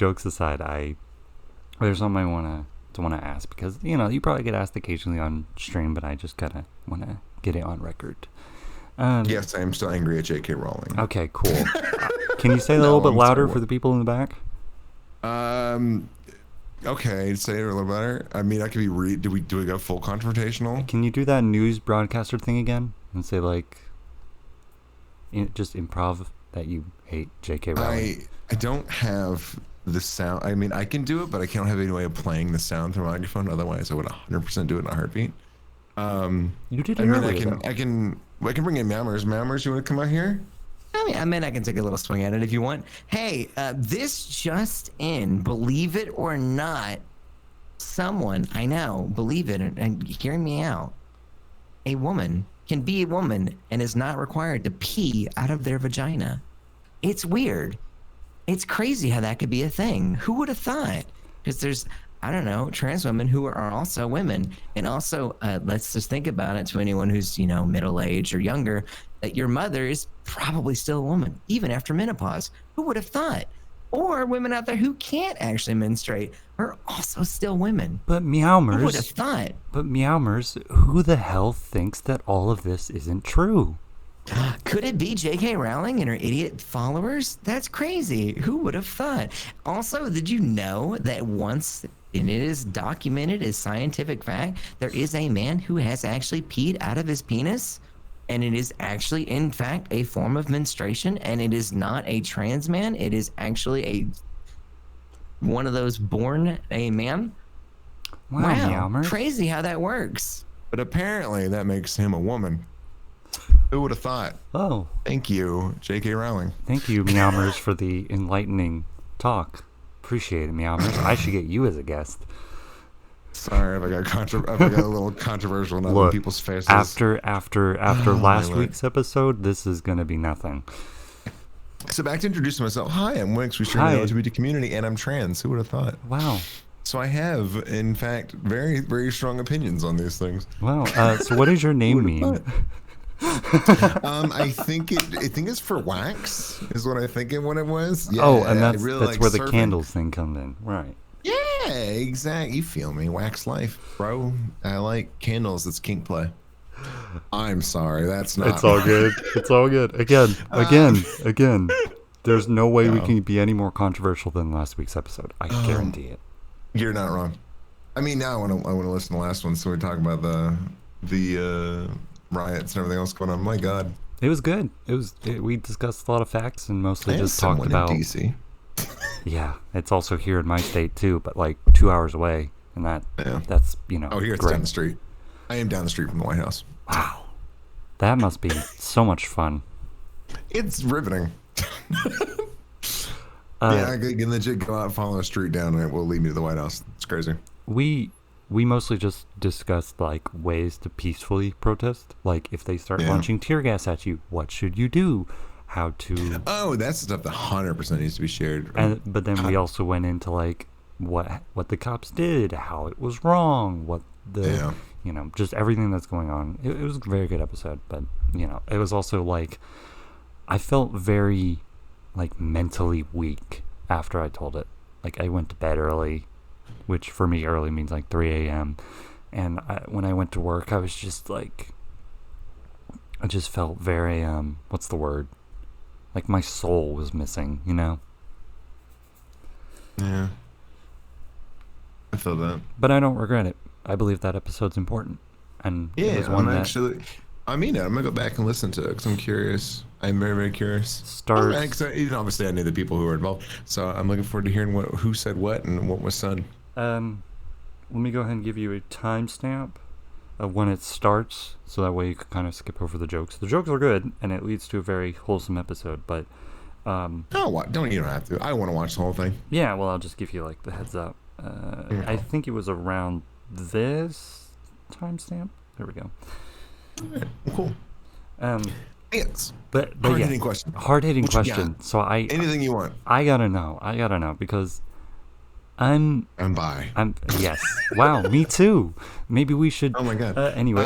there's something I want to ask because you probably get asked occasionally on stream, but I just kind of want to get it on record. Yes, I am still angry at J.K. Rowling. Okay, cool. Can you say that a little bit I'm louder sorry, for the people in the back? Okay, say it a little better. I mean, I could be. Do we go full confrontational? Can you do that news broadcaster thing again and say like, just improv that you hate J.K. Rowling? I don't have the sound. I mean, I can do it, but I can't have any way of playing the sound through a microphone. Otherwise, I would 100% do it in a heartbeat. You did it I mean, earlier, though. I can bring in Mammers. Mammers, you want to come out here? I mean, I can take a little swing at it if you want. Hey, this just in, believe it or not, someone, I know, believe it, and hearing me out, a woman can be a woman and is not required to pee out of their vagina. It's weird. It's crazy how that could be a thing. Who would have thought? Because there's, I don't know, trans women who are also women. And also, let's just think about it to anyone who's, middle-aged or younger, that your mother is probably still a woman, even after menopause. Who would have thought? Or women out there who can't actually menstruate are also still women. But Who would have Meowmers, thought? who the hell thinks that all of this isn't true? Could it be J.K. Rowling and her idiot followers? That's crazy. Who would have thought? Also, did you know that once, and it is documented as scientific fact, there is a man who has actually peed out of his penis? And it is actually, in fact, a form of menstruation, and it is not a trans man. It is actually one of those born a man. Wow, Meowmers. Crazy how that works. But apparently, that makes him a woman. Who would have thought? Oh, Thank you, J.K. Rowling. thank you, Meowmers, for the enlightening talk. Appreciate it, Meowmers. I should get you as a guest. Sorry if I got a little controversial enough in Look, people's faces. after last Lord. week's episode, this is gonna be nothing. So back to introduce myself. Hi, I'm Wix. We stream Hi. the LGBT community, and I'm trans. Who would have thought? Wow. So I have, in fact, very, very strong opinions on these things. Wow. So what does your name Who mean? would've thought? I think it's for wax, is what I think what it was. Yeah, Oh, and I that's really that's like where the surfing. candles thing comes in, right? Yeah, exactly. You feel me? WxLyfe, bro. I like candles. It's kink play. I'm sorry, that's not. It's all good. It's all good. Again. There's no way we No. can be any more controversial than last week's episode. I guarantee it. You're not wrong. I mean, now I want to listen to the last one, so we talk about the riots and everything else going on. My God, It was good. We discussed a lot of facts and mostly I have just talked someone about. in DC. Yeah, it's also here in my state too, but like 2 hours away, and Yeah. that's Oh, here it's great. down the street. I am down the street from the White House. Wow, that must be so much fun. It's riveting. Uh, Yeah, I can legit go out and follow a street down, and it will lead me to the White House. It's crazy. we mostly just discussed like ways to peacefully protest. Like if they start Yeah. launching tear gas at you, what should you do? How to Oh, that's the stuff that 100% needs to be shared. but then we also went into like what the cops did, how it was wrong, what the Yeah. just everything that's going on. It was a very good episode, but it was also like I felt very like mentally weak after I told it. Like I went to bed early, which for me early means like 3 a.m. And when I went to work, I was just like, I just felt very what's the word? Like my soul was missing, Yeah. I feel that. But I don't regret it. I believe that episode's important, and it Yeah, was one I'm that actually. I mean, I'm gonna go back and listen to it because I'm curious. I'm very, very curious. starts. Obviously, I knew the people who were involved, so I'm looking forward to hearing who said what and what was said. Let me go ahead and give you a timestamp of when it starts, so that way you can kind of skip over the jokes. The jokes are good, and it leads to a very wholesome episode. But Oh, what? You don't have to. I want to watch the whole thing. yeah, well, I'll just give you like the heads up. I think it was around this timestamp. There we go. All right, cool. Yes. But yeah, Hard-hitting question. hard-hitting What you got? question. So Anything you want. I gotta know because I'm By. yes. Wow, me too. Maybe we should. Oh my God. Anyway,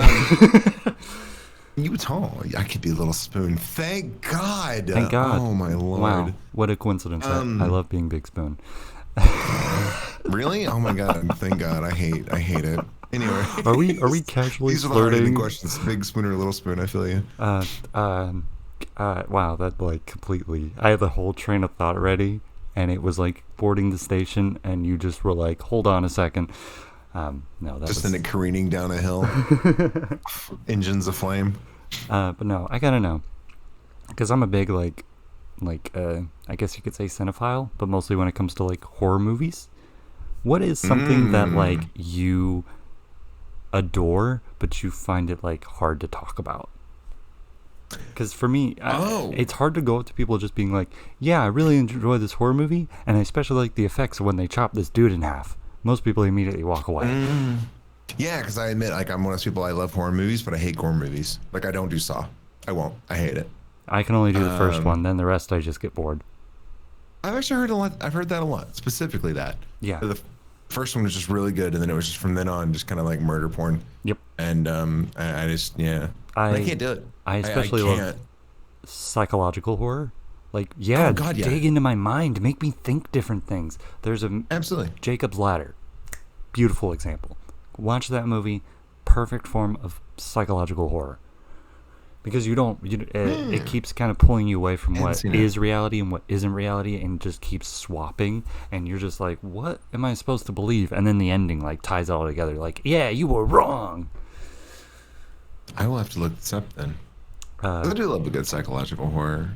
You tall. I could be a little spoon. Thank God. thank God. Oh my Lord. Wow, what a coincidence. I love being Big Spoon. Really? Oh my God. Thank God. I hate it. Anyway. Are we casually These are the hard-hitting flirting? questions. Big spoon or little spoon? I feel you. Wow, that like completely. I had the whole train of thought ready, and it was like boarding the station, and you just were like, "Hold on a second." No, that Just was. in it careening down a hill. Engines aflame. But no, I gotta know, because I'm a big like, I guess you could say cinephile, but mostly when it comes to like horror movies. What is something that like you adore, but you find it like hard to talk about? Because for me, it's hard to go up to people just being like, "Yeah, I really enjoy this horror movie, and I especially like the effects of when they chop this dude in half." Most people immediately walk away. Yeah, because I admit, like, I'm one of those people. I love horror movies, but I hate gore movies. Like, I don't do Saw. I won't. I hate it. I can only do the first one, then the rest I just get bored. I've actually heard a lot. I've heard that a lot. Specifically that. Yeah. The first one was just really good, and then it was just from then on just kind of like murder porn. Yep. And I just I can't do it. I especially love psychological horror. Like, yeah, Oh, God, yeah. dig into my mind, make me think different things. There's a Absolutely. Jacob's Ladder, beautiful example. Watch that movie, perfect form of psychological horror. Because it keeps kind of pulling you away from what seen it. is reality and what isn't reality, and just keeps swapping, and you're just like, what am I supposed to believe? And then the ending like ties it all together, like, yeah, you were wrong. I will have to look this up then. I do love a good psychological horror.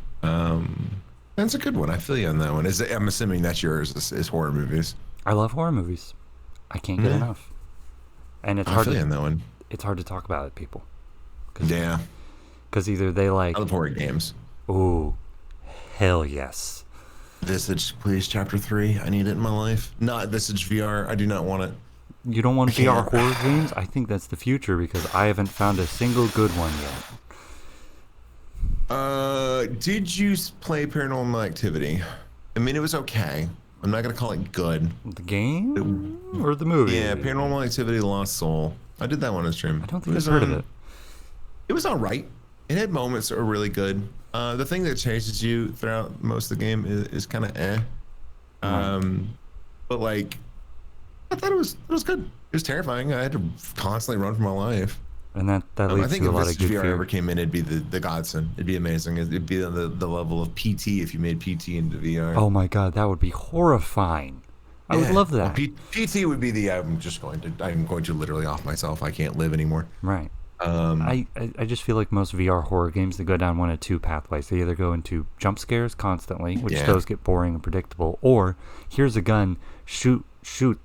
That's a good one. I feel you on that one. I'm assuming that's yours. Is horror movies. I love horror movies. I can't get enough. And it's I hard feel you on to that one. it's hard to talk about it, people. Yeah. Because either they like, I love horror games. ooh, hell yes. Visage, please, Chapter 3. I need it in my life. Not Visage VR. I do not want it. You don't want VR can't. horror games? I think that's the future because I haven't found a single good one yet. Did you play Paranormal Activity? I mean, it was okay. I'm not gonna call it good. The game or the movie? Yeah, Paranormal Activity: Lost Soul. I did that one on stream. I don't think I've heard of it. It was all right. it had moments that were really good. The thing that chases you throughout most of the game is kind of but like I thought it was good. It was terrifying. I had to constantly run for my life. And that I leads think to a if lot this of good VR fear. ever came in, it'd be the godsend. It'd be amazing. It'd be on the level of PT if you made PT into VR. Oh my god, that would be horrifying. I would love that. Well, PT would be I'm going to literally off myself. I can't live anymore. Right. I just feel like most VR horror games, they go down one of two pathways. They either go into jump scares constantly, which those get boring and predictable, or here's a gun, shoot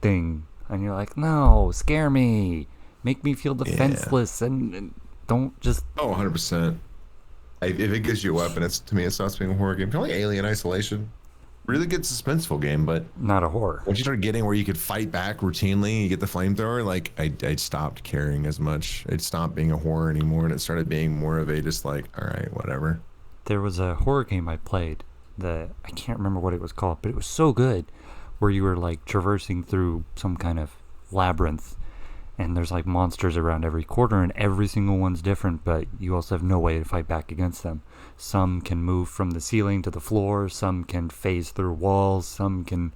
thing, and you're like, no, scare me, make me feel defenseless, and don't just... Oh, 100%. If it gives you a weapon, to me, it stops being a horror game. Kind of like Alien Isolation. Really good suspenseful game, but not a horror. Once you start getting where you could fight back routinely, you get the flamethrower, like I stopped caring as much. It stopped being a horror anymore, and it started being more of a just like, all right, whatever. There was a horror game I played that I can't remember what it was called, but it was so good, where you were like traversing through some kind of labyrinth, and there's like monsters around every corner, and every single one's different, but you also have no way to fight back against them. Some can move from the ceiling to the floor, some can phase through walls, some can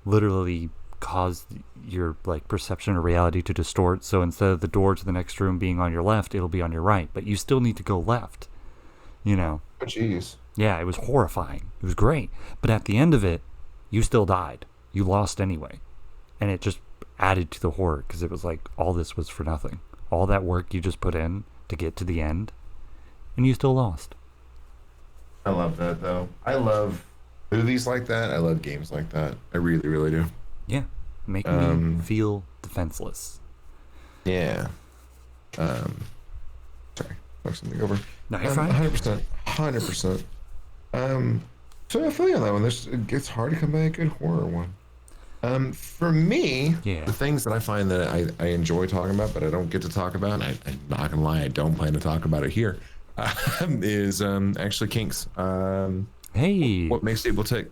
literally cause your like perception of reality to distort. So instead of the door to the next room being on your left, it'll be on your right, but you still need to go left. You know. Oh, jeez. Yeah, it was horrifying. It was great. But at the end of it, you still died. You lost anyway. And it just added to the horror, because it was like all this was for nothing. All that work you just put in to get to the end, and you still lost. I love that, though. I love movies like that. I love games like that. I really, really do. Yeah. Making me feel defenseless. Yeah. Sorry. Knock something over. No, you're fine. 100%. 100%. So I feel you on that one. It gets hard to come by a good horror one. For me, the things that I find that I enjoy talking about, but I don't get to talk about, and I'm not gonna lie, I don't plan to talk about it here, is actually kinks. Hey, what makes people tick?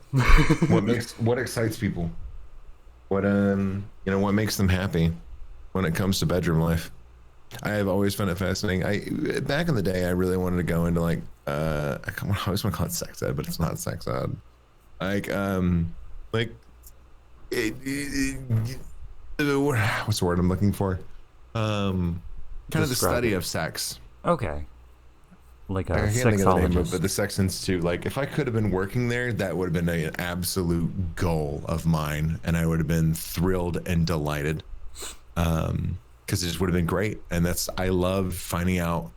what excites people? What what makes them happy when it comes to bedroom life? I have always found it fascinating. Back in the day, I really wanted to go into like I always want to call it sex ed, but it's not sex ed. What's the word I'm looking for? Kind of the study of sex. Okay. Like a I can't think of the name of sexologist. it, but the Sex Institute. Like, if I could have been working there, that would have been an absolute goal of mine, and I would have been thrilled and delighted, because it just would have been great. And I love finding out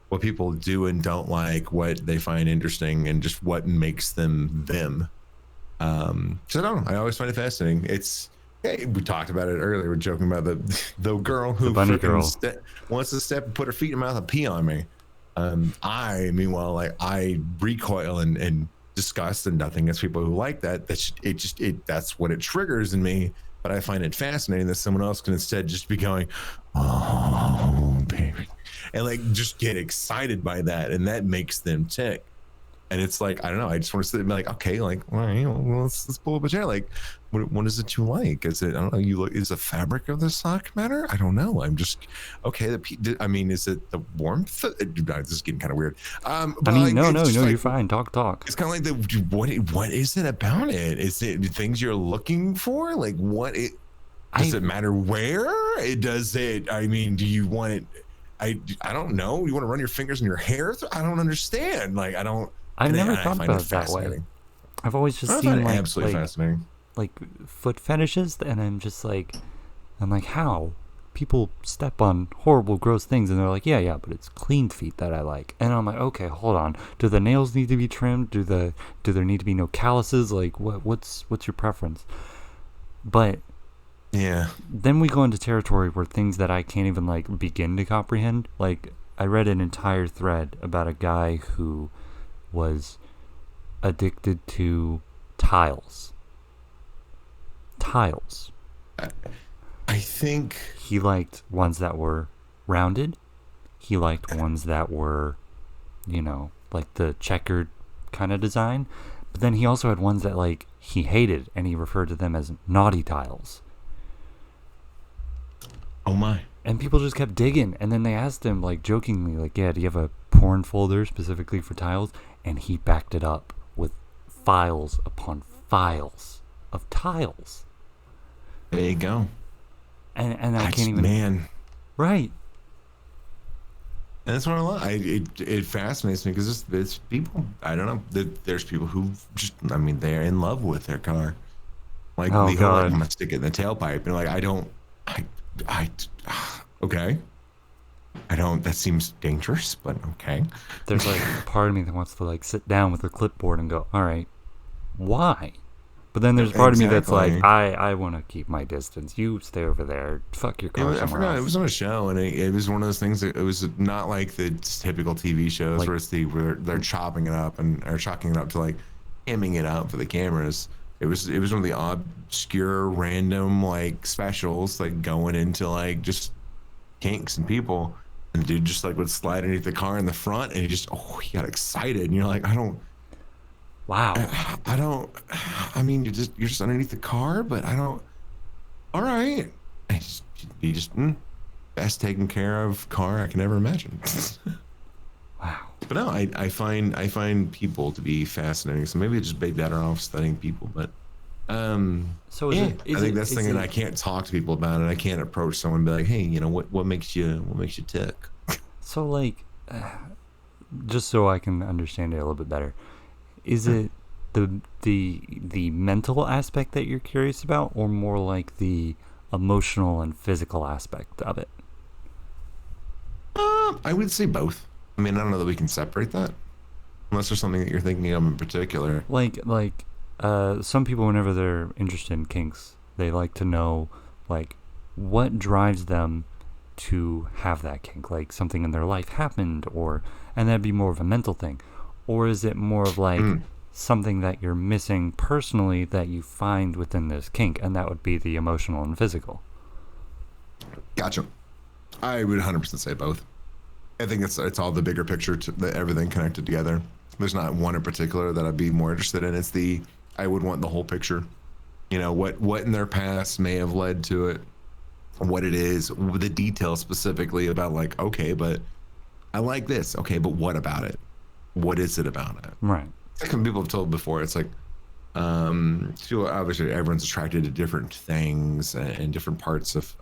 what people do and don't like, what they find interesting, and just what makes them them. So I don't know. I always find it fascinating. We talked about it earlier. We're joking about the girl who wants to step and put her feet in her mouth and pee on me. Meanwhile, I recoil and disgust and nothing against people who like that. That's what it triggers in me. But I find it fascinating that someone else can instead just be going, oh baby, and like just get excited by that, and that makes them tick. And it's like, I don't know, I just want to sit and be like, okay, like, all right, well, let's pull up a chair. Like, what is it you like? Is it, I don't know, is the fabric of the sock matter? I don't know. I'm just, okay, is it the warmth? This is getting kind of weird. No, you're fine. Talk. It's kind of like what is it about it? Is it things you're looking for? Like, does it matter where? Do you want it? I don't know. You want to run your fingers in your hair? I don't understand. Like, I've never thought about it that way. I've always just seen absolutely fascinating. Like foot fetishes, and I'm like, how? People step on horrible, gross things, and they're like, yeah, but it's clean feet that I like. And I'm like, okay, hold on. Do the nails need to be trimmed? Do there need to be no calluses? Like, what's your preference? But yeah, then we go into territory where things that I can't even like begin to comprehend. Like, I read an entire thread about a guy who was addicted to tiles. I think he liked ones that were rounded. He liked ones that were, like the checkered kind of design. But then he also had ones that like he hated, and he referred to them as naughty tiles. Oh my. And people just kept digging. And then they asked him, like, jokingly, like, yeah, do you have a porn folder specifically for tiles? And he backed it up with files upon files of tiles. There you go. And I can't even... Man. Right. And that's what I love. It fascinates me because it's people. I don't know. There's people who just, I mean, they're in love with their car. Like, oh, the whole, God. like, I'm going to stick it in the tailpipe. And like, okay. That seems dangerous, but okay. There's like part of me that wants to like sit down with a clipboard and go, all right, why? But then there's part of me that's like, I want to keep my distance. You stay over there. Fuck your car. I forgot. It was on a show, and it was one of those things that it was not like the typical TV shows like, where they're chopping it up or chalking it up to like hemming it up for the cameras. It was one of the obscure, random like specials, like going into like just kinks and people. And the dude just like would slide underneath the car in the front, and he got excited, and you're like, wow. I mean, you're just underneath the car, but I don't. All right, he just best taken care of car I can ever imagine. Wow. But no, I find people to be fascinating. So maybe I just bait that off studying people, but so I think that's the thing that I can't talk to people about, and I can't approach someone and be like, hey, you know, what makes you tick? So like, just so I can understand it a little bit better, is it the mental aspect that you're curious about, or more like the emotional and physical aspect of it? I would say both. I mean, I don't know that we can separate that, unless there's something that you're thinking of in particular. Like some people, whenever they're interested in kinks, they like to know like what drives them to have that kink. Like something in their life happened, and that'd be more of a mental thing, or is it more of like something that you're missing personally that you find within this kink, and that would be the emotional and physical? Gotcha. I would 100% say both. I think it's all the bigger picture, everything connected together. There's not one in particular that I'd be more interested in. I would want the whole picture. You know, what in their past may have led to it, what it is, the details specifically about like, okay, but I like this. Okay, but what about it? What is it about it? Right. Like some people have told before, it's like, obviously everyone's attracted to different things and different parts of,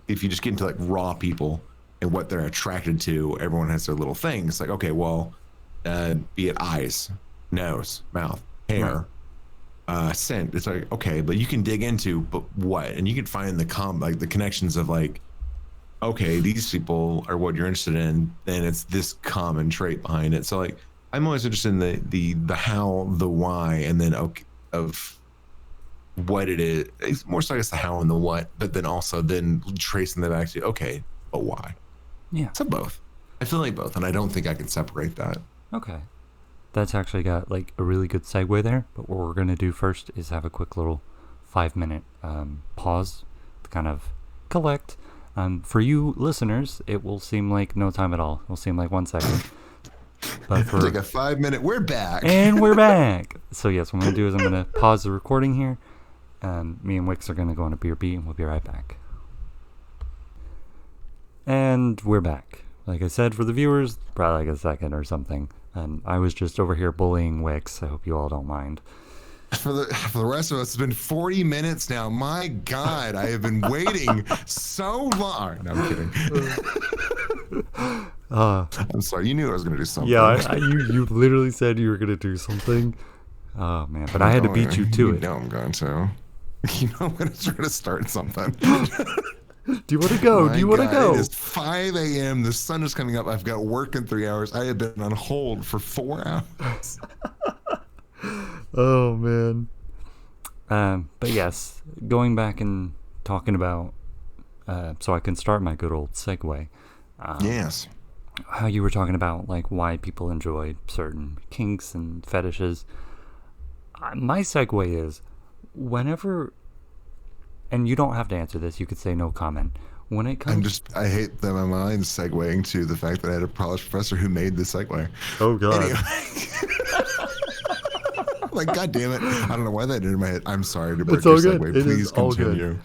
if you just get into like raw people and what they're attracted to, everyone has their little things. Like, okay, well, be it eyes, nose, mouth, hair, scent. It's like, okay, but you can dig into, but what? And you can find the connections of like, okay, these people are what you're interested in, then it's this common trait behind it. So like, I'm always interested in the how, the why, and then of what it is. It's more so I guess the how and the what, but then also then tracing them back to, okay, but why? Yeah. So both. I feel like both, and I don't think I can separate that. Okay. That's actually got like a really good segue there, but what we're going to do first is have a quick little 5-minute pause to kind of collect. For you listeners, it will seem like no time at all. It will seem like 1 second. But for like a 5-minute, we're back. And we're back. So yes, what I'm going to do is I'm going to pause the recording here, and me and Wix are going to go on a beer beat, and we'll be right back. And we're back. Like I said, for the viewers, probably like a second or something. And I was just over here bullying Wix. I hope you all don't mind. For the rest of us, it's been 40 minutes now. My God, I have been waiting so long. No, I'm kidding. I'm sorry. You knew I was going to do something. Yeah, you literally said you were going to do something. Oh, man. But I had to beat you to it. You know I'm going to. You know I'm going to try to start something. Do you want to go? Do you want to go? It is 5 a.m. The sun is coming up. I've got work in 3 hours. I have been on hold for 4 hours. Oh, man. But yes, going back and talking about, so I can start my good old segue. Yes. How you were talking about like why people enjoy certain kinks and fetishes. My segue is whenever, and you don't have to answer this, you could say no comment. When it comes, I hate that my mind's segueing to the fact that I had a college professor who made the segue. Oh God. Anyway. Like, God damn it. I don't know why that did in my head. I'm sorry to break your segue. Please continue.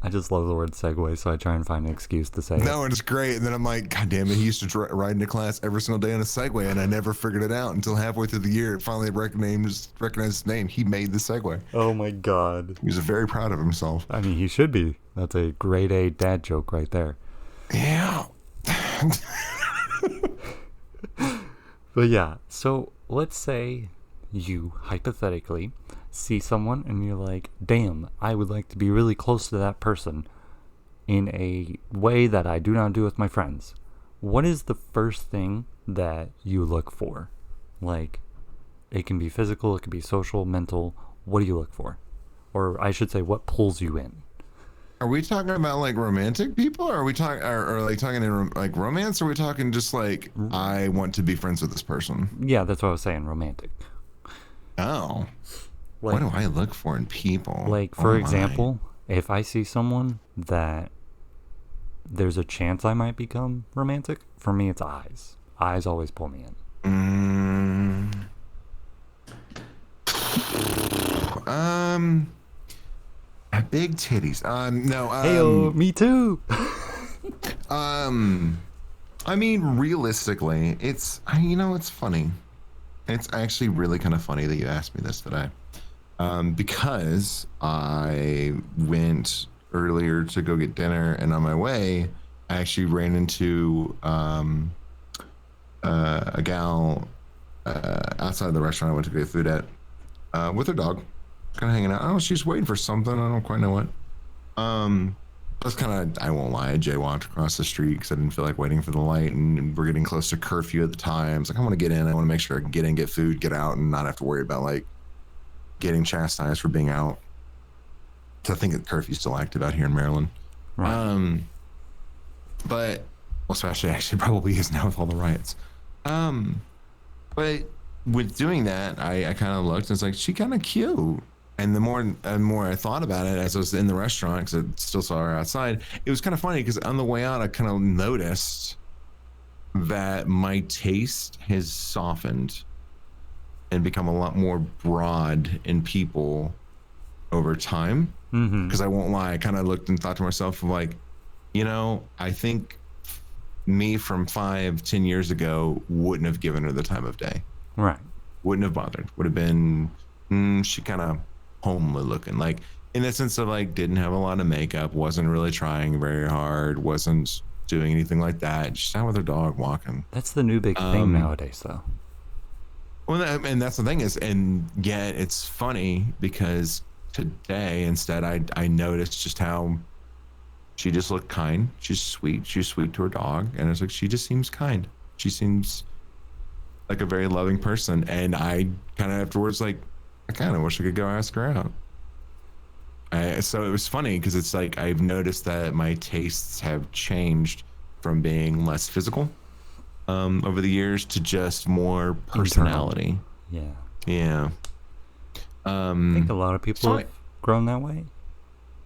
I just love the word segue, so I try and find an excuse to say it. No, it's great. And then I'm like, God damn it, he used to ride into class every single day on a Segway, and I never figured it out until halfway through the year. Finally recognized his name. He made the Segway. Oh my god. He was very proud of himself. I mean, he should be. That's a grade A dad joke right there. Yeah. But yeah, so let's say you hypothetically see someone and you're like, damn, I would like to be really close to that person in a way that I do not do with my friends. What is the first thing that you look for? Like, it can be physical, it can be social, mental. What do you look for? Or I should say, what pulls you in? Are we talking about like romantic people? Or are we talking, or like talking in like romance? Or are we talking just like, I want to be friends with this person? Yeah, that's what I was saying, romantic. Oh. Like, what do I look for in people? Like, for example, if I see someone that there's a chance I might become romantic, for me it's eyes. Eyes always pull me in. Big titties. No. Heyo, me too. I mean, realistically, it's funny. It's actually really kind of funny that you asked me this today. Because I went earlier to go get dinner, and on my way, I actually ran into a gal outside of the restaurant I went to get food at with her dog, kind of hanging out. Oh, she's waiting for something. I don't quite know what. That's kind of, I won't lie, I jaywalked across the street because I didn't feel like waiting for the light, and we're getting close to curfew at the time. It's like, I want to get in. I want to make sure I can get in, get food, get out, and not have to worry about like getting chastised for being out. I think the curfew's still active out here in Maryland. Right. But especially actually probably is now with all the riots. But with doing that, I kind of looked and it's like, she kind of cute. And the more I thought about it as I was in the restaurant, because I still saw her outside, it was kind of funny because on the way out, I kind of noticed that my taste has softened and become a lot more broad in people over time. Because I won't lie, I kind of looked and thought to myself, like, I think me from 5-10 years ago wouldn't have given her the time of day. Right. Wouldn't have bothered. Would have been, she kind of homely looking, like in the sense of like didn't have a lot of makeup, wasn't really trying very hard, wasn't doing anything like that. Just out with her dog walking. That's the new big thing nowadays, though. Well, and that's the thing is, and yet it's funny because today instead I noticed just how she just looked kind. She's sweet. She's sweet to her dog, and it's like she just seems kind. She seems like a very loving person, and I kind of afterwards like, I kind of wish I could go ask her out. So it was funny because it's like I've noticed that my tastes have changed from being less physical over the years to just more personality. Internal. Yeah. I think a lot of people have grown that way.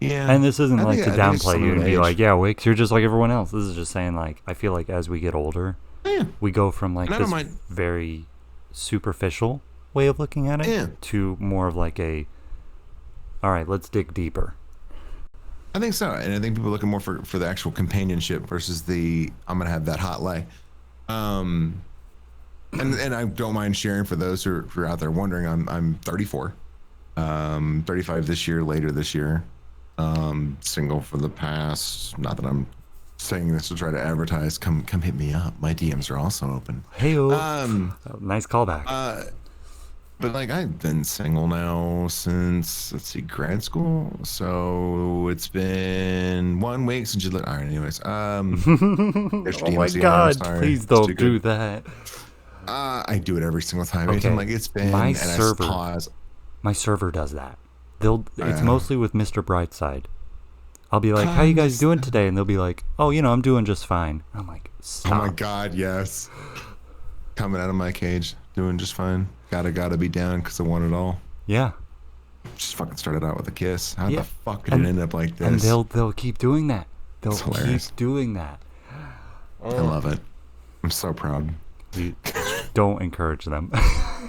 Yeah. And this isn't like to downplay you and be age. like, yeah, Wix, you're just like everyone else. This is just saying like, I feel like as we get older, we go from like this very superficial way of looking at it to more of like all right, let's dig deeper. I think so, and I think people are looking more for the actual companionship versus the I'm gonna have that hot lay. And I don't mind sharing for those who are out there wondering, I'm 34, 35 this year, later this year, single for the past. Not that I'm saying this to try to advertise. Come hit me up. My DMs are also open. Hey-o. Nice callback. But like I've been single now since grad school, so it's been 1 week since you. All right, anyways. Oh my God! Please don't do that. I do it every single time. Okay. Like it's been my and server. I pause. My server does that. It's mostly with Mr. Brightside. I'll be like, "How you guys doing today?" And they'll be like, "Oh, I'm doing just fine." I'm like, "Stop." Oh my God, yes. Coming out of my cage, doing just fine. Gotta be down because I want it all. Yeah. Just fucking started out with a kiss. How the fuck did it end up like this? And they'll keep doing that. They'll keep doing that. I love it. I'm so proud. Don't don't encourage them.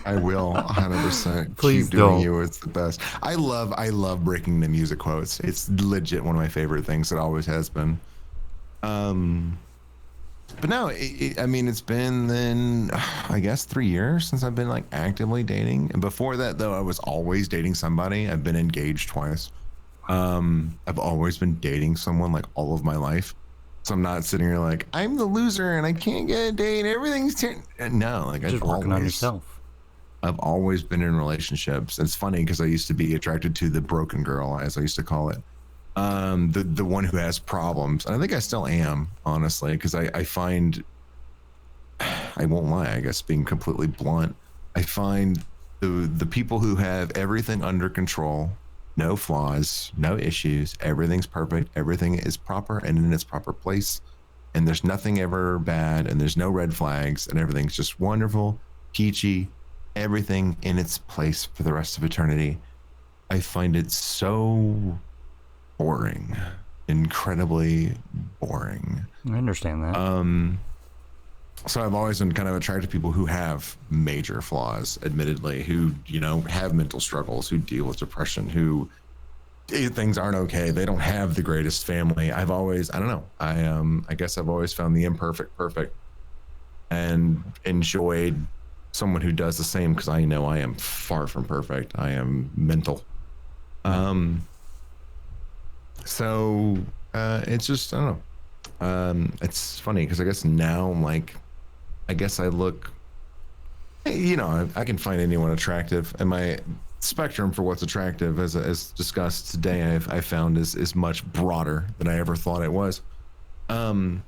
I will 100%. Please Keep doing don't. you. It's the best. I love breaking the music quotes. It's legit one of my favorite things. It always has been. But no, I mean, it's been then, I guess 3 years since I've been like actively dating. And before that, though, I was always dating somebody. I've been engaged twice. I've always been dating someone like all of my life. So I'm not sitting here like, I'm the loser and I can't get a date. Everything's no, like Just working on yourself. I've always been in relationships. It's funny because I used to be attracted to the broken girl, as I used to call it. The one who has problems. And I think I still am, honestly, because I find, I won't lie, I guess being completely blunt, I find the people who have everything under control, no flaws, no issues, everything's perfect, everything is proper and in its proper place, and there's nothing ever bad, and there's no red flags, and everything's just wonderful, peachy, everything in its place for the rest of eternity. I find it so boring, incredibly boring. I understand that. So I've always been kind of attracted to people who have major flaws, admittedly, who, you know, have mental struggles, who deal with depression, who things aren't okay. They don't have the greatest family. I've always, I don't know. I guess I've always found the imperfect perfect and enjoyed someone who does the same, because I know I am far from perfect. I am mental. So it's just, I don't know. It's funny because I guess now I'm like, I guess I look, you know, I can find anyone attractive, and my spectrum for what's attractive, as discussed today, I found is much broader than I ever thought it was. So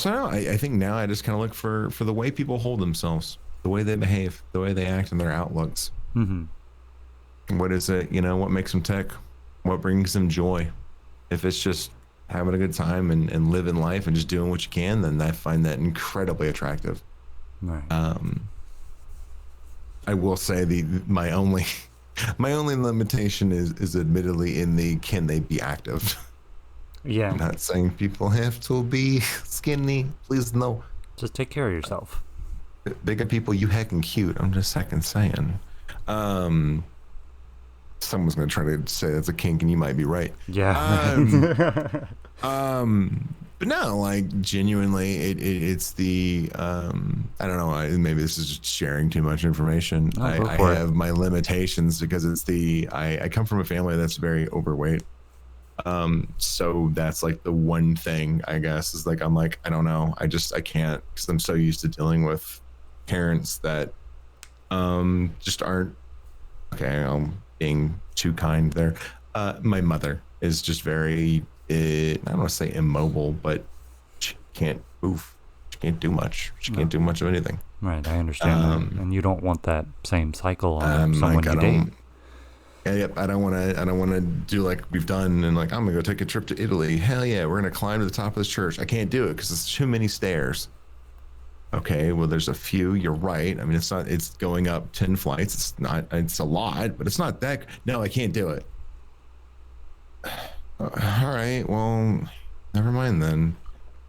no, I think now I just kind of look for the way people hold themselves, the way they behave, the way they act, and their outlooks. What is it, you know, what makes them tick, what brings them joy? If it's just having a good time and living life and just doing what you can, then I find that incredibly attractive. Right. I will say my only limitation is admittedly in the, can they be active? Yeah. I'm not saying people have to be skinny, please no. Just take care of yourself. Bigger people, you heckin' cute. I'm just second saying. Someone's gonna try to say that's a kink, and you might be right. Yeah. But no, like genuinely, it's the I don't know. Maybe this is just sharing too much information. No, I have my limitations because it's I come from a family that's very overweight. So that's like the one thing, I guess, is like I'm like, I don't know. I can't, because I'm so used to dealing with parents that just aren't, okay, I'm being too kind there. My mother is just very, I don't want to say immobile, but she can't move. She can't do much. She can't do much of anything. Right, I understand that. And you don't want that same cycle on someone like, you date. Yep, I don't want to do like we've done and like, I'm gonna go take a trip to Italy. Hell yeah, we're gonna climb to the top of this church. I can't do it because it's too many stairs. Okay, well, there's a few. You're right. I mean, it's going up 10 flights. It's a lot, but it's not that. No, I can't do it. All right, well, never mind then.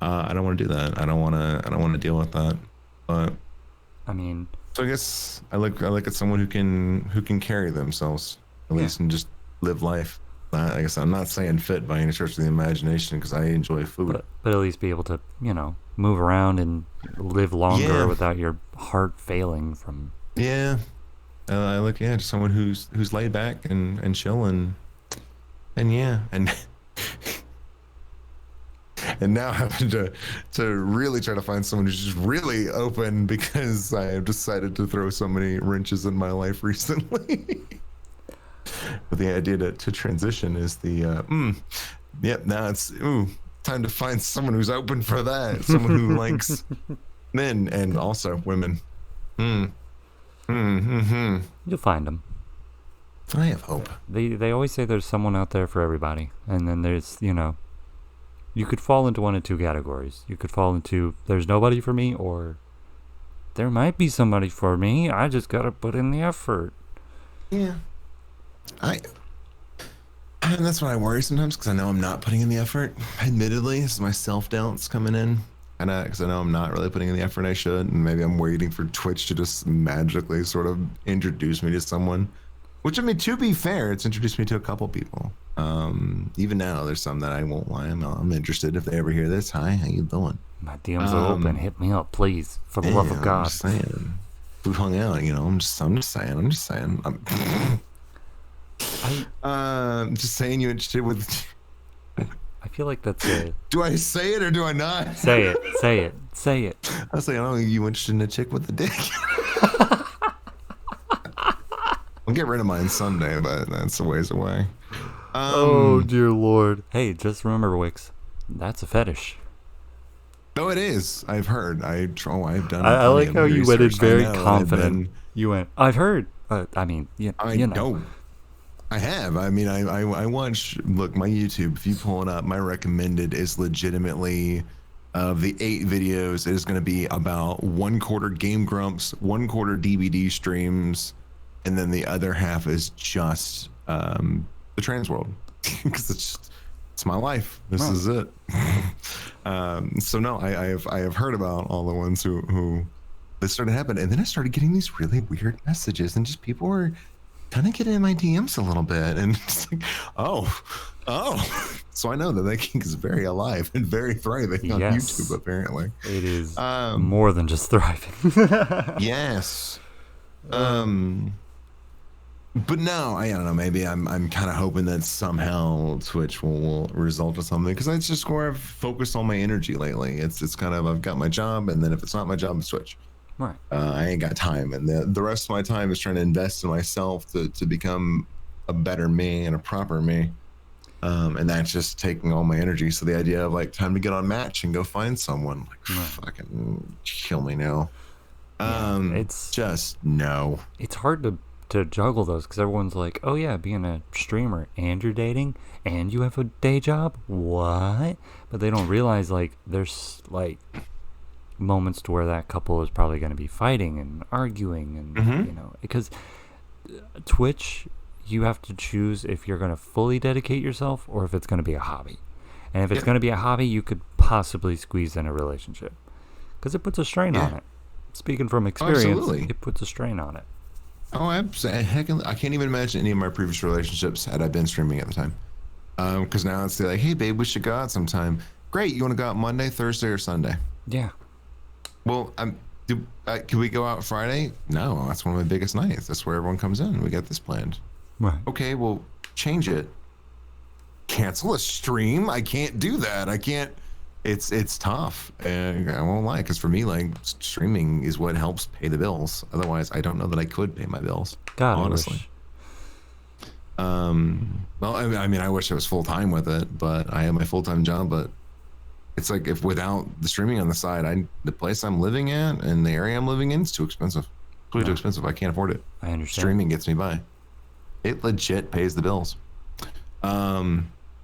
I don't want to do that. I don't want to deal with that. But I mean, so I guess I look at someone who can carry themselves at least and just live life. I guess I'm not saying fit by any stretch of the imagination, because I enjoy food. But at least be able to, you know, move around and live longer without your heart failing from. Yeah, I look just someone who's laid back and chill and yeah and now having to really try to find someone who's just really open, because I have decided to throw so many wrenches in my life recently. But the idea to transition is the now it's time to find someone who's open for that, someone who likes men and also women. You'll find them. I have hope. They always say there's someone out there for everybody, and then there's, you know, you could fall into one of two categories. You could fall into there's nobody for me, or there might be somebody for me. I just gotta put in the effort. Yeah. And that's what I worry sometimes, because I know I'm not putting in the effort. Admittedly, this is my self-doubts coming in. kind of, because I know I'm not really putting in the effort I should, and maybe I'm waiting for Twitch to just magically sort of introduce me to someone. Which, I mean, to be fair, it's introduced me to a couple people. Even now, there's some that I won't lie. I'm interested if they ever hear this. Hi, how you doing? My DMs are open. Hit me up, please, for the love of God. I'm just saying. We've hung out, you know. I'm just saying. I'm just saying. You interested with? I feel like that's it. Do I say it or do I not? Say it. Say it. Say it. I was like, oh, you interested in a chick with a dick? I'll get rid of mine Sunday, but that's a ways away. Oh dear Lord! Hey, just remember, Wix, that's a fetish. No, it is. I've heard. I've done. I like how you went in very I know, confident. You went. I've heard. I mean, you know. Don't. I have. I mean, I watch. Look, my YouTube. If you pull it up, my recommended is legitimately of the 8 videos. It is going to be about 1/4 Game Grumps, 1/4 DVD streams, and then the other half is just the trans world, because it's my life. This is it. So no, I have heard about all the ones who this started happening, and then I started getting these really weird messages, and just people were kind of getting in my DMs a little bit, and it's like, oh. So I know that kink is very alive and very thriving on YouTube. Apparently, it is more than just thriving. Yes. But no, I don't know. Maybe I'm kind of hoping that somehow Twitch will result in something, because that's just where I've focused all my energy lately. It's kind of, I've got my job, and then if it's not my job, it's Twitch. Right. I ain't got time, and the rest of my time is trying to invest in myself to become a better me and a proper me. And that's just taking all my energy. So the idea of like time to get on Match and go find someone, like fucking kill me now. It's just no. It's hard to juggle those, because everyone's like, oh yeah, being a streamer and you're dating and you have a day job, what? But they don't realize like there's like moments to where that couple is probably going to be fighting and arguing, and you know, because Twitch, you have to choose if you're going to fully dedicate yourself or if it's going to be a hobby. And if it's going to be a hobby, you could possibly squeeze in a relationship, because it puts a strain on it. Speaking from experience, it puts a strain on it. Oh, absolutely. Heck, I can't even imagine any of my previous relationships had I been streaming at the time. Because now it's like, hey, babe, we should go out sometime. Great. You want to go out Monday, Thursday, or Sunday? Yeah. Well, can we go out Friday? No, that's one of my biggest nights. That's where everyone comes in. We got this planned. Right. Okay, well, change it. Cancel a stream? I can't do that. I can't. It's tough, and I won't lie, because for me, like, streaming is what helps pay the bills. Otherwise, I don't know that I could pay my bills. God, honestly. Well, I mean, I wish I was full time with it, but I have my full time job. But it's like, if without the streaming on the side, the place I'm living at and the area I'm living in is too expensive. Too expensive. I can't afford it. I understand. Streaming gets me by. It legit pays the bills.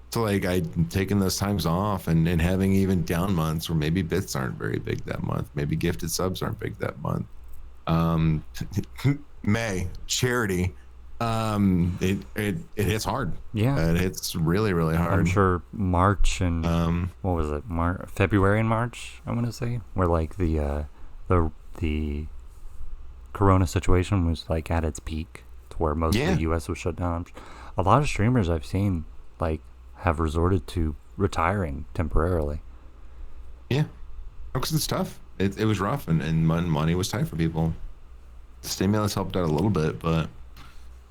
So like, I'm taking those times off and having even down months where maybe bits aren't very big that month. Maybe gifted subs aren't big that month. May charity. It hits hard. Yeah. It hits really, really hard. I'm sure March and what was it? February and March, I want to say, where like the Corona situation was like at its peak, to where most of the U.S. was shut down. A lot of streamers I've seen like have resorted to retiring temporarily. Yeah, because it's tough. It was rough, and money was tight for people. The stimulus helped out a little bit, but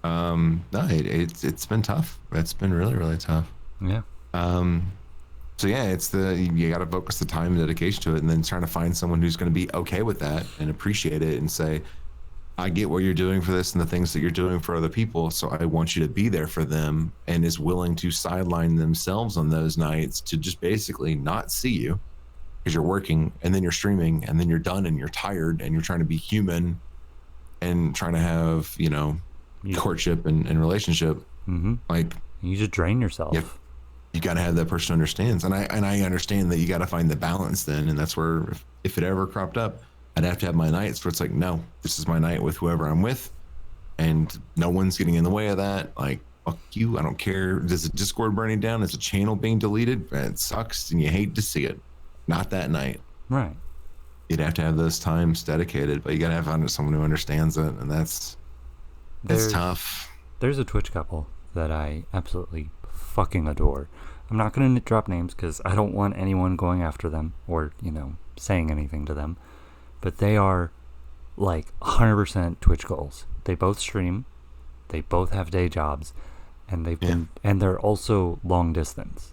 no, it's been tough. It's been really, really tough. Yeah. So yeah, you got to focus the time and dedication to it, and then trying to find someone who's going to be okay with that and appreciate it and say, I get what you're doing for this and the things that you're doing for other people, so I want you to be there for them, and is willing to sideline themselves on those nights to just basically not see you because you're working, and then you're streaming, and then you're done and you're tired and you're trying to be human and trying to have, you know, courtship and relationship. Like, you just drain yourself. You got to have that person understands, and I understand that you got to find the balance then, and that's where if it ever cropped up, I'd have to have my nights where it's like, no, this is my night with whoever I'm with, and no one's getting in the way of that. Like, fuck you, I don't care. There's a Discord burning down, there's a channel being deleted, and it sucks, and you hate to see it. Not that night. Right. You'd have to have those times dedicated, but you gotta have someone who understands it, and that's tough. There's a Twitch couple that I absolutely fucking adore. I'm not going to drop names because I don't want anyone going after them or, saying anything to them. But they are like 100% Twitch goals. They both stream. They both have day jobs. And they're also long distance.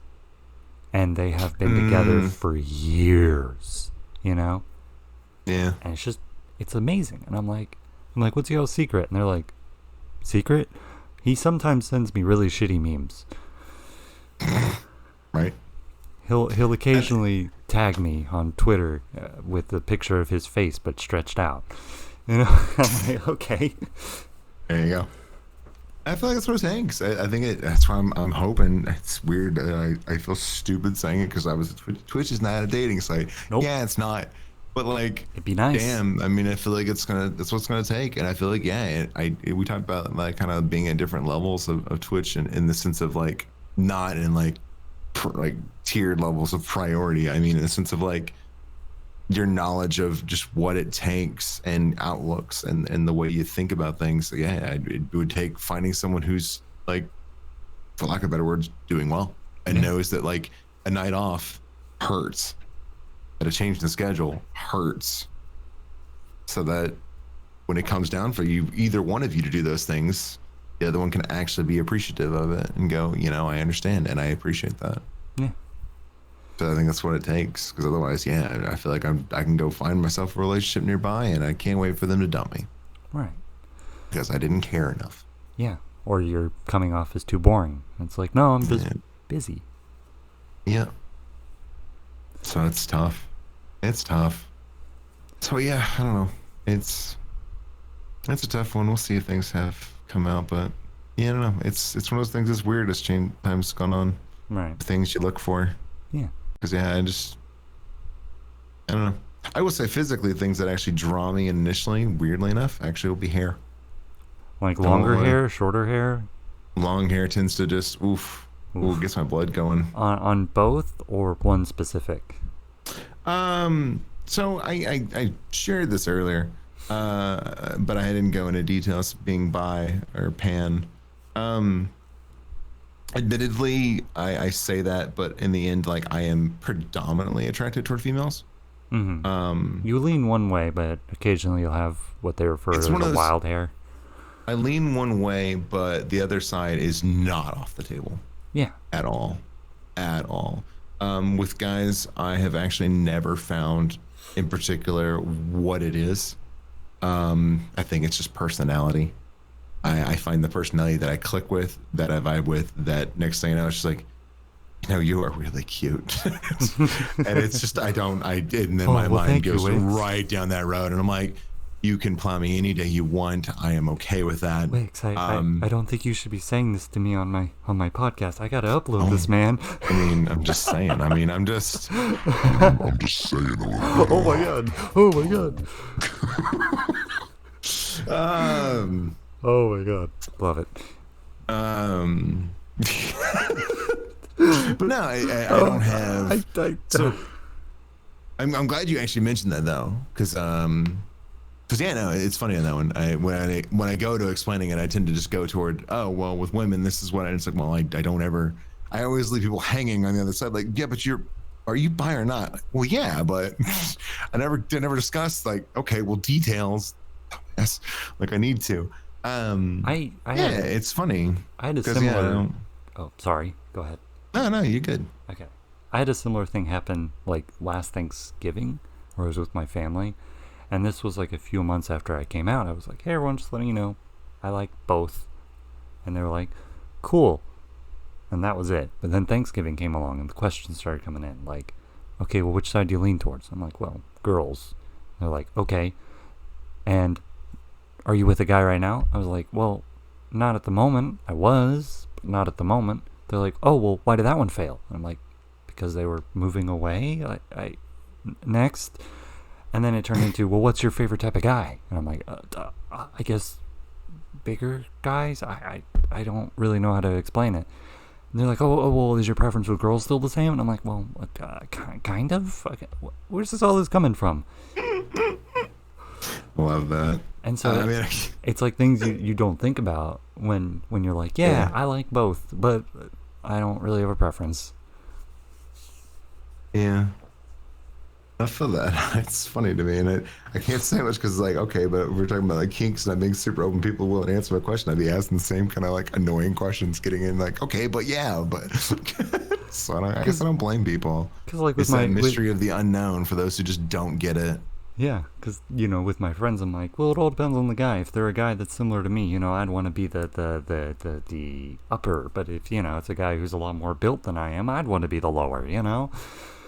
And they have been together for years, Yeah. And it's amazing. And I'm like, what's y'all's secret? And they're like, secret? He sometimes sends me really shitty memes. Right. He'll occasionally tag me on Twitter with a picture of his face but stretched out. I'm like, okay. There you go. I feel like that's what it takes. I think that's why I'm hoping. It's weird. I feel stupid saying it because Twitch is not a dating site. Nope. Yeah, it's not. But like, it'd be nice. Damn. I mean, I feel like that's what it's gonna take. And I feel like, we talked about like kind of being at different levels of Twitch in the sense of like not in like tiered levels of priority. I mean, in the sense of like your knowledge of just what it takes and outlooks and the way you think about things. Yeah, it would take finding someone who's like, for lack of better words, doing well and knows that like a night off hurts, that a change in the schedule hurts, so that when it comes down for you, either one of you to do those things, the other one can actually be appreciative of it and go, I understand and I appreciate that. Yeah. So I think that's what it takes, because otherwise, I feel like I can go find myself a relationship nearby and I can't wait for them to dump me. Right. Because I didn't care enough. Yeah. Or you're coming off as too boring. It's like, no, I'm just busy. Yeah. So it's tough. It's tough. So yeah, I don't know. It's a tough one. We'll see if things have come out, but I don't know. It's one of those things that's weird as time's gone on. Right. Things you look for. Yeah. Because I don't know. I will say physically things that actually draw me initially, weirdly enough, actually will be hair. Like longer hair, shorter hair? Long hair tends to just ooh, gets my blood going. On both or one specific? So I shared this earlier, but I didn't go into details being bi or pan. Admittedly, I say that, but in the end, like I am predominantly attracted toward females. Mm-hmm. You lean one way, but occasionally you'll have what they refer to as a wild hair. I lean one way, but the other side is not off the table. Yeah. At all. With guys, I have actually never found in particular what it is. I think it's just personality. I find the personality that I click with, that I vibe with, that next thing I know, it's just like, you are really cute. And it's just, and then my mind goes right down that road. And I'm like, you can plow me any day you want. I am okay with that. Wix, I don't think you should be saying this to me on my podcast. I gotta upload this, man. I mean, I'm just saying. I'm just saying. Oh my god. Oh my god. Love it. But no, I don't have. So I'm glad you actually mentioned that though, because it's funny on that one. When I go to explaining it, I tend to just go toward, oh well, with women, this is what it's like. Well, I don't ever. I always leave people hanging on the other side. Like, yeah, but are you bi or not? Well, yeah, but I never discussed like, okay, well, details. Yes, like I need to. It's funny. I had a similar. Oh, sorry. Go ahead. No, you're good. Okay. I had a similar thing happen like last Thanksgiving, where I was with my family, and this was like a few months after I came out. I was like, "Hey, everyone, just letting you know, I like both," and they were like, "Cool," and that was it. But then Thanksgiving came along, and the questions started coming in, like, "Okay, well, which side do you lean towards?" I'm like, "Well, girls." They're like, "Okay," and are you with a guy right now? I was like, well, not at the moment. I was, but not at the moment. They're like, oh, well, why did that one fail? And I'm like, because they were moving away. Next. And then it turned into, well, what's your favorite type of guy? And I'm like, I guess bigger guys? I don't really know how to explain it. they're like, oh, well, is your preference with girls still the same? And I'm like, well, kind of. Okay, where's all this coming from? Love that. And so I mean, it's like things you don't think about when you're like, yeah, I like both, but I don't really have a preference. yeah. I feel that. It's funny to me, and I can't say much because, like, okay, but we're talking about like kinks, and I'm being super open. People will answer my question. I'd be asking the same kind of like annoying questions, getting in like, okay, but yeah, but. So I guess I don't blame people. Because like with it's that mystery of the unknown for those who just don't get it. Yeah, because with my friends, I'm like, well, it all depends on the guy. If they're a guy that's similar to me, I'd want to be the upper. But if it's a guy who's a lot more built than I am, I'd want to be the lower.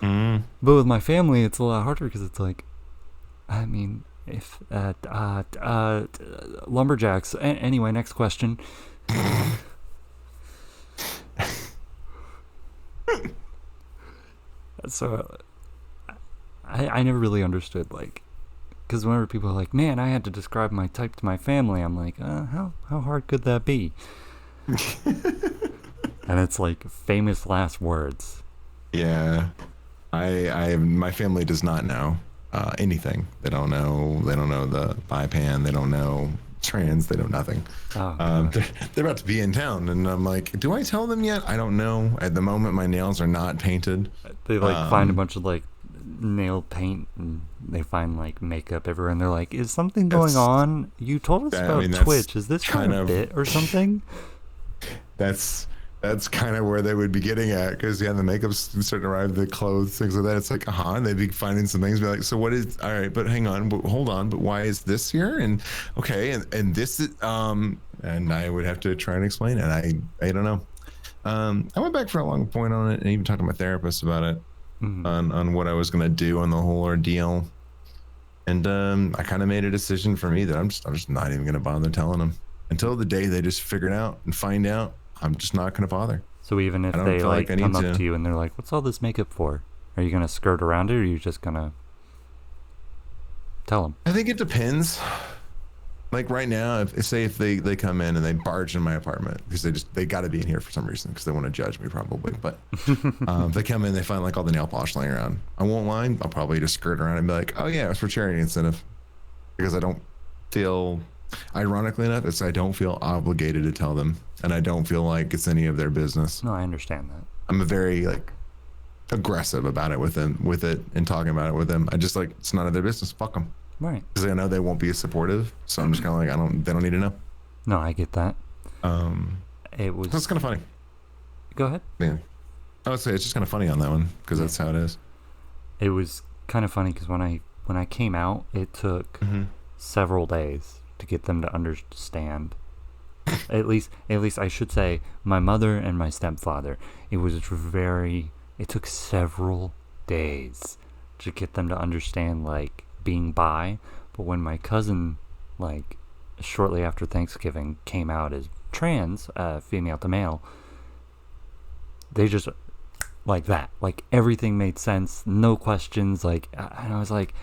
But with my family, it's a lot harder because it's like, I mean, if lumberjacks. Anyway, next question. So I never really understood, like, because whenever people are like, man, I had to describe my type to my family, I'm like, how hard could that be? And it's like famous last words. Yeah, my family does not know anything. They don't know the BiPan. They don't know trans. They know nothing. They're about to be in town, and I'm like, do I tell them yet? I don't know. At the moment, my nails are not painted. They like find a bunch of like nail paint, and they find like makeup everywhere, and they're like, is something going on? You told us about Twitch. Is this kind of bit or something? That's kind of where they would be getting at, because the makeup's starting to arrive, the clothes, things like that. It's like, and they'd be finding some things, be like, so what is, all right, but hang on, but hold on, but why is this here? And okay, and this is, and I would have to try and explain it. I don't know. I went back for a long point on it, and even talked to my therapist about it, on what I was gonna do on the whole ordeal. And I kind of made a decision for me that I'm just not even gonna bother telling them until the day they just figure it out and find out. I'm just not going to bother. So even if they like come up to you and they're like, what's all this makeup for? Are you going to skirt around it, or are you just going to tell them? I think it depends. Like right now, if they come in and they barge in my apartment, because they got to be in here for some reason, because they want to judge me probably. But if they come in, they find like all the nail polish laying around. I won't lie. I'll probably just skirt around and be like, oh yeah, it's for charity incentive. Because I don't feel... Ironically enough, I don't feel obligated to tell them, and I don't feel like it's any of their business. No, I understand that. I'm a very like aggressive about it with it and talking about it with them. I just like, it's none of their business. Fuck them. Right. Because I know they won't be as supportive, so I'm just kind of like, they don't need to know. No, I get that. That's kind of funny. Go ahead. Yeah, I would say it's just kind of funny on that one, because that's how it is. It was kind of funny because when I came out, it took several days to get them to understand. At least I should say, my mother and my stepfather. It took several days to get them to understand, like, being bi. But when my cousin, like, shortly after Thanksgiving came out as trans, female to male, they just, like that. Like, everything made sense. No questions. Like, and I was like,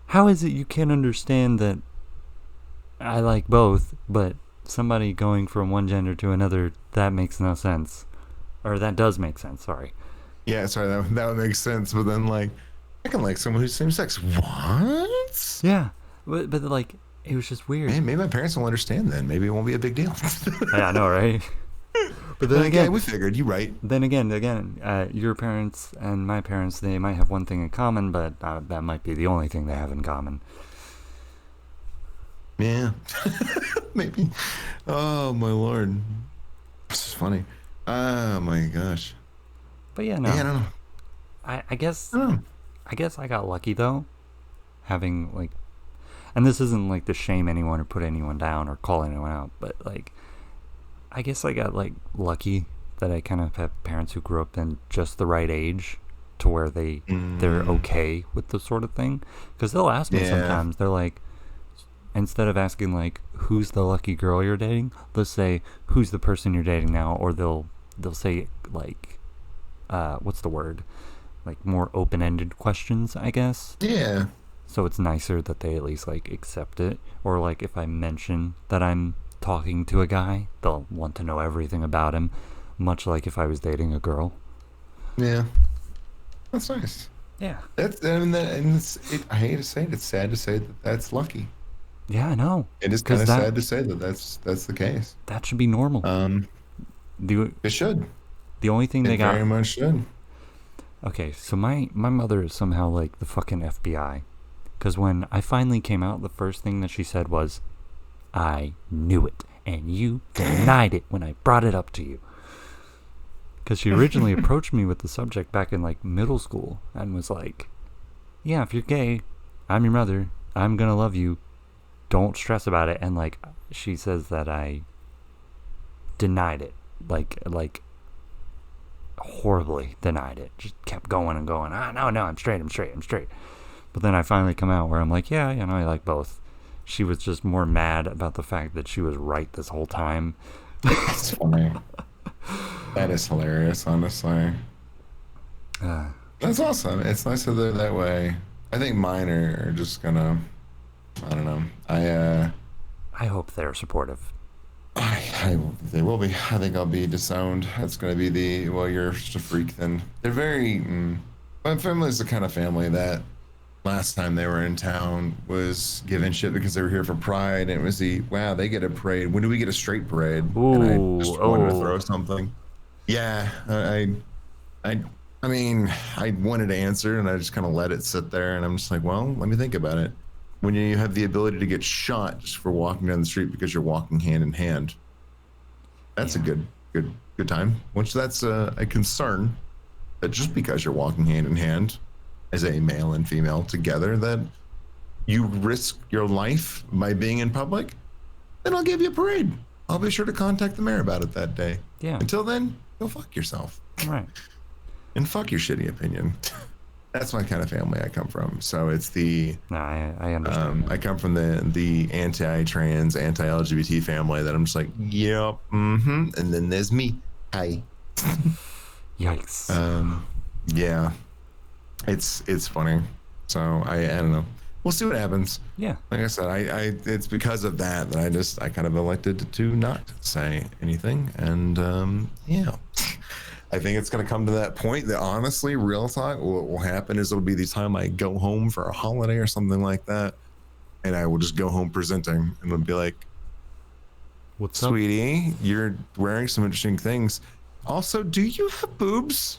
how is it you can't understand that I like both, but somebody going from one gender to another, that makes no sense? Or that does make sense, sorry. Yeah, sorry, that would make sense, but then, like, I can like someone who's same sex. What? Yeah, but like, it was just weird. Man, maybe my parents will understand then. Maybe it won't be a big deal. Yeah, I know, right? But then again, we figured, you're right. Then again, your parents and my parents, they might have one thing in common, but that might be the only thing they have in common. Yeah, maybe. Oh my lord, this is funny. Oh my gosh. But yeah, no. Yeah, I don't know. I guess I got lucky though, having like, and this isn't like to shame anyone or put anyone down or call anyone out, but like, I guess I got like lucky that I kind of have parents who grew up in just the right age to where they're okay with this sort of thing, because they'll ask me sometimes. They're like, instead of asking like, who's the lucky girl you're dating, they'll say, who's the person you're dating now, or they'll say like, what's the word, like more open-ended questions, I guess. Yeah. So it's nicer that they at least like accept it. Or like if I mention that I'm talking to a guy, they'll want to know everything about him. much like if I was dating a girl. Yeah, that's nice. Yeah. I hate to say it. It's sad to say that that's lucky. Yeah, I know. It is kind of sad to say that that's the case. That should be normal. It should. The only thing they got very much should. Okay, so my mother is somehow like the fucking FBI. Because when I finally came out, the first thing that she said was, I knew it, and you denied it when I brought it up to you. Because she originally approached me with the subject back in like middle school and was like, yeah, if you're gay, I'm your mother, I'm gonna love you, don't stress about it. And like, she says that I denied it, like horribly denied it, just kept going and going, no, I'm straight. But then I finally come out where I'm like, yeah, I like both. She was just more mad about the fact that she was right this whole time. That's funny. That is hilarious, honestly. That's awesome. It's nice that they're that way. I think mine are just gonna, I don't know. I hope they're supportive. They will be. I think I'll be disowned. That's gonna be you're just a freak then. They're very, my family's the kind of family that last time they were in town was giving shit because they were here for Pride, and it was they get a parade. When do we get a straight parade? Ooh, and I just wanted to throw something. Yeah, I mean, I wanted to answer, and I just kind of let it sit there, and I'm just like, well, let me think about it. When you have the ability to get shot just for walking down the street because you're walking hand in hand, that's a good time. Which that's a concern, that just because you're walking hand in hand as a male and female together, that you risk your life by being in public, then I'll give you a parade. I'll be sure to contact the mayor about it that day. Yeah. Until then, go fuck yourself. Right. And fuck your shitty opinion. That's my kind of family I come from. So it's the... No, I understand. I come from the anti-trans, anti-LGBT family that I'm just like, yep, and then there's me. Hi. Yikes. Yeah. It's funny. So I don't know. We'll see what happens. Yeah. Like I said, I it's because of that I kind of elected to not say anything. And yeah. I think it's going to come to that point that honestly, real talk, what will happen is it'll be the time I go home for a holiday or something like that. And I will just go home presenting and it'll be like, what's up? Sweetie, you're wearing some interesting things. Also, do you have boobs?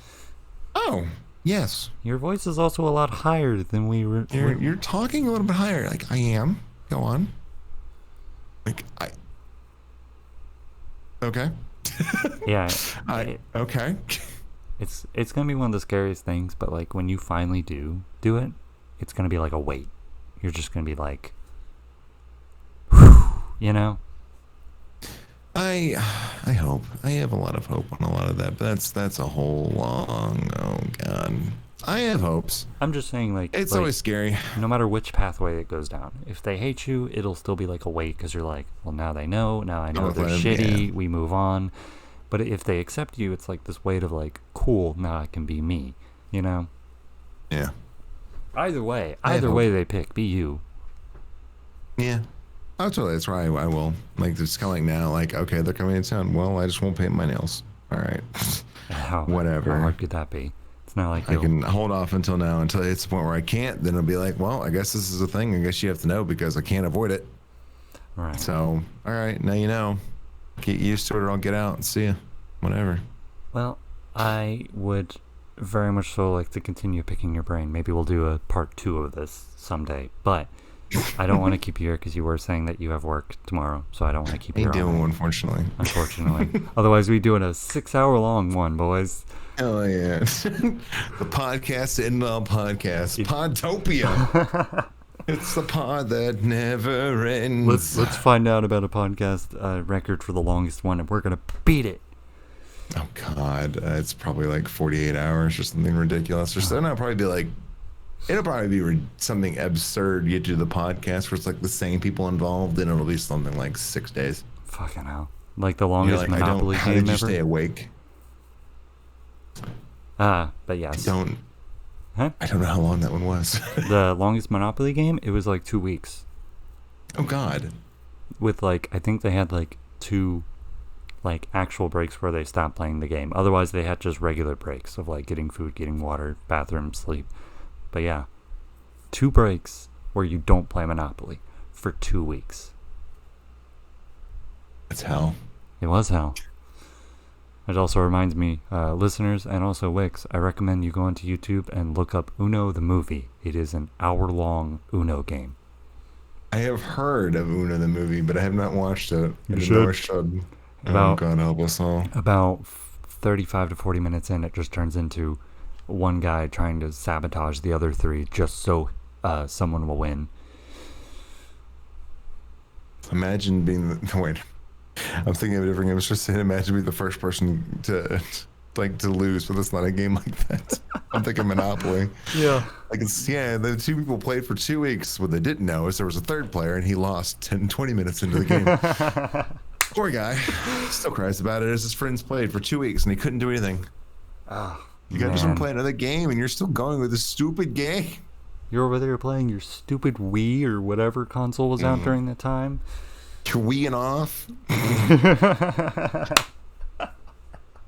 Oh, yes. Your voice is also a lot higher than we were. You're talking a little bit higher. Like, I am. Go on. Like, okay. Yeah. Okay. It's gonna be one of the scariest things, but like when you finally do it, it's gonna be like a weight. You're just gonna be like, whew, you know. I hope. I have a lot of hope on a lot of that, but that's a whole long. Oh God. I have hopes. I'm just saying, like, it's like, always scary. No matter which pathway it goes down, if they hate you, it'll still be like a weight because you're like, well, now they know. Now I know they're shitty. Yeah. We move on. But if they accept you, it's like this weight of like, cool. Now I can be me. You know? Yeah. Either way they pick, be you. Yeah. Totally. That's right. I will. Like, it's kind of like now. Like, okay, they're coming into town. Well, I just won't paint my nails. All right. Whatever. How hard could that be? Not like I can hold off until it's the point where I can't. Then it'll be like, well, I guess this is a thing. I guess you have to know because I can't avoid it. Right. So, all right, now you know. Get used to it or I'll get out and see you. Whatever. Well, I would very much so like to continue picking your brain. Maybe we'll do a part 2 of this someday. But I don't want to keep you here because you were saying that you have work tomorrow. So I don't want to keep you here. I do, unfortunately. Otherwise, we'd do a 6-hour-long one, boys. Oh yeah. The podcast in all podcasts. Podtopia. It's the pod that never ends. Let's find out about a podcast record for the longest one, and we're gonna beat it. Oh God, it's probably like 48 hours or something ridiculous. Or so. It'll probably be something absurd. You do the podcast where it's like the same people involved, and it'll be something like 6 days. Fucking hell! Like the longest Monopoly how game did you ever. Stay awake? But yes. I don't know how long that one was. The longest Monopoly game, it was like 2 weeks. Oh God. With like, I think they had like 2 like actual breaks where they stop playing the game. Otherwise, they had just regular breaks of like getting food, getting water, bathroom, sleep. But yeah, 2 breaks where you don't play Monopoly for 2 weeks. That's hell. It was hell. It also reminds me, listeners and also Wix, I recommend you go onto YouTube and look up Uno the movie. It is an hour-long Uno game. I have heard of Uno the movie, but I have not watched it. You I didn't should. know I should. Oh, God help us all. About 35 to 40 minutes in, it just turns into one guy trying to sabotage the other 3 just so someone will win. Imagine being the... Wait. I'm thinking of a different game. I was just saying, imagine being the first person to lose, but it's not a game like that. I'm thinking Monopoly. Yeah. Like the 2 people played for 2 weeks. What they didn't know is there was a 3rd player and he lost 10, 20 minutes into the game. Poor guy. Still cries about it as his friends played for 2 weeks and he couldn't do anything. Oh, You got to just play another game and you're still going with this stupid game. You're over there playing your stupid Wii or whatever console was out during the time. You're weeing off.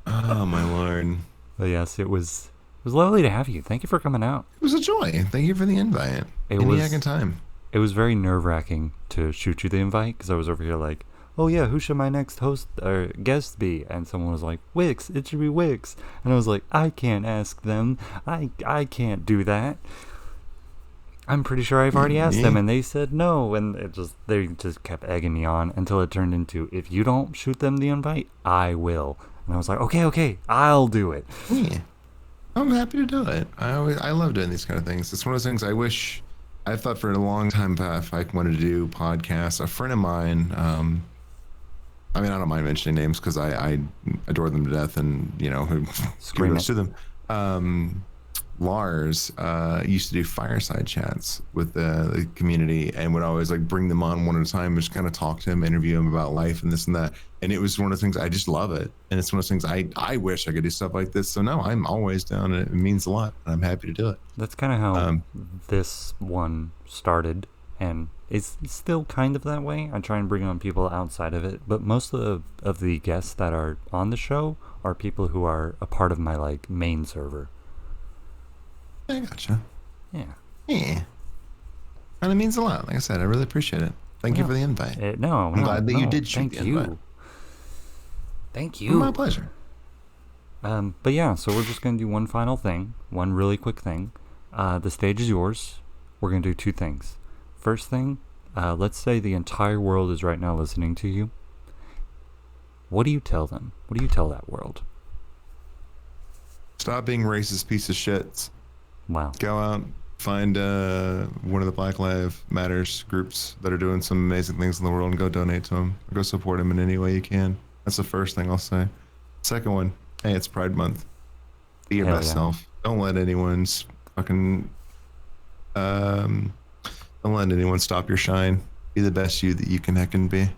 Oh, my Lord. But yes, it was lovely to have you. Thank you for coming out. It was a joy. Thank you for the invite. Any heckin' time. It was very nerve-wracking to shoot you the invite because I was over here like, oh yeah, who should my next host or guest be? And someone was like, Wix, it should be Wix. And I was like, I can't ask them. I can't do that. I'm pretty sure I've already asked them and they said no, and they just kept egging me on until it turned into, if you don't shoot them the invite, I will. And I was like, okay, I'll do it. Yeah. I'm happy to do it. I love doing these kind of things. It's one of those things I've thought for a long time if I wanted to do podcasts. A friend of mine, I don't mind mentioning names because I adore them to death and, who kudos to them. Lars used to do fireside chats with the community and would always bring them on one at a time and just kind of talk to him, interview him about life and this and that. And it was one of the things, I just love it. And it's one of those things I wish I could do stuff like this. So no, I'm always down and it means a lot. And I'm happy to do it. That's kind of how this one started. And it's still kind of that way. I try and bring on people outside of it. But most of the guests that are on the show are people who are a part of my main server. I gotcha. Yeah. And it means a lot. Like I said, I really appreciate it. Thank you for the invite. I'm glad that you did shoot the invite. Thank you. My pleasure. But yeah, so we're just going to do one final thing. One really quick thing. The stage is yours. We're going to do 2 things. First thing, let's say the entire world is right now listening to you. What do you tell them? What do you tell that world? Stop being racist piece of shits. Wow. Go out, find one of the Black Lives Matters groups that are doing some amazing things in the world and go donate to them. Or go support them in any way you can. That's the first thing I'll say. Second one, hey, it's Pride Month. Be your best self. Don't let anyone's fucking... don't let anyone stop your shine. Be the best you that you can heckin' be.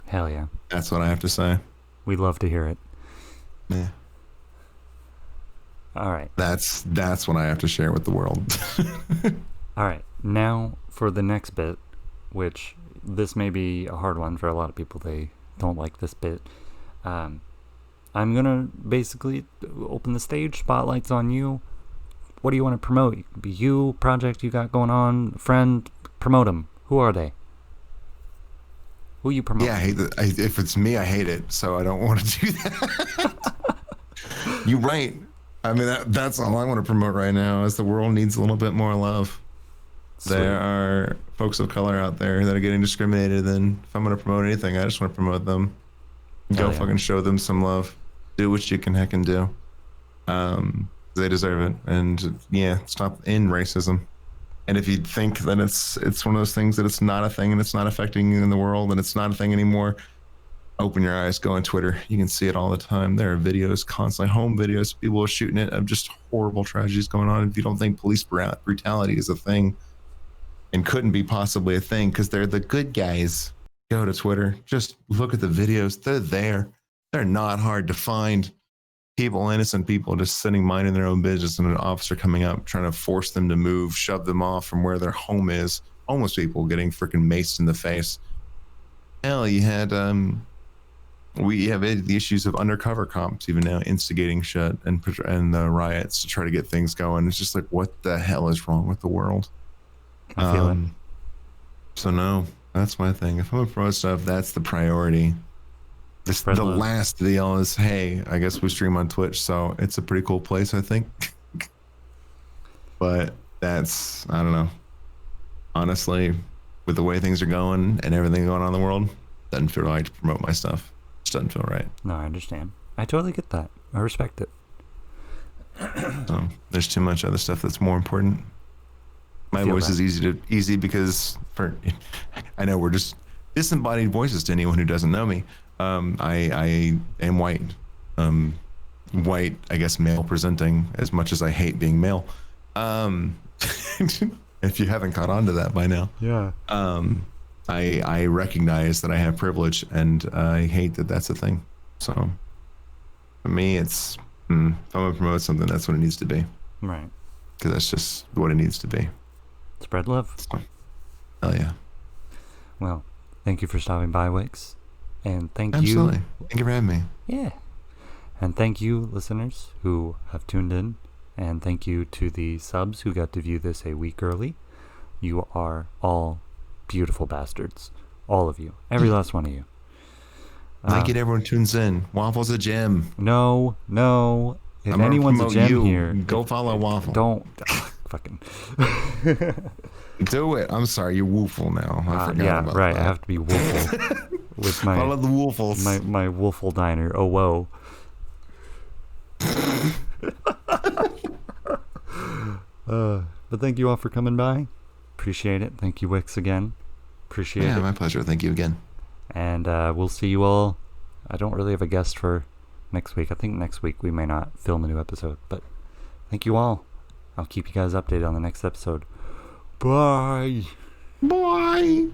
Hell yeah. That's what I have to say. We'd love to hear it. Yeah. All right. That's what I have to share with the world. All right. Now for the next bit, which this may be a hard one for a lot of people. They don't like this bit. I'm going to basically open the stage. Spotlight's on you. What do you want to promote? It could be you, project you got going on, friend. Promote them. Who are they? Who you promote? Yeah, I hate that. If it's me, I hate it. So I don't want to do that. You're right. That's all I want to promote right now is the world needs a little bit more love. Sweet. There are folks of color out there that are getting discriminated, and if I'm going to promote anything, I just want to promote them. Go fucking show them some love. Do what you can heckin' do. They deserve it. And yeah, stop in racism. And if you think that it's one of those things that it's not a thing and it's not affecting you in the world and it's not a thing anymore, open your eyes, go on Twitter. You can see it all the time. There are videos, constantly home videos, people are shooting it of just horrible tragedies going on. If you don't think police brutality is a thing and couldn't be possibly a thing because they're the good guys, go to Twitter. Just look at the videos. They're there. They're not hard to find. People, innocent people, just sitting minding their own business and an officer coming up trying to force them to move, shove them off from where their home is. Homeless people getting freaking maced in the face. Hell, you had we have the issues of undercover cops even now instigating shit and the riots to try to get things going. It's just like, what the hell is wrong with the world? I feel it. So no, that's my thing. If I'm gonna promote stuff, that's the priority. The last deal is, hey, I guess we stream on Twitch, so it's a pretty cool place, I think. But that's, I don't know. Honestly, with the way things are going and everything going on in the world, doesn't feel right to promote my stuff. Just doesn't feel right. No, I understand. I totally get that. I respect it. So there's too much other stuff that's more important. My voice is easy because I know we're just disembodied voices to anyone who doesn't know me. I am white. White, I guess, male presenting, as much as I hate being male. If you haven't caught on to that by now. Yeah. I recognize that I have privilege, and I hate that that's a thing. So for me, it's if I'm gonna promote something, that's what it needs to be. Right. Because that's just what it needs to be. Spread love. So, hell yeah. Well, thank you for stopping by, Wix. And thank Absolutely. you. Thank you for having me. Yeah. And thank you, listeners, who have tuned in. And thank you to the subs who got to view this a week early. You are all beautiful bastards. All of you. Every last one of you. Like it, everyone tunes in. Waffle's a gem. No. If I'm anyone's a gem you. here, Go follow Waffle. Don't. Fucking. Do it. I'm sorry, you're Woofle now. I forgot about right. that. I have to be Woofle with my follow the Woofles. my Woofle diner. Oh whoa. But thank you all for coming by. Appreciate it. Thank you, Wix, again. Appreciate it. Yeah, my pleasure. Thank you again. And we'll see you all. I don't really have a guest for next week. I think next week we may not film a new episode. But thank you all. I'll keep you guys updated on the next episode. Bye. Bye.